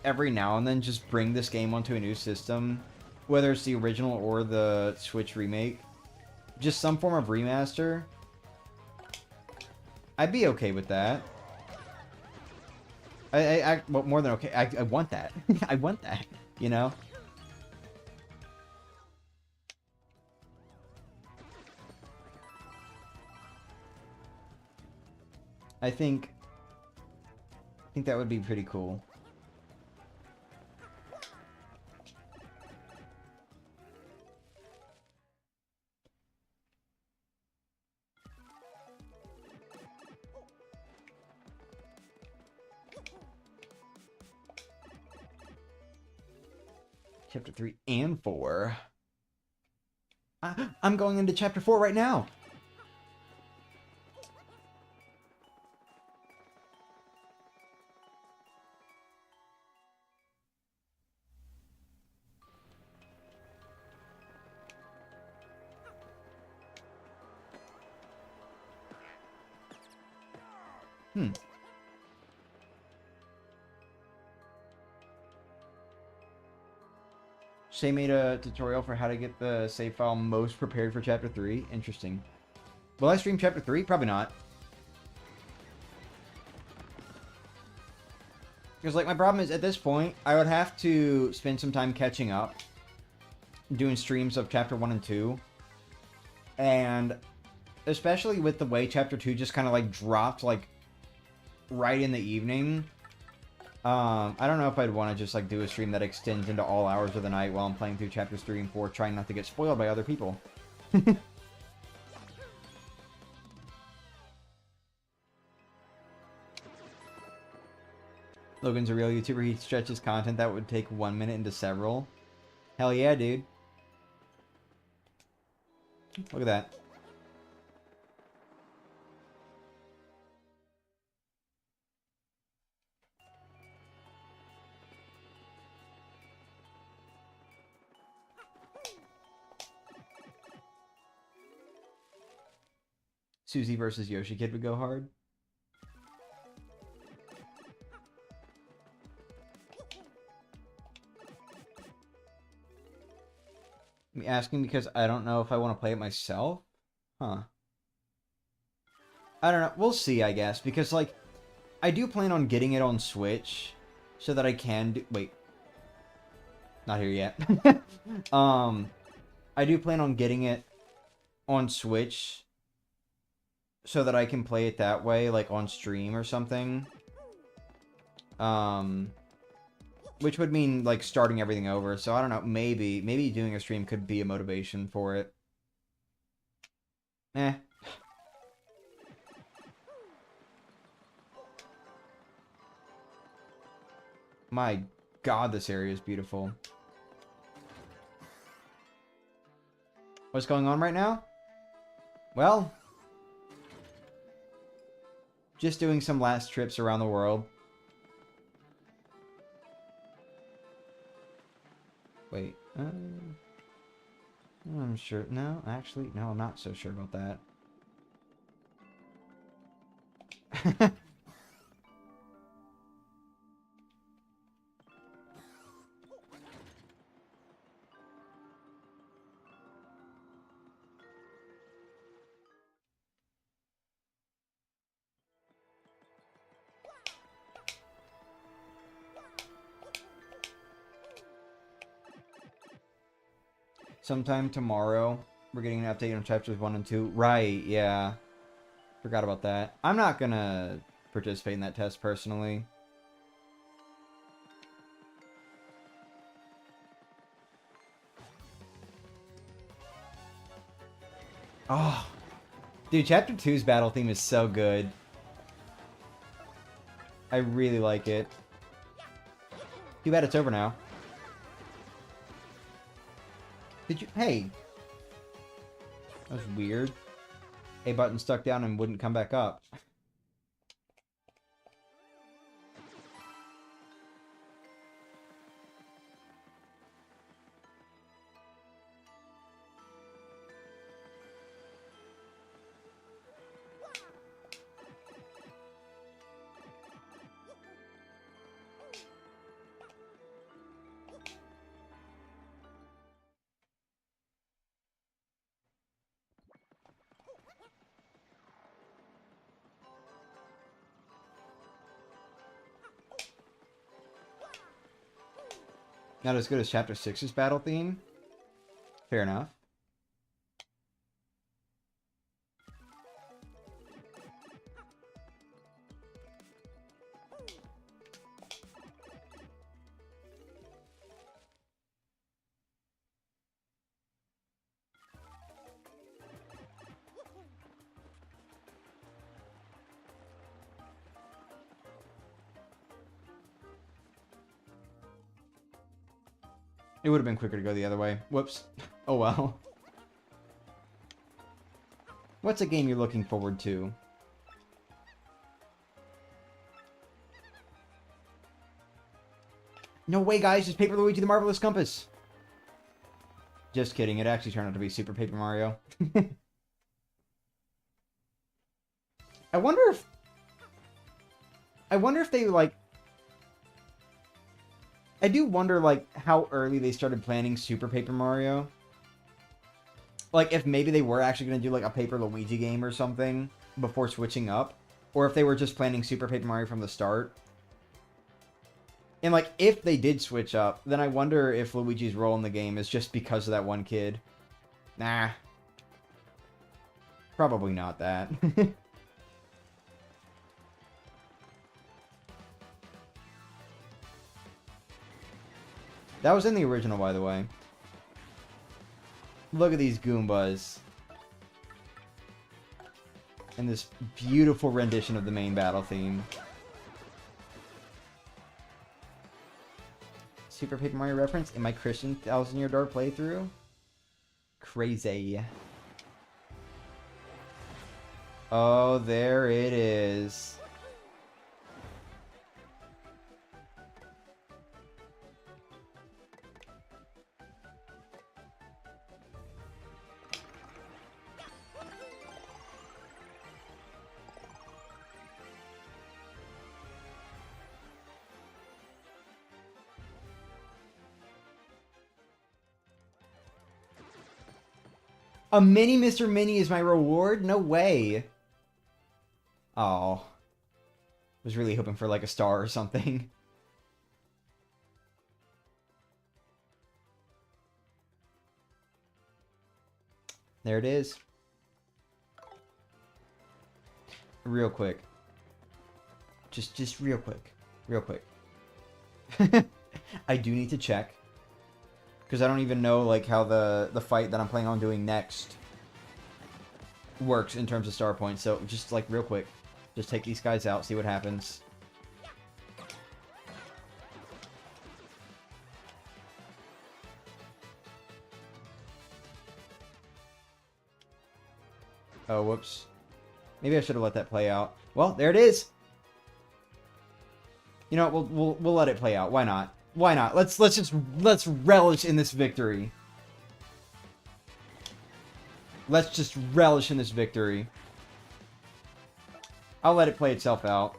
every now and then just bring this game onto a new system, whether it's the original or the Switch remake, just some form of remaster, I'd be okay with that. Well, more than okay. I want that. I want that, you know? I think that would be pretty cool. Chapter 3 and 4. I'm going into Chapter 4 right now. Shay made a tutorial for how to get the save file most prepared for Chapter 3. Interesting. Will I stream Chapter 3? Probably not. Because, like, my problem is, at this point, I would have to spend some time catching up. Doing streams of Chapter 1 and 2. And especially with the way Chapter 2 just kind of, like, dropped, like, right in the evening. I don't know if I'd want to just, like, do a stream that extends into all hours of the night while I'm playing through chapters 3 and 4, trying not to get spoiled by other people. Logan's a real YouTuber. He stretches content that would take 1 minute into several. Hell yeah, dude. Look at that. Susie versus Yoshi Kid would go hard. I'm asking because I don't know if I want to play it myself. Huh. I don't know. We'll see, I guess. Because, like, I do plan on getting it on Switch so that I can do... Wait. Not here yet. I do plan on getting it on Switch so that I can play it that way, like, on stream or something. Which would mean, like, starting everything over. So, I don't know. Maybe doing a stream could be a motivation for it. Eh. My God, this area is beautiful. What's going on right now? Well, just doing some last trips around the world. Wait, I'm sure. No, actually, no, I'm not so sure about that. Sometime tomorrow, we're getting an update on chapters 1 and 2. Right, yeah. Forgot about that. I'm not gonna participate in that test personally. Oh, dude, chapter 2's battle theme is so good. I really like it. Too bad it's over now. Did you... Hey. That was weird. A button stuck down and wouldn't come back up. Not as good as Chapter 6's battle theme. Fair enough. It would have been quicker to go the other way. Whoops. Oh well. What's a game you're looking forward to? No way, guys. It's Paper Luigi the Marvelous Compass. Just kidding. It actually turned out to be Super Paper Mario. I wonder if they, like... I do wonder, like, how early they started planning Super Paper Mario. Like, if maybe they were actually going to do, like, a Paper Luigi game or something before switching up. Or if they were just planning Super Paper Mario from the start. And, like, if they did switch up, then I wonder if Luigi's role in the game is just because of that one kid. Nah. Probably not that. That was in the original, by the way. Look at these Goombas. And this beautiful rendition of the main battle theme. Super Paper Mario reference in my Christian 1000-Year Door playthrough? Crazy. Oh, there it is. A mini Mr. Mini is my reward? No way. Oh. Was really hoping for like a star or something. There it is. Real quick. Just real quick. Real quick. I do need to check. Because I don't even know like how the fight that I'm planning on doing next works in terms of star points. So just like real quick. Just take these guys out, see what happens. Oh, whoops. Maybe I should have let that play out. Well, there it is. You know what? We'll let it play out. Why not? Why not? Let's relish in this victory. Let's just relish in this victory. I'll let it play itself out.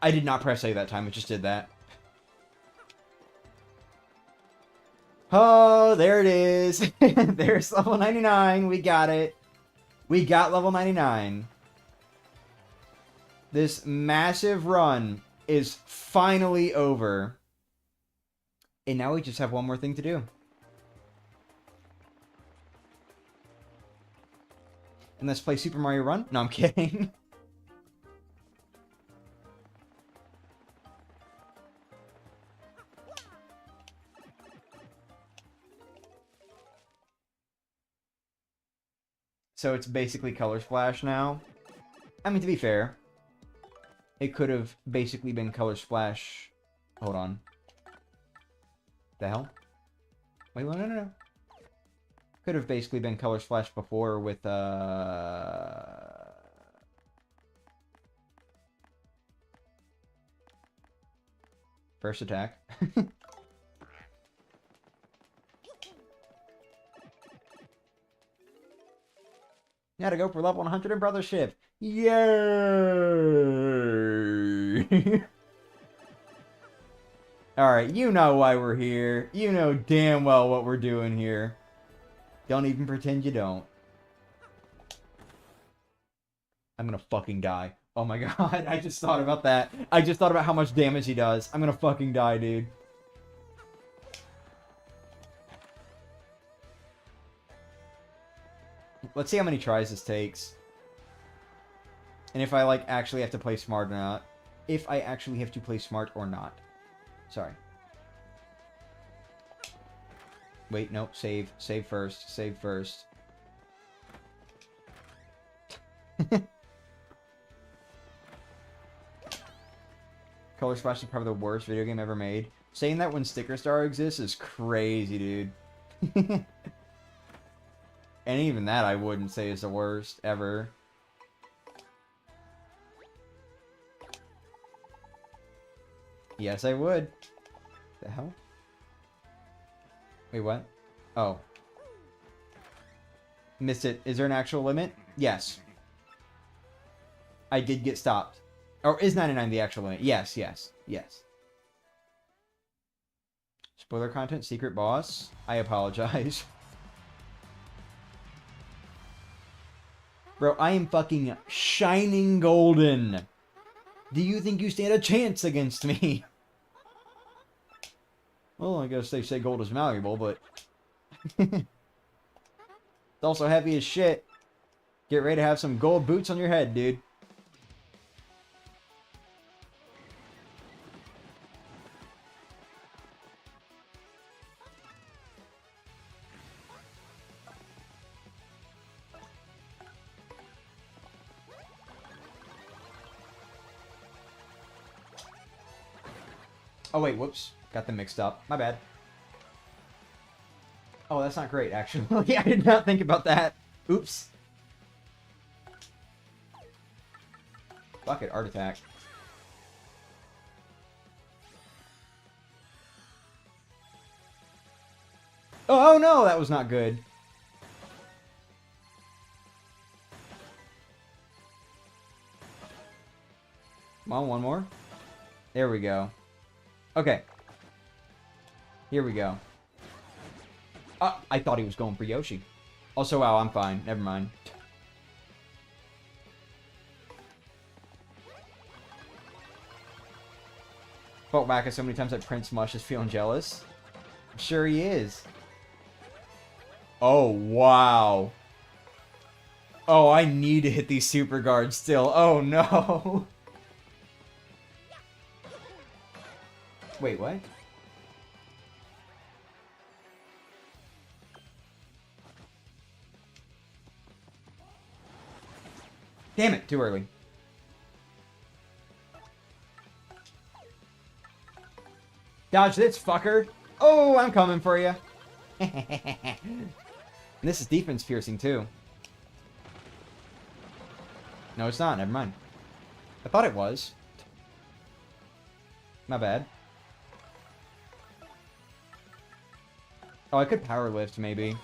I did not press A that time, it just did that. Oh, there it is. There's level 99. We got it. We got level 99. This massive run is finally over. And now we just have one more thing to do. And let's play Super Mario Run? No, I'm kidding. So it's basically Color Splash now. I mean, to be fair, it could have basically been Color Splash. Hold on. The hell? Wait, no. Could have basically been Color Splash before with, first attack. Now to go for level 100 in Brothership. Yay! Alright, you know why we're here. You know damn well what we're doing here. Don't even pretend you don't. I'm gonna fucking die. Oh my god, I just thought about that. I just thought about how much damage he does. I'm gonna fucking die, dude. Let's see how many tries this takes. And if I, like, actually have to play smart or not. If I actually have to play smart or not. Sorry. Wait, nope. Save. Save first. Save first. Color Splash is probably the worst video game ever made. Saying that when Sticker Star exists is crazy, dude. And even that I wouldn't say is the worst ever. Yes, I would. The hell? Wait, what? Oh. Missed it. Is there an actual limit? Yes. I did get stopped. Or is 99 the actual limit? Yes. Spoiler content, secret boss. I apologize. Bro, I am fucking shining golden. Do you think you stand a chance against me? Well, I guess they say gold is malleable, but... it's also heavy as shit. Get ready to have some gold boots on your head, dude. Oh, wait, whoops. Got them mixed up. My bad. Oh, that's not great, actually. I did not think about that. Oops. Fuck it, art attack. Oh, no, that was not good. Come on, one more. There we go. Okay. Here we go. I thought he was going for Yoshi. Also, wow, I'm fine. Never mind. Fought back at so many times that Prince Mush is feeling jealous. I'm sure he is. Oh, wow. Oh, I need to hit these super guards still. Oh, no. Wait, what? Damn it, too early. Dodge this, fucker. Oh, I'm coming for you. And this is defense piercing, too. No, it's not. Never mind. I thought it was. My bad. Oh, I could power lift, maybe.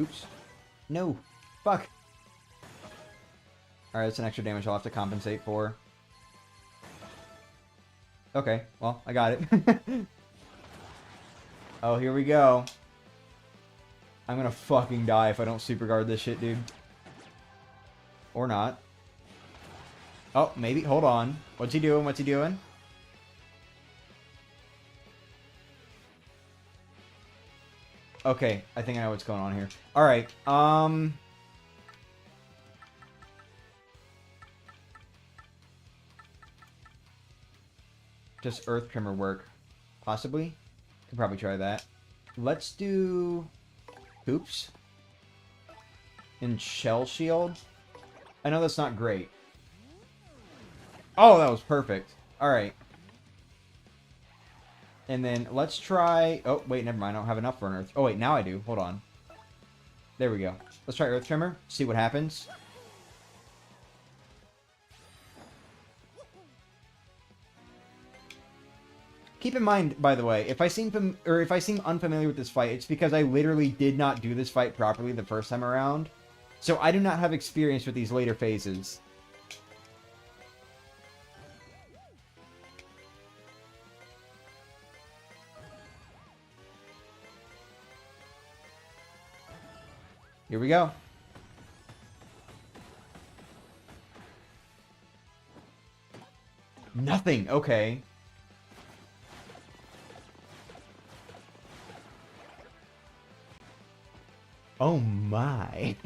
Oops. No. Fuck. Alright, that's an extra damage I'll have to compensate for. Okay, well, I got it. Oh, here we go. I'm gonna fucking die if I don't super guard this shit, dude. Or not. Oh, maybe. Hold on. What's he doing? What's he doing? Okay, I think I know what's going on here. Alright, just Earth Trimmer work. Possibly. Could probably try that. Let's do Hoops. And Shell Shield. I know that's not great. Oh, that was perfect. Alright. And then let's try... Oh, wait, never mind. I don't have enough for an Earth... Oh, wait, now I do. Hold on. There we go. Let's try Earth Trimmer. See what happens. Keep in mind, by the way, if I seem unfamiliar with this fight, it's because I literally did not do this fight properly the first time around. So I do not have experience with these later phases. Here we go. Nothing. Okay. Oh my.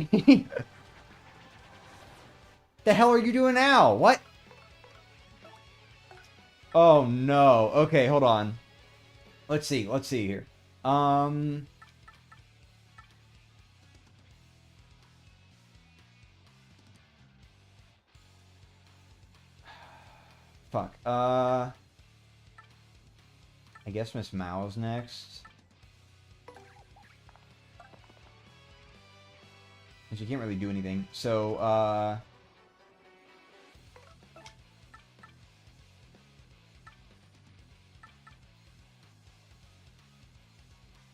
The hell are you doing now? What? Oh no. Okay, hold on. Let's see. Let's see here. Fuck. I guess Miss Mao's next. And she can't really do anything. So,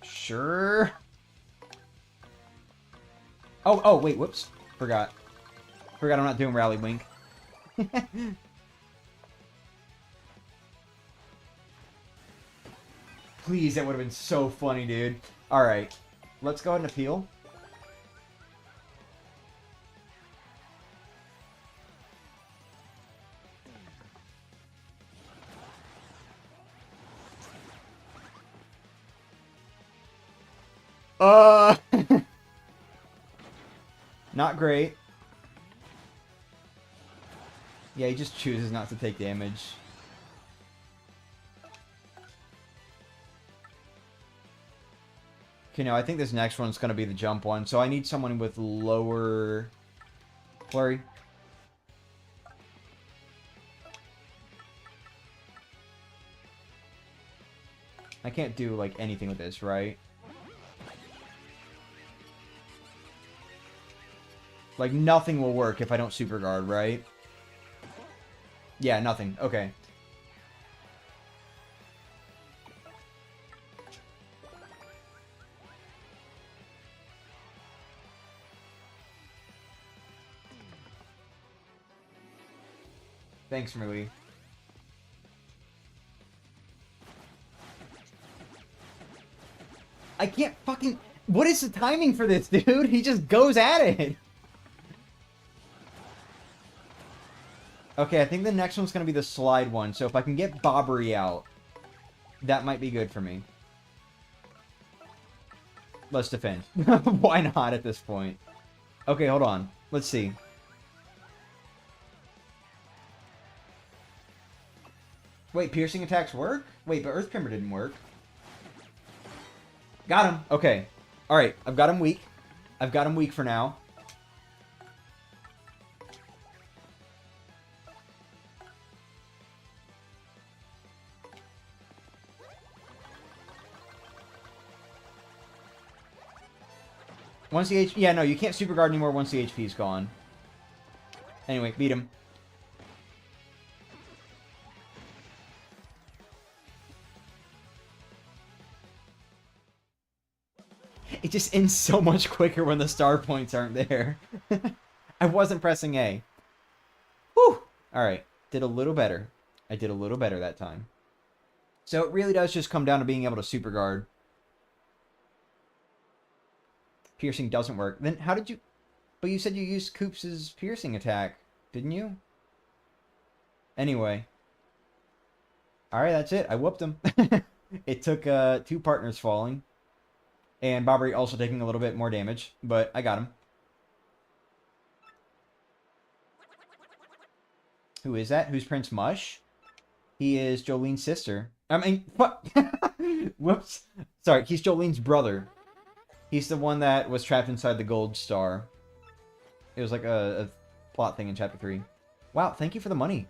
sure. Oh, wait, whoops. Forgot I'm not doing Rally Wink. Please, that would have been so funny, dude. Alright. Let's go ahead and appeal. Uh, not great. Yeah, he just chooses not to take damage. Okay, no, I think this next one's going to be the jump one, so I need someone with lower flurry. I can't do, like, anything with this, right? Like, nothing will work if I don't super guard, right? Yeah, nothing. Okay. Thanks, Marley. I can't fucking... What is the timing for this, dude? He just goes at it. Okay, I think the next one's going to be the slide one. So if I can get Bobbery out, that might be good for me. Let's defend. Why not at this point? Okay, hold on. Let's see. Wait, piercing attacks work? Wait, but Earth Tremor didn't work. Got him. Okay. Alright, I've got him weak. I've got him weak for now. Once the HP... Yeah, no, you can't super guard anymore once the HP's gone. Anyway, beat him. It just ends so much quicker when the star points aren't there. I wasn't pressing A. Whew! Alright, did a little better. I did a little better that time. So it really does just come down to being able to super guard. Piercing doesn't work. Then how did you... But you said you used Koops' piercing attack, didn't you? Anyway. Alright, that's it. I whooped him. It took 2 partners falling. And Bobbery also taking a little bit more damage. But I got him. Who is that? Who's Prince Mush? He is Jolene's sister. I mean, what? Whoops. Sorry, he's Jolene's brother. He's the one that was trapped inside the gold star. It was like a plot thing in chapter 3. Wow, thank you for the money.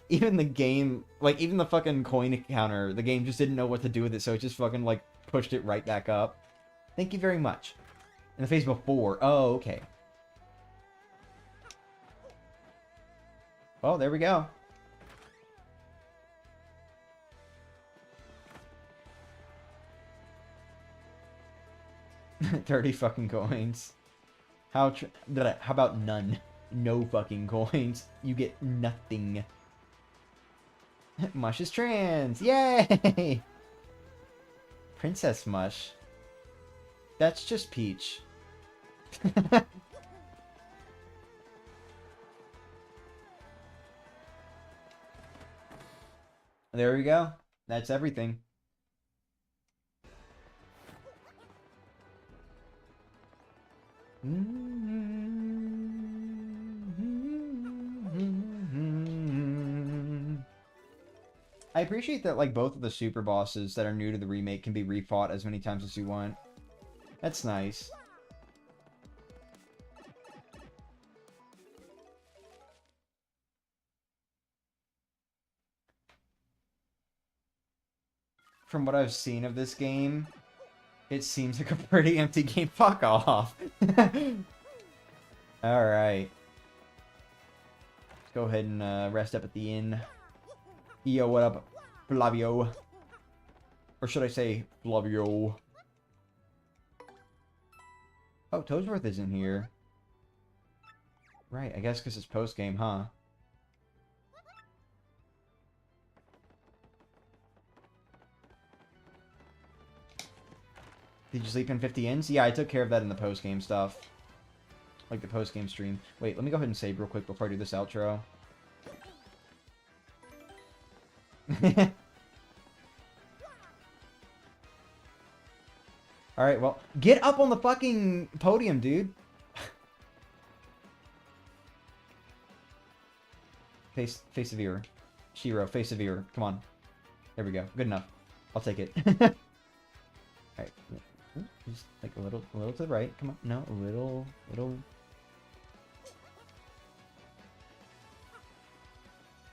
Even the game, like, even the fucking coin counter, the game just didn't know what to do with it, so it just fucking, like, pushed it right back up. Thank you very much. In the phase before. Oh, okay. Well, there we go. 30 fucking coins. How about none? No fucking coins. You get nothing. Mush is trans! Yay! Princess Mush. That's just Peach. There we go. That's everything. I appreciate that, like, both of the super bosses that are new to the remake can be refought as many times as you want. That's nice. From what I've seen of this game, it seems like a pretty empty game. Fuck off. Alright. Let's go ahead and rest up at the inn. Yo, what up, Flavio? Or should I say, Flavio? Oh, Toadsworth isn't here. Right, I guess because it's post-game, huh? Did you sleep in 50 ins? Yeah, I took care of that in the post-game stuff. Like the post-game stream. Wait, let me go ahead and save real quick before I do this outro. Alright, well, get up on the fucking podium, dude. Face the viewer. Shiro, face the viewer. Come on. There we go. Good enough. I'll take it. Alright. Just like a little to the right. Come on. No, a little.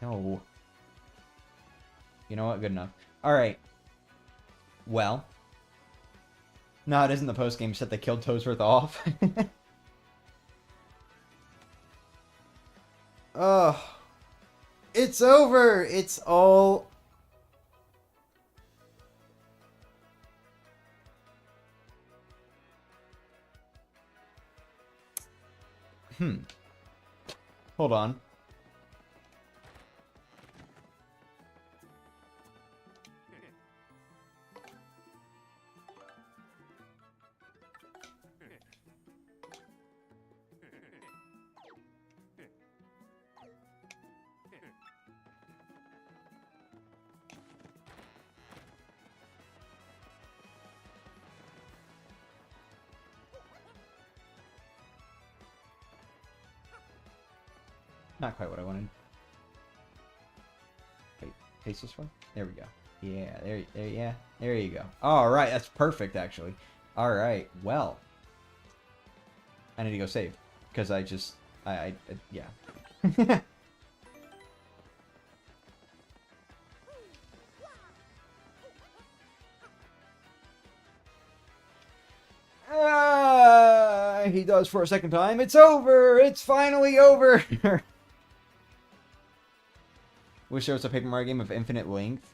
No. You know what? Good enough. Alright. Well. No, it isn't the post-game set. They killed Toadsworth off. Oh. It's over! It's all... Hold on. Not quite what I wanted. Wait, paste this one? There we go. Yeah, there you go. Alright, that's perfect, actually. Alright, well. I need to go save. Because yeah. He does for a second time. It's over! It's finally over! Wish there was a Paper Mario game of infinite length.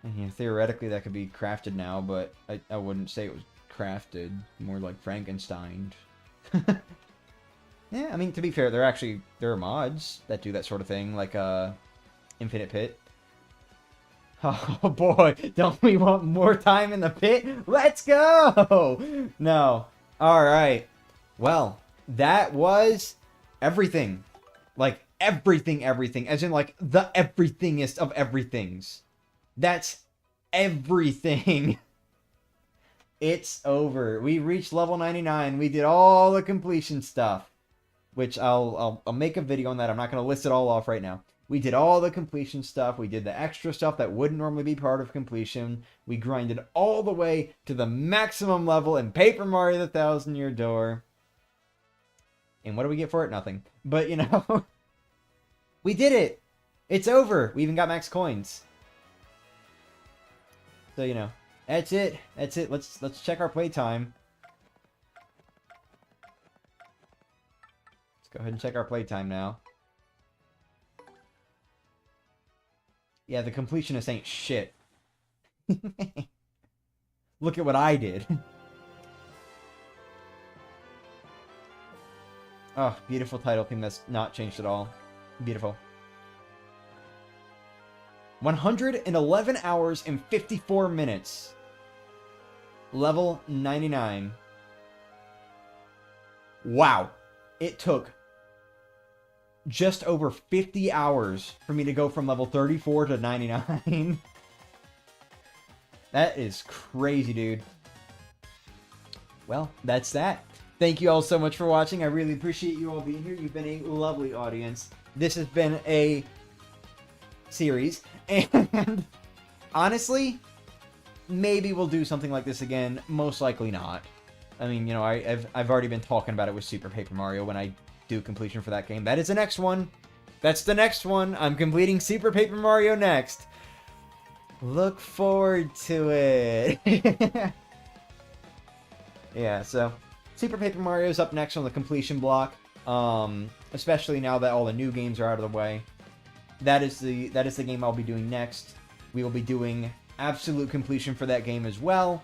And, yeah, theoretically that could be crafted now, but I wouldn't say it was crafted. More like Frankenstein. Yeah, I mean, to be fair, there are mods that do that sort of thing, like Infinite Pit. Oh boy, don't we want more time in the pit? Let's go! No. Alright. Well, that was everything. Like, everything. As in, like, the everythingest of everythings. That's everything. It's over. We reached level 99. We did all the completion stuff. Which I'll make a video on that. I'm not going to list it all off right now. We did all the completion stuff. We did the extra stuff that wouldn't normally be part of completion. We grinded all the way to the maximum level in Paper Mario the Thousand Year Door. And what do we get for it? Nothing. But, you know, we did it. It's over. We even got max coins. So, you know, that's it. That's it. Let's check our playtime. Let's go ahead and check our playtime now. Yeah, the completionist ain't shit. Look at what I did. Oh, beautiful title theme that's not changed at all. Beautiful. 111 hours and 54 minutes. Level 99. Wow. It took just over 50 hours for me to go from level 34 to 99. That is crazy, dude. Well, that's that. Thank you all so much for watching. I really appreciate you all being here. You've been a lovely audience. This has been a series, and honestly, maybe we'll do something like this again. Most likely not. I mean, you know, I've already been talking about it with Super Paper Mario when I do completion for that game. That is the next one. That's the next one. I'm completing Super Paper Mario next. Look forward to it. Yeah, so Super Paper Mario's up next on the completion block. Especially now that all the new games are out of the way. That is the game I'll be doing next. We will be doing absolute completion for that game as well.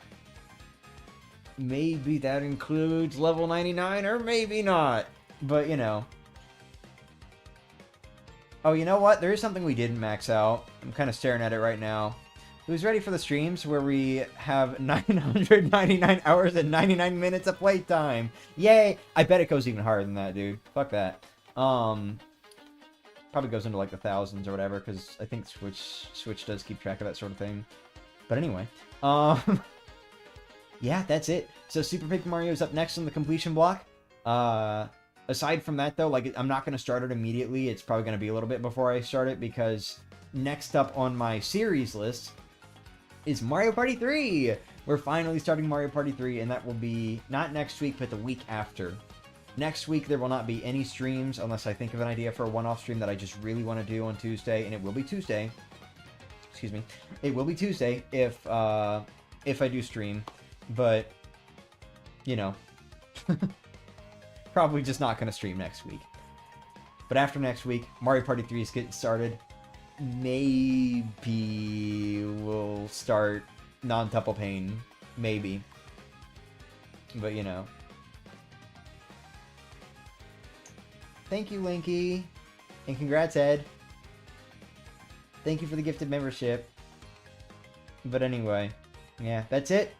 Maybe that includes level 99, or maybe not. But, you know. Oh, you know what? There is something we didn't max out. I'm kind of staring at it right now. Who's ready for the streams where we have 999 hours and 99 minutes of playtime? Yay! I bet it goes even higher than that, dude. Fuck that. Probably goes into like the thousands or whatever, because I think Switch does keep track of that sort of thing. But anyway, yeah, that's it. So Super Paper Mario is up next on the completion block. Aside from that, though, like, I'm not going to start it immediately. It's probably going to be a little bit before I start it, because next up on my series list is Mario Party 3. We're finally starting Mario Party 3, and that will be not next week, but the week after. Next week, there will not be any streams unless I think of an idea for a one-off stream that I just really want to do on Tuesday, and it will be Tuesday. Excuse me. It will be Tuesday if I do stream, but, you know, probably just not going to stream next week. But after next week, Mario Party 3 is getting started. Maybe we'll start Non-Tuple Pain. Maybe. But, you know. Thank you, Linky. And congrats, Ed. Thank you for the gifted membership. But anyway, yeah, that's it.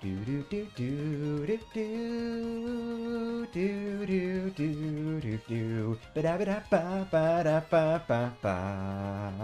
Do do do do do do do do do do do ba da ba da ba ba da ba ba ba.